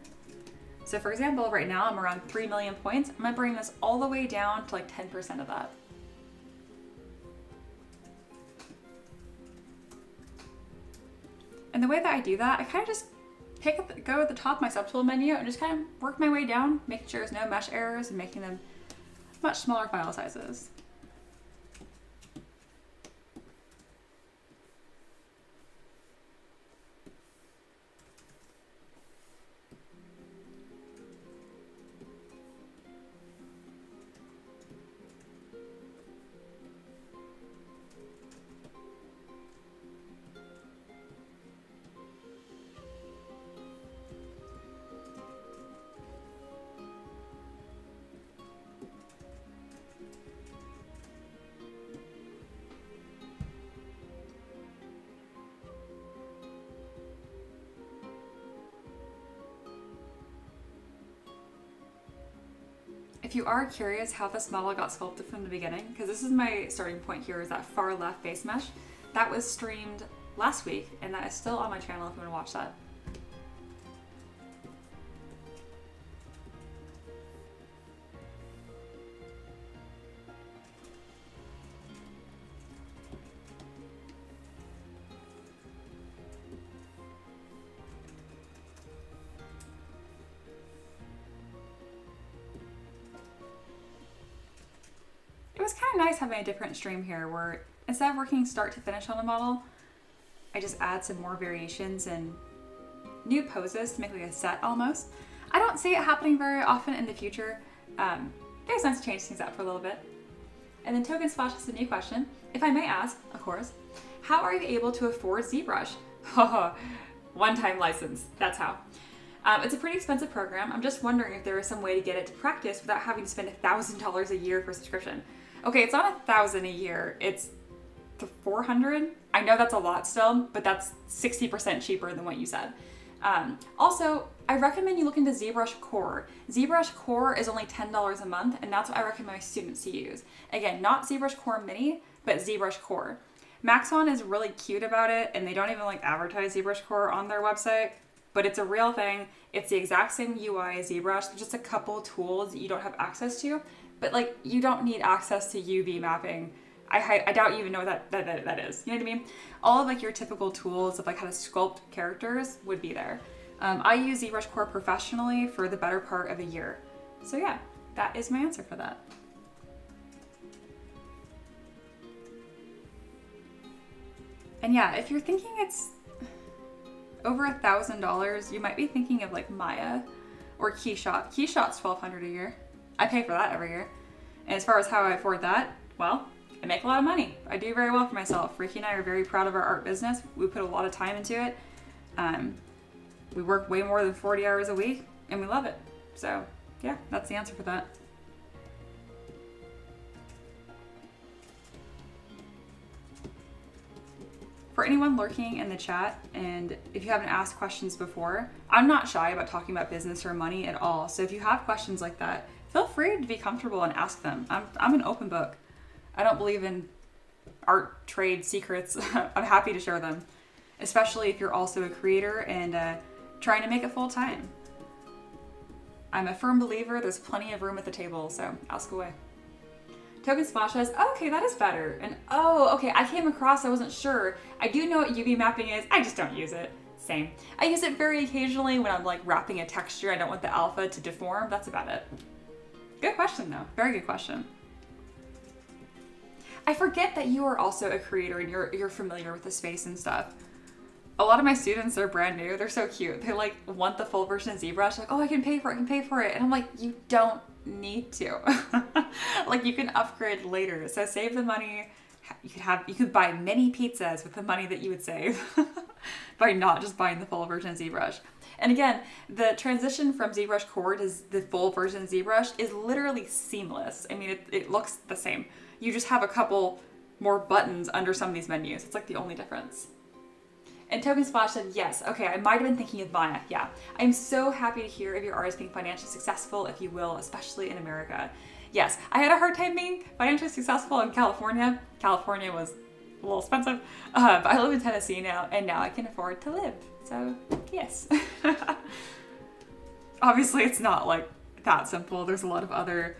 So for example, right now I'm around 3 million points. I'm gonna bring this all the way down to like 10% of that. And the way that I do that, I kind of just go at the top of my subtool menu and just kind of work my way down, making sure there's no mesh errors and making them much smaller file sizes. If you are curious how this model got sculpted from the beginning, because this is my starting point here, is that far left base mesh. That was streamed last week, and that is still on my channel if you want to watch that. It was kind of nice having a different stream here where instead of working start to finish on a model, I just add some more variations and new poses to make like a set almost. I don't see it happening very often in the future. It was nice to change things up for a little bit. And then Token Splash has a new question. If I may ask, of course, how are you able to afford ZBrush? One-time license, that's how. It's a pretty expensive program. I'm just wondering if there is some way to get it to practice without having to spend $1,000 a year for a subscription. Okay, it's not $1,000 a year, it's $400. I know that's a lot still, but that's 60% cheaper than what you said. Also, I recommend you look into ZBrush Core. ZBrush Core is only $10 a month, and that's what I recommend my students to use. Again, not ZBrush Core Mini, but ZBrush Core. Maxon is really cute about it, and they don't even like advertise ZBrush Core on their website, but it's a real thing. It's the exact same UI as ZBrush. There's just a couple tools that you don't have access to, but like you don't need access to UV mapping. I doubt you even know what that is. You know what I mean? All of like your typical tools of like how to sculpt characters would be there. I use ZBrush Core professionally for the better part of a year. So yeah, that is my answer for that. And yeah, if you're thinking it's over $1,000, you might be thinking of like Maya or Keyshot. Keyshot's $1,200 a year. I pay for that every year. And as far as how I afford that, well, I make a lot of money. I do very well for myself. Ricky and I are very proud of our art business. We put a lot of time into it. We work way more than 40 hours a week, and we love it. So yeah, that's the answer for that. For anyone lurking in the chat, and if you haven't asked questions before, I'm not shy about talking about business or money at all. So if you have questions like that, feel free to be comfortable and ask them. I'm an open book. I don't believe in art trade secrets. I'm happy to share them, especially if you're also a creator and trying to make it full time. I'm a firm believer there's plenty of room at the table, so ask away. Token Splash says, oh, okay, that is better. And oh, okay, I came across, I wasn't sure. I do know what UV mapping is, I just don't use it. Same. I use it very occasionally when I'm like wrapping a texture. I don't want the alpha to deform. That's about it. Good question though, very good question. I forget that you are also a creator and you're familiar with the space and stuff. A lot of my students are brand new. They're so cute. They like want the full version of ZBrush. Like, oh, I can pay for it. And I'm like, you don't need to. Like you can upgrade later. So save the money. You could buy many pizzas with the money that you would save by not just buying the full version of ZBrush. And again, the transition from ZBrush Core to the full version of ZBrush is literally seamless. I mean, it looks the same. You just have a couple more buttons under some of these menus. It's like the only difference. And Token Splash said, yes, okay, I might have been thinking of Maya. Yeah, I'm so happy to hear of your artist being financially successful, if you will, especially in America. Yes, I had a hard time being financially successful in California. California was a little expensive, but I live in Tennessee now, and now I can afford to live. So, yes. Obviously, it's not like that simple. There's a lot of other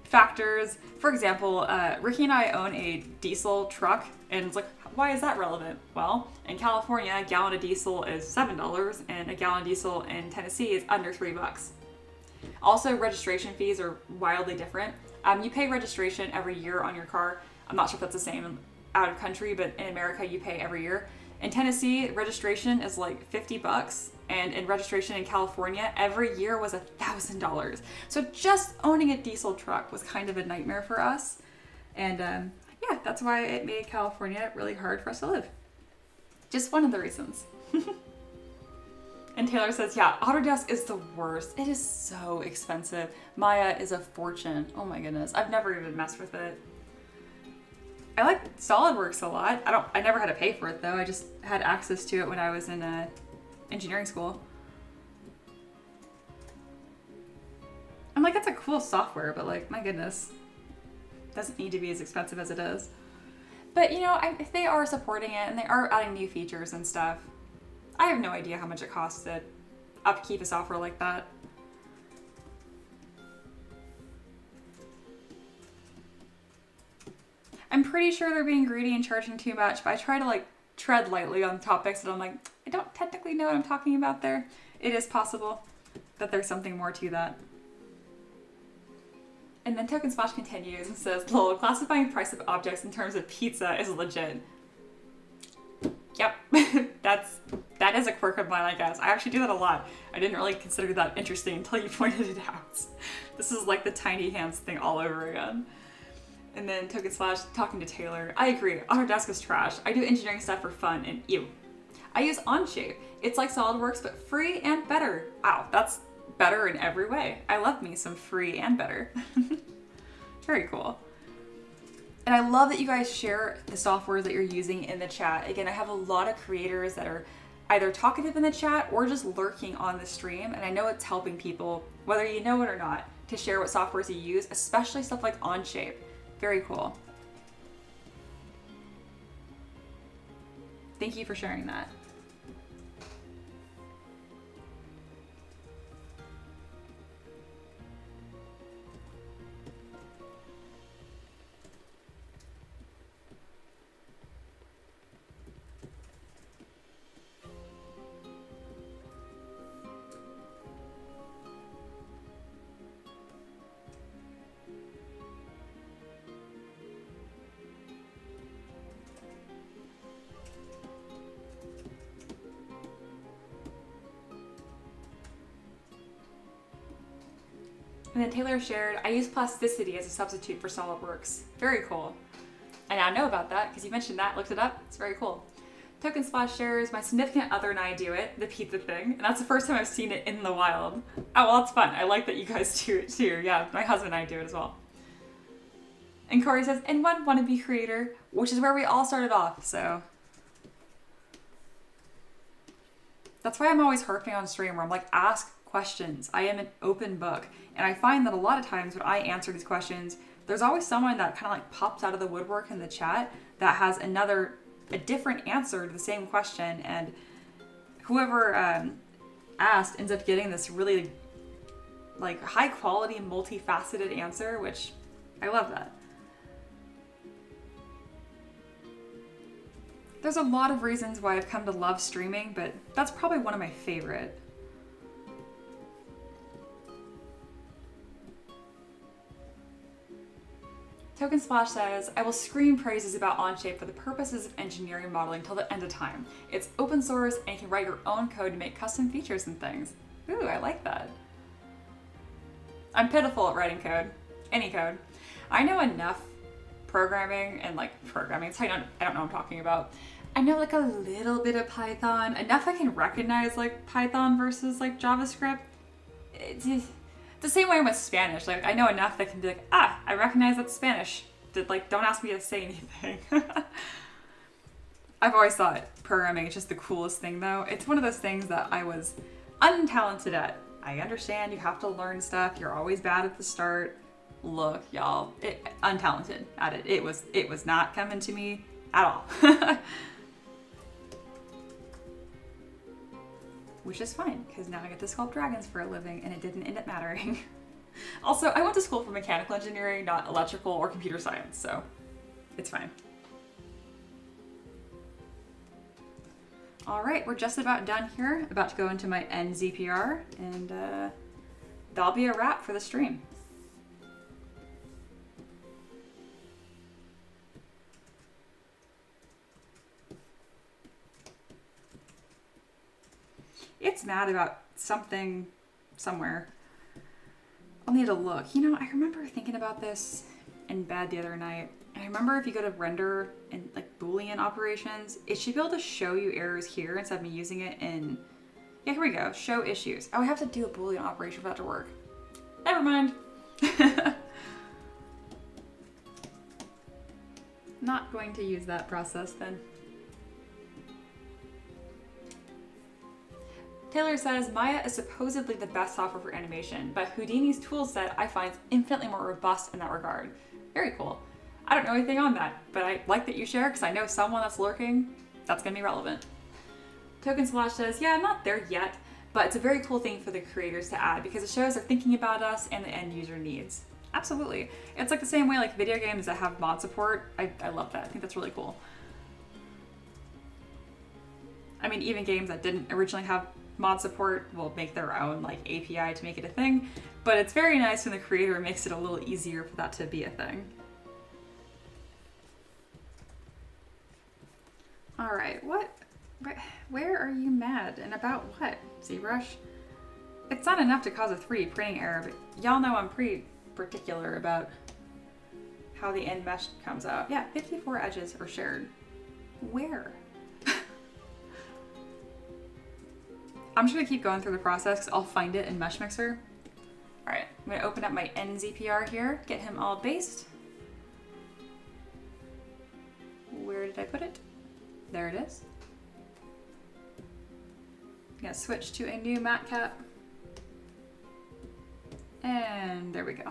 factors. For example, Ricky and I own a diesel truck, and it's like, why is that relevant? Well, in California, a gallon of diesel is $7, and a gallon of diesel in Tennessee is under $3. Also, registration fees are wildly different. You pay registration every year on your car. I'm not sure if that's the same out of country, but in America, you pay every year. In Tennessee, registration is like $50, and in registration in California, every year was $1,000. So just owning a diesel truck was kind of a nightmare for us. And yeah, that's why it made California really hard for us to live. Just one of the reasons. And Taylor says, yeah, Autodesk is the worst. It is so expensive. Maya is a fortune. Oh my goodness. I've never even messed with it. I like SolidWorks a lot. I never had to pay for it though. I just had access to it when I was in engineering school. I'm like, that's a cool software, but like, my goodness. Doesn't need to be as expensive as it is. But you know, if they are supporting it and they are adding new features and stuff, I have no idea how much it costs to upkeep a software like that. I'm pretty sure they're being greedy and charging too much, but I try to like tread lightly on topics that I'm like, I don't technically know what I'm talking about there. It is possible that there's something more to that. And then Token Splash continues and says, lol, classifying price of objects in terms of pizza is legit. Yep, that is a quirk of mine, I guess. I actually do that a lot. I didn't really consider that interesting until you pointed it out. This is like the tiny hands thing all over again. And then Token Slash talking to Taylor. I agree, Autodesk is trash. I do engineering stuff for fun and ew. I use Onshape. It's like SolidWorks, but free and better. Wow, that's better in every way. I love me some free and better. Very cool. And I love that you guys share the softwares that you're using in the chat. Again, I have a lot of creators that are either talkative in the chat or just lurking on the stream. And I know it's helping people, whether you know it or not, to share what softwares you use, especially stuff like Onshape. Very cool. Thank you for sharing that. And then Taylor shared, I use plasticity as a substitute for SolidWorks. Very cool. I now know about that because you mentioned that, looked it up. It's very cool. Token Splash shares, my significant other and I do it, the pizza thing. And that's the first time I've seen it in the wild. Oh, well, that's fun. I like that you guys do it too. Yeah, my husband and I do it as well. And Corey says, and one wannabe creator, which is where we all started off, so. That's why I'm always harping on stream where I'm like, ask questions. I am an open book. And I find that a lot of times when I answer these questions, there's always someone that kind of like pops out of the woodwork in the chat that has a different answer to the same question. And whoever asked ends up getting this really like high quality, multifaceted answer, which I love that. There's a lot of reasons why I've come to love streaming, but that's probably one of my favorite. Token Splash says, I will scream praises about Onshape for the purposes of engineering modeling till the end of time. It's open source and you can write your own code to make custom features and things. Ooh, I like that. I'm pitiful at writing code. Any code. I know enough programming and like programming, so I don't know what I'm talking about. I know like a little bit of Python, enough I can recognize like Python versus like JavaScript. It's the same way with Spanish. Like I know enough that can be like, I recognize that's Spanish. Like, don't ask me to say anything. I've always thought programming is just the coolest thing though. It's one of those things that I was untalented at. I understand you have to learn stuff. You're always bad at the start. Look, y'all, untalented at it. It was not coming to me at all. Which is fine, because now I get to sculpt dragons for a living, and it didn't end up mattering. Also, I went to school for mechanical engineering, not electrical or computer science, so it's fine. All right, we're just about done here. About to go into my end ZPR, and that'll be a wrap for the stream. It's mad about something somewhere. I'll need to look. You know, I remember thinking about this in bed the other night. I remember if you go to render and like Boolean operations, it should be able to show you errors here instead of me using it in, yeah, here we go, show issues. Oh, I have to do a Boolean operation for that to work. Never mind. Not going to use that process then. Taylor says, Maya is supposedly the best software for animation, but Houdini's toolset I find infinitely more robust in that regard. Very cool. I don't know anything on that, but I like that you share because I know someone that's lurking, that's going to be relevant. Token Slash says, yeah, I'm not there yet, but it's a very cool thing for the creators to add because it shows they're thinking about us and the end user needs. Absolutely. It's like the same way like video games that have mod support. I love that. I think that's really cool. I mean, even games that didn't originally have mod support will make their own like API to make it a thing, but it's very nice when the creator makes it a little easier for that to be a thing. All right, where are you mad and about what, ZBrush? It's not enough to cause a 3D printing error, but y'all know I'm pretty particular about how the end mesh comes out. Yeah, 54 edges are shared. Where? I'm just gonna keep going through the process because I'll find it in Mesh Mixer. All right, I'm gonna open up my NZPR here, get him all based. Where did I put it? There it is. I'm gonna switch to a new matte cap. And there we go.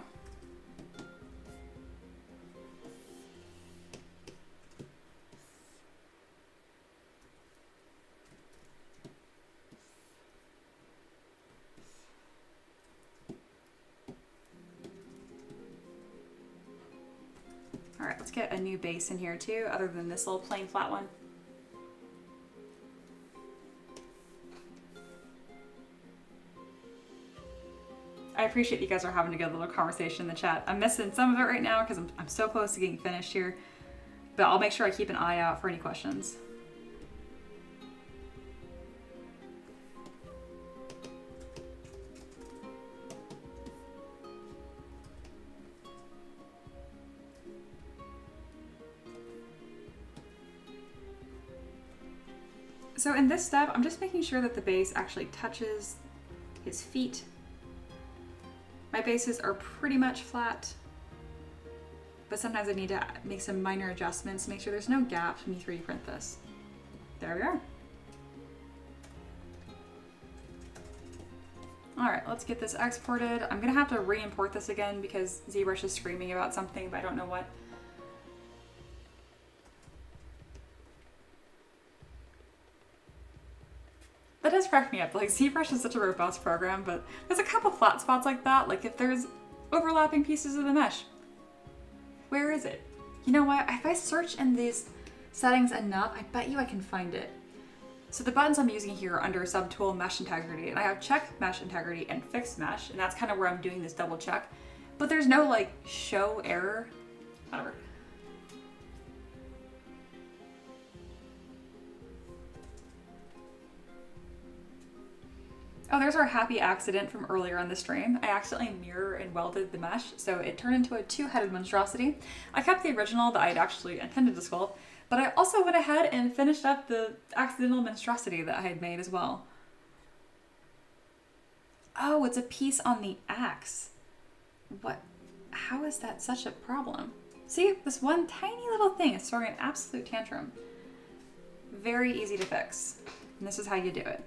All right, let's get a new base in here too, other than this little plain flat one. I appreciate you guys are having a good little conversation in the chat. I'm missing some of it right now because I'm so close to getting finished here, but I'll make sure I keep an eye out for any questions. So in this step, I'm just making sure that the base actually touches his feet. My bases are pretty much flat, but sometimes I need to make some minor adjustments to make sure there's no gaps when you 3D print this. There we are. All right, let's get this exported. I'm gonna have to re-import this again because ZBrush is screaming about something, but I don't know what. That does crack me up. Like, ZBrush is such a robust program, but there's a couple flat spots like that. Like if there's overlapping pieces of the mesh, where is it? You know what? If I search in these settings enough, I bet you I can find it. So the buttons I'm using here are under subtool mesh integrity, and I have check mesh integrity and fix mesh, and that's kind of where I'm doing this double check. But there's no like show error, whatever. Oh, there's our happy accident from earlier on the stream. I accidentally mirror and welded the mesh, so it turned into a two-headed monstrosity. I kept the original that I'd actually intended to sculpt, but I also went ahead and finished up the accidental monstrosity that I had made as well. Oh, it's a piece on the axe. What? How is that such a problem? See, this one tiny little thing is throwing an absolute tantrum. Very easy to fix, and this is how you do it.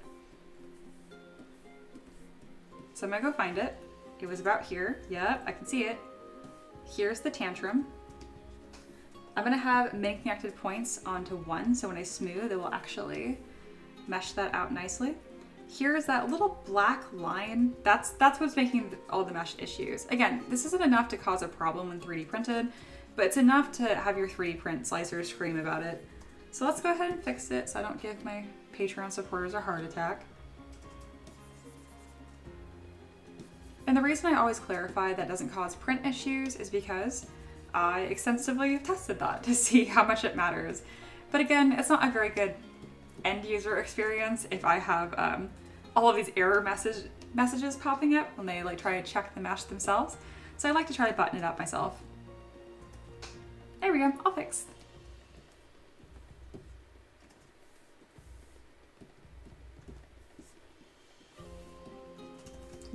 So I'm gonna go find it. It was about here. Yep, I can see it. Here's the tantrum. I'm gonna have many connected points onto one, so when I smooth, it will actually mesh that out nicely. Here's that little black line. That's what's making all the mesh issues. Again, this isn't enough to cause a problem when 3D printed, but it's enough to have your 3D print slicers scream about it. So let's go ahead and fix it so I don't give my Patreon supporters a heart attack. And the reason I always clarify that doesn't cause print issues is because I extensively tested that to see how much it matters. But again, it's not a very good end user experience if I have all of these error messages popping up when they like try to check the mesh themselves. So I like to try to button it up myself. There we go, all fixed.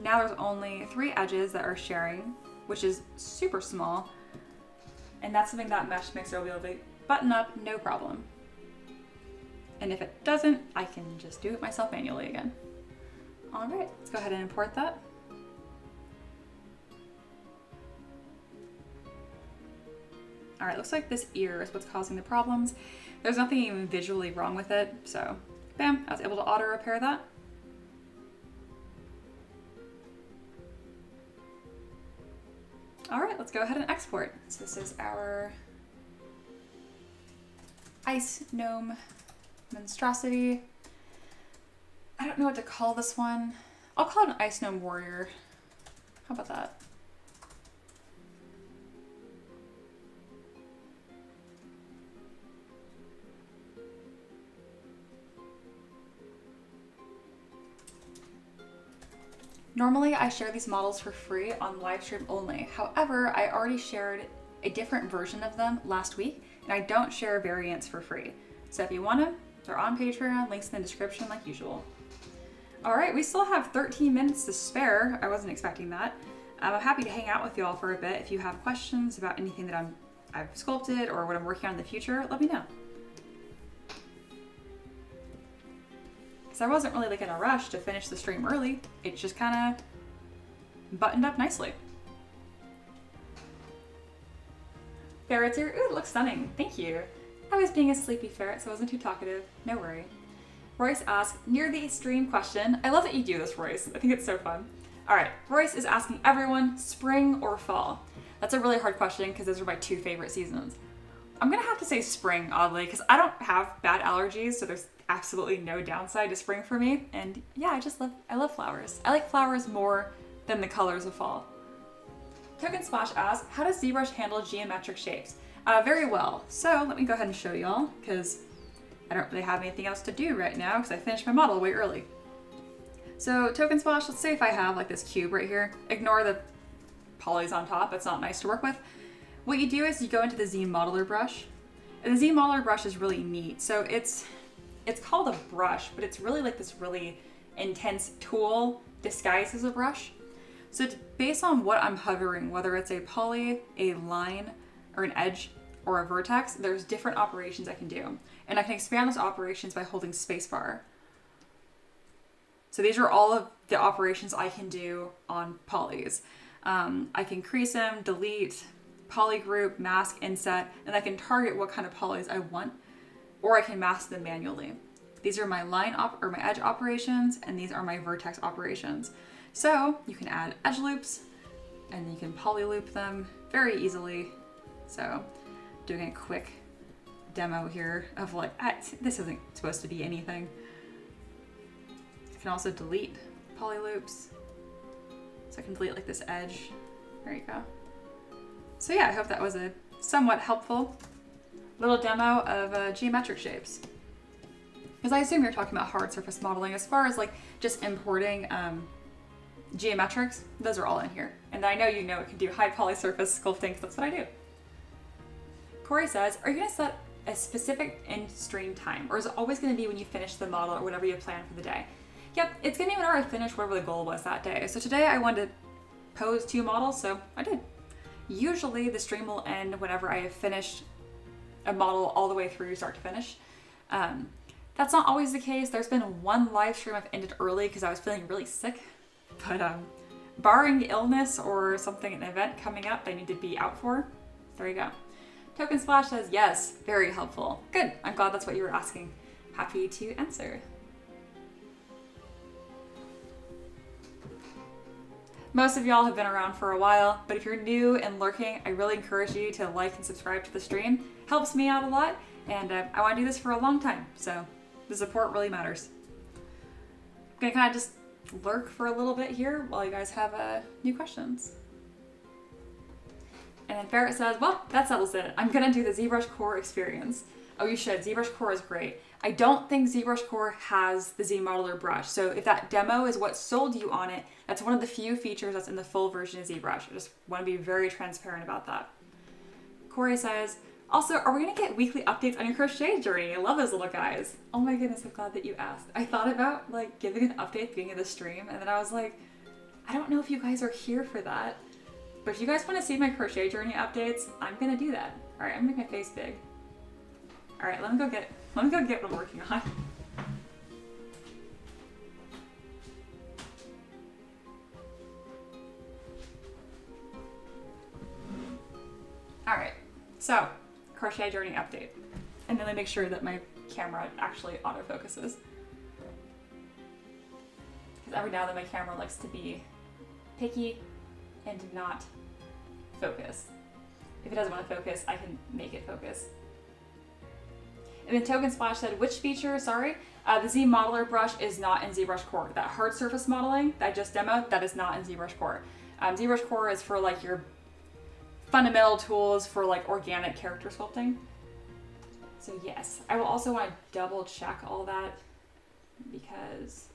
Now there's only 3 edges that are sharing, which is super small. And that's something that Mesh Mixer will be able to button up, no problem. And if it doesn't, I can just do it myself manually again. All right, let's go ahead and import that. All right, looks like this ear is what's causing the problems. There's nothing even visually wrong with it, so bam, I was able to auto repair that. All right, let's go ahead and export. So this is our ice gnome monstrosity. I don't know what to call this one. I'll call it an ice gnome warrior. How about that? Normally I share these models for free on Livestream only. However, I already shared a different version of them last week, and I don't share variants for free. So if you want them, they're on Patreon, links in the description like usual. All right, we still have 13 minutes to spare. I wasn't expecting that. I'm happy to hang out with you all for a bit. If you have questions about anything that I've sculpted or what I'm working on in the future, let me know. Because I wasn't really like in a rush to finish the stream early. It just kind of buttoned up nicely. Ferret's here. Ooh, it looks stunning. Thank you. I was being a sleepy ferret, so I wasn't too talkative. No worry. Royce asks, near the stream question. I love that you do this, Royce. I think it's so fun. All right, Royce is asking everyone, spring or fall? That's a really hard question because those are my two favorite seasons. I'm gonna have to say spring, oddly, because I don't have bad allergies, so there's absolutely no downside to spring for me. And yeah, I love flowers. I like flowers more than the colors of fall. Token Splash asks, how does ZBrush handle geometric shapes? Very well. So let me go ahead and show y'all because I don't really have anything else to do right now because I finished my model way early. So Token Splash, let's say if I have like this cube right here, ignore the polys on top, it's not nice to work with. What you do is you go into the ZModeler brush, and the ZModeler brush is really neat. So it's called a brush, but it's really like this really intense tool disguised as a brush. So it's based on what I'm hovering, whether it's a poly, a line, or an edge, or a vertex, there's different operations I can do. And I can expand those operations by holding spacebar. So these are all of the operations I can do on polys. I can crease them, delete, polygroup, mask, inset, and I can target what kind of polys I want, or I can mask them manually. These are my line or my edge operations, and these are my vertex operations. So you can add edge loops, and you can poly loop them very easily. So doing a quick demo here of like, this isn't supposed to be anything. You can also delete poly loops. So I can delete like this edge. There you go. So yeah, I hope that was a somewhat helpful little demo of geometric shapes. Because I assume you're talking about hard surface modeling. As far as like just importing geometrics, those are all in here. And I know you know it can do high poly surface sculpting because that's what I do. Corey says, are you going to set a specific in-stream time, or is it always going to be when you finish the model or whatever you plan for the day? Yep, it's going to be whenever I finish whatever the goal was that day. So today I wanted to pose 2 models, so I did. Usually the stream will end whenever I have finished a model all the way through start to finish. That's not always the case. There's been one live stream I've ended early because I was feeling really sick, but barring illness or something, an event coming up I need to be out for, there you go. Token Splash says, yes, very helpful. Good, I'm glad that's what you were asking. Happy to answer. Most of y'all have been around for a while, but if you're new and lurking, I really encourage you to like and subscribe to the stream. Helps me out a lot, and I want to do this for a long time, so the support really matters. I'm gonna kind of just lurk for a little bit here while you guys have new questions. And then Ferret says, well, that settles it. I'm gonna do the ZBrush Core experience. Oh, you should. ZBrush Core is great. I don't think ZBrush Core has the ZModeler brush. So if that demo is what sold you on it, that's one of the few features that's in the full version of ZBrush. I just want to be very transparent about that. Corey says, also, are we gonna get weekly updates on your crochet journey? I love those little guys. Oh my goodness, I'm glad that you asked. I thought about like giving an update at the beginning of the stream, and then I was like, I don't know if you guys are here for that. But if you guys want to see my crochet journey updates, I'm gonna do that. All right, I'm gonna make my face big. All right, let me go get what I'm working on. All right, so crochet journey update, and then I make sure that my camera actually autofocuses. Because every now and then my camera likes to be picky and not focus. If it doesn't want to focus, I can make it focus. And then Token Splash said, which feature, sorry? The ZModeler brush is not in ZBrush Core. That hard surface modeling that I just demoed, that is not in ZBrush Core. ZBrush Core is for like your fundamental tools for like organic character sculpting. So yes, I will also want to double check all that because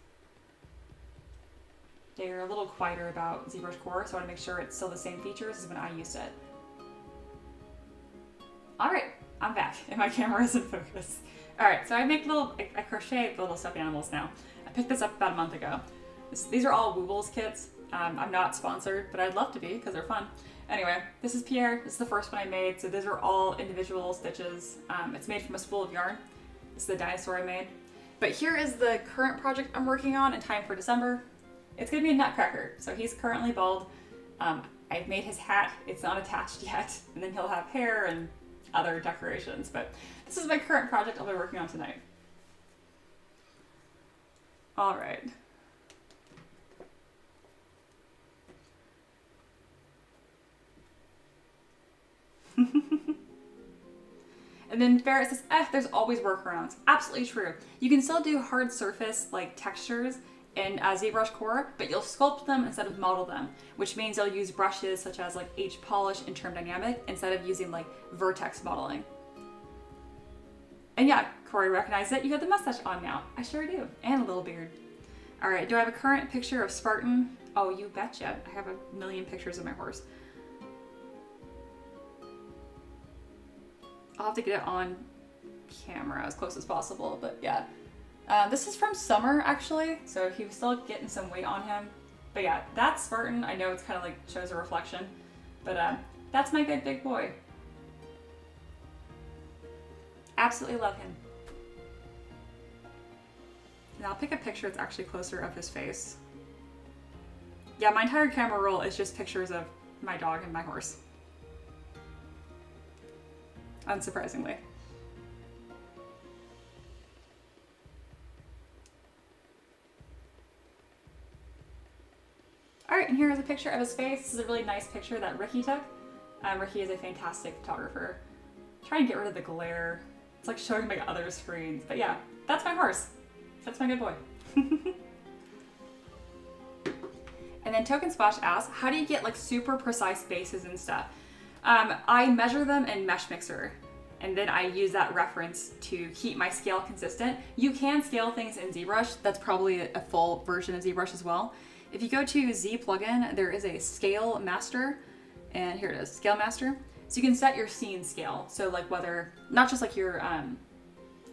they're a little quieter about ZBrush Core, so I want to make sure it's still the same features as when I used it. I'm back and my camera is in focus. All right, so I crochet little stuffed animals now. I picked this up about a month ago. These are all Woobles kits. I'm not sponsored, but I'd love to be because they're fun. Anyway, this is Pierre. This is the first one I made. So these are all individual stitches. It's made from a spool of yarn. This is the dinosaur I made. But here is the current project I'm working on in time for December. It's gonna be a nutcracker. So he's currently bald. I've made his hat. It's not attached yet. And then he'll have hair and other decorations. But this is my current project I'll be working on tonight. All right. And then Ferret says, there's always workarounds. Absolutely true. You can still do hard surface like textures in ZBrush Core, but you'll sculpt them instead of model them, which means you'll use brushes such as like H Polish and Term Dynamic instead of using like vertex modeling. And yeah, Corey recognized it. You got the mustache on now. I sure do. And a little beard. All right, do I have a current picture of Spartan? Oh, you betcha. I have a million pictures of my horse. I'll have to get it on camera as close as possible, but yeah. This is from summer, actually, so he was still getting some weight on him. But yeah, that's Spartan. I know it's kind of like shows a reflection, but that's my good big boy. Absolutely love him. And I'll pick a picture that's actually closer of his face. Yeah, my entire camera roll is just pictures of my dog and my horse. Unsurprisingly. All right, and here is a picture of his face. This is a really nice picture that Ricky took. Ricky is a fantastic photographer. Trying to get rid of the glare. It's like showing my other screens. But yeah, that's my horse. That's my good boy. And then Token Splash asks, how do you get like super precise bases and stuff? I measure them in Mesh Mixer, and then I use that reference to keep my scale consistent. You can scale things in ZBrush. That's probably a full version of ZBrush as well. If you go to Z plugin, there is a scale master, and here it is, scale master. So you can set your scene scale. So like whether, not just like your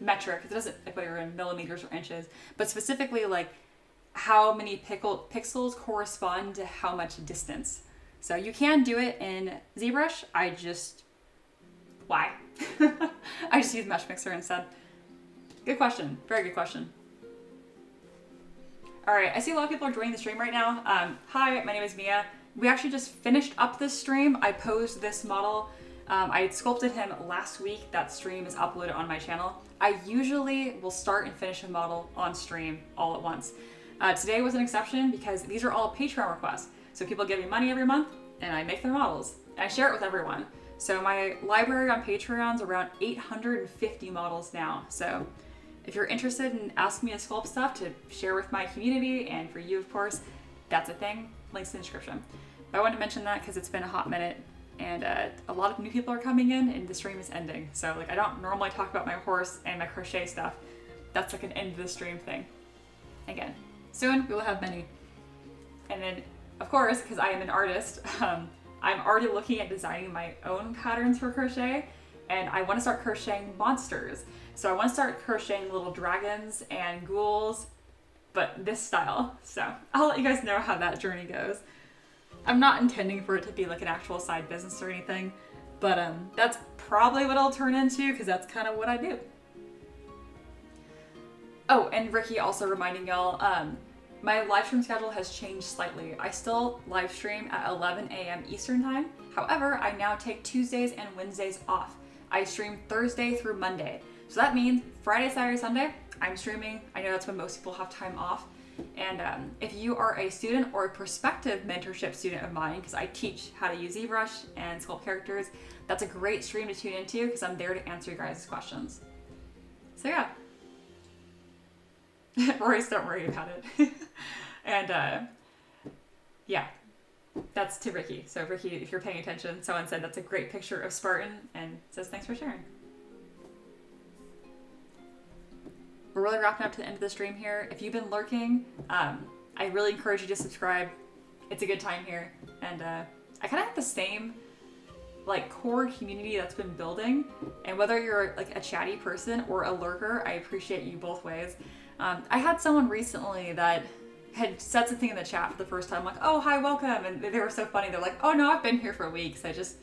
metric, it doesn't like whether you're in millimeters or inches, but specifically like how many pixels correspond to how much distance. So you can do it in ZBrush. Why? I just use Mesh Mixer instead. Good question. Very good question. All right, I see a lot of people are joining the stream right now. Hi, my name is Mia. We actually just finished up this stream. I posed this model. I had sculpted him last week. That stream is uploaded on my channel. I usually will start and finish a model on stream all at once. Today was an exception because these are all Patreon requests. So people give me money every month and I make their models. And I share it with everyone. So my library on Patreon is around 850 models now. So if you're interested in asking me to sculpt stuff to share with my community and for you, of course, that's a thing. Links in the description. But I wanted to mention that because it's been a hot minute and a lot of new people are coming in and the stream is ending. So like I don't normally talk about my horse and my crochet stuff. That's like an end of the stream thing. Again, soon we will have many. And then, of course, because I am an artist, I'm already looking at designing my own patterns for crochet, and I want to start crocheting monsters. So I want to start crocheting little dragons and ghouls, but this style. So I'll let you guys know how that journey goes. I'm not intending for it to be like an actual side business or anything, but that's probably what I'll turn into because that's kind of what I do. Oh, and Ricky also reminding y'all, my live stream schedule has changed slightly. I still live stream at 11 a.m. Eastern time. However, I now take Tuesdays and Wednesdays off. I stream Thursday through Monday. So that means Friday, Saturday, Sunday, I'm streaming. I know that's when most people have time off. And if you are a student or a prospective mentorship student of mine, because I teach how to use ZBrush and sculpt characters, that's a great stream to tune into because I'm there to answer your guys' questions. So yeah. Royce, don't worry about it. And yeah, that's to Ricky. So Ricky, if you're paying attention, someone said that's a great picture of Spartan and says thanks for sharing. We're really wrapping up to the end of the stream here. If you've been lurking, I really encourage you to subscribe. It's a good time here. And I kind of have the same like core community that's been building. And whether you're like a chatty person or a lurker, I appreciate you both ways. I had someone recently that had said something in the chat for the first time, like, oh, hi, welcome. And they were so funny. They're like, oh no, I've been here for weeks. I just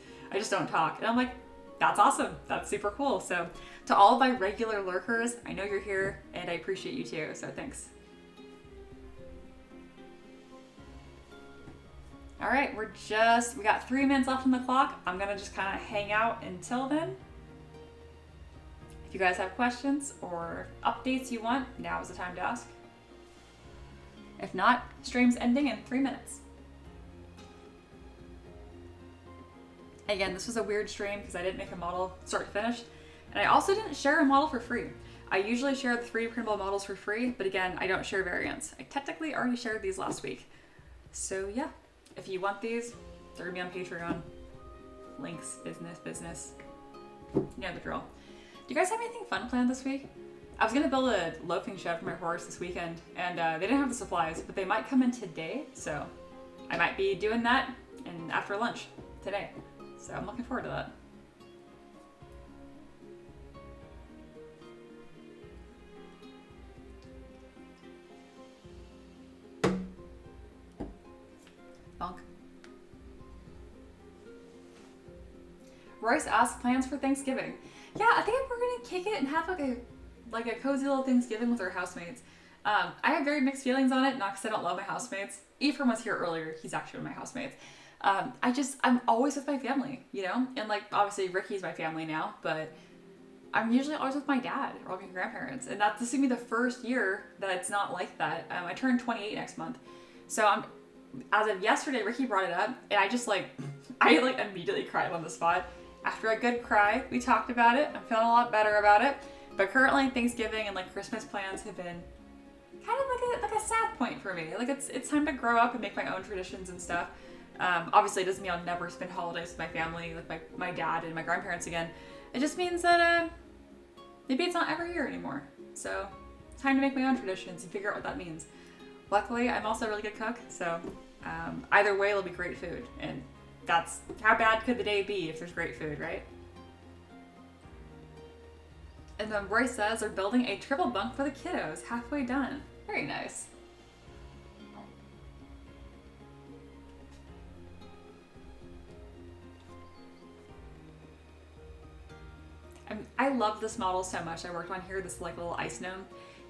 don't talk. And I'm like, that's awesome. That's super cool. So to all of my regular lurkers, I know you're here and I appreciate you too. So thanks. All right, we got 3 minutes left on the clock. I'm gonna just kind of hang out until then. If you guys have questions or updates you want, now is the time to ask. If not, stream's ending in 3 minutes. Again, this was a weird stream because I didn't make a model start to finish. And I also didn't share a model for free. I usually share the 3 printable models for free, but again, I don't share variants. I technically already shared these last week. So yeah, if you want these, they're gonna be on Patreon. Links, business. You know the drill. Do you guys have anything fun planned this week? I was gonna build a loafing shed for my horse this weekend, and they didn't have the supplies, but they might come in today, so I might be doing that and after lunch today. So I'm looking forward to that. Bonk. Royce asked plans for Thanksgiving. Yeah, I think we're gonna kick it and have like a cozy little Thanksgiving with our housemates. I have very mixed feelings on it, not because I don't love my housemates. Ephraim was here earlier. He's actually one of my housemates. I'm always with my family, you know? And like, obviously Ricky's my family now, but I'm usually always with my dad or my grandparents. And this is gonna be the first year that it's not like that. I turn 28 next month. So as of yesterday, Ricky brought it up and I immediately cried on the spot. After a good cry, we talked about it. I'm feeling a lot better about it. But currently Thanksgiving and like Christmas plans have been kind of like a sad point for me. Like it's time to grow up and make my own traditions and stuff. Obviously it doesn't mean I'll never spend holidays with my family, like my dad and my grandparents again. It just means that maybe it's not every year anymore. So it's time to make my own traditions and figure out what that means. Luckily, I'm also a really good cook, so either way it'll be great food. And that's how bad could the day be if there's great food, right? And then Roy says they're building a triple bunk for the kiddos, halfway done. Very nice. I love this model so much. I worked on here, this like little ice gnome,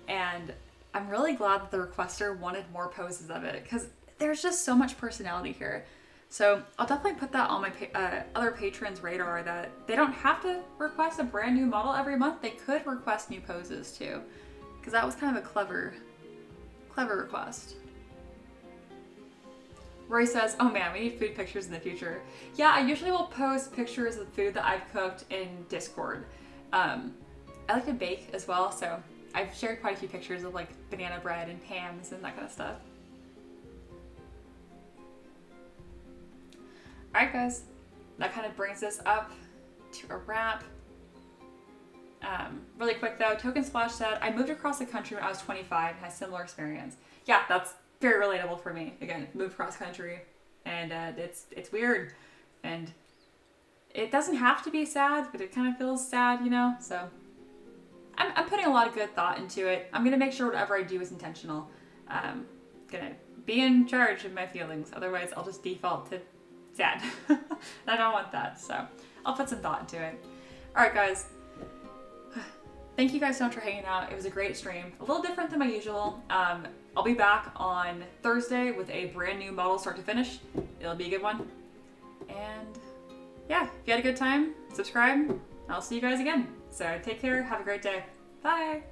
and I'm really glad that the requester wanted more poses of it because there's just so much personality here. So I'll definitely put that on my other patrons' radar that they don't have to request a brand new model every month. They could request new poses too, because that was kind of a clever request. Roy says, oh man, we need food pictures in the future. Yeah, I usually will post pictures of food that I've cooked in Discord. I like to bake as well, so I've shared quite a few pictures of like banana bread and hams and that kind of stuff. Alright guys, that kind of brings us up to a wrap. Really quick though, Token Splash said, I moved across the country when I was 25 and had a similar experience. Yeah, that's very relatable for me. Again, moved cross country and it's weird and it doesn't have to be sad, but it kind of feels sad, you know? So I'm putting a lot of good thought into it. I'm gonna make sure whatever I do is intentional. I'm gonna be in charge of my feelings. Otherwise I'll just default to sad. I don't want that, so I'll put some thought into it. Alright guys, thank you guys so much for hanging out. It was a great stream. A little different than my usual. I'll be back on Thursday with a brand new model start to finish. It'll be a good one. And yeah, if you had a good time, subscribe. I'll see you guys again. So take care, have a great day. Bye!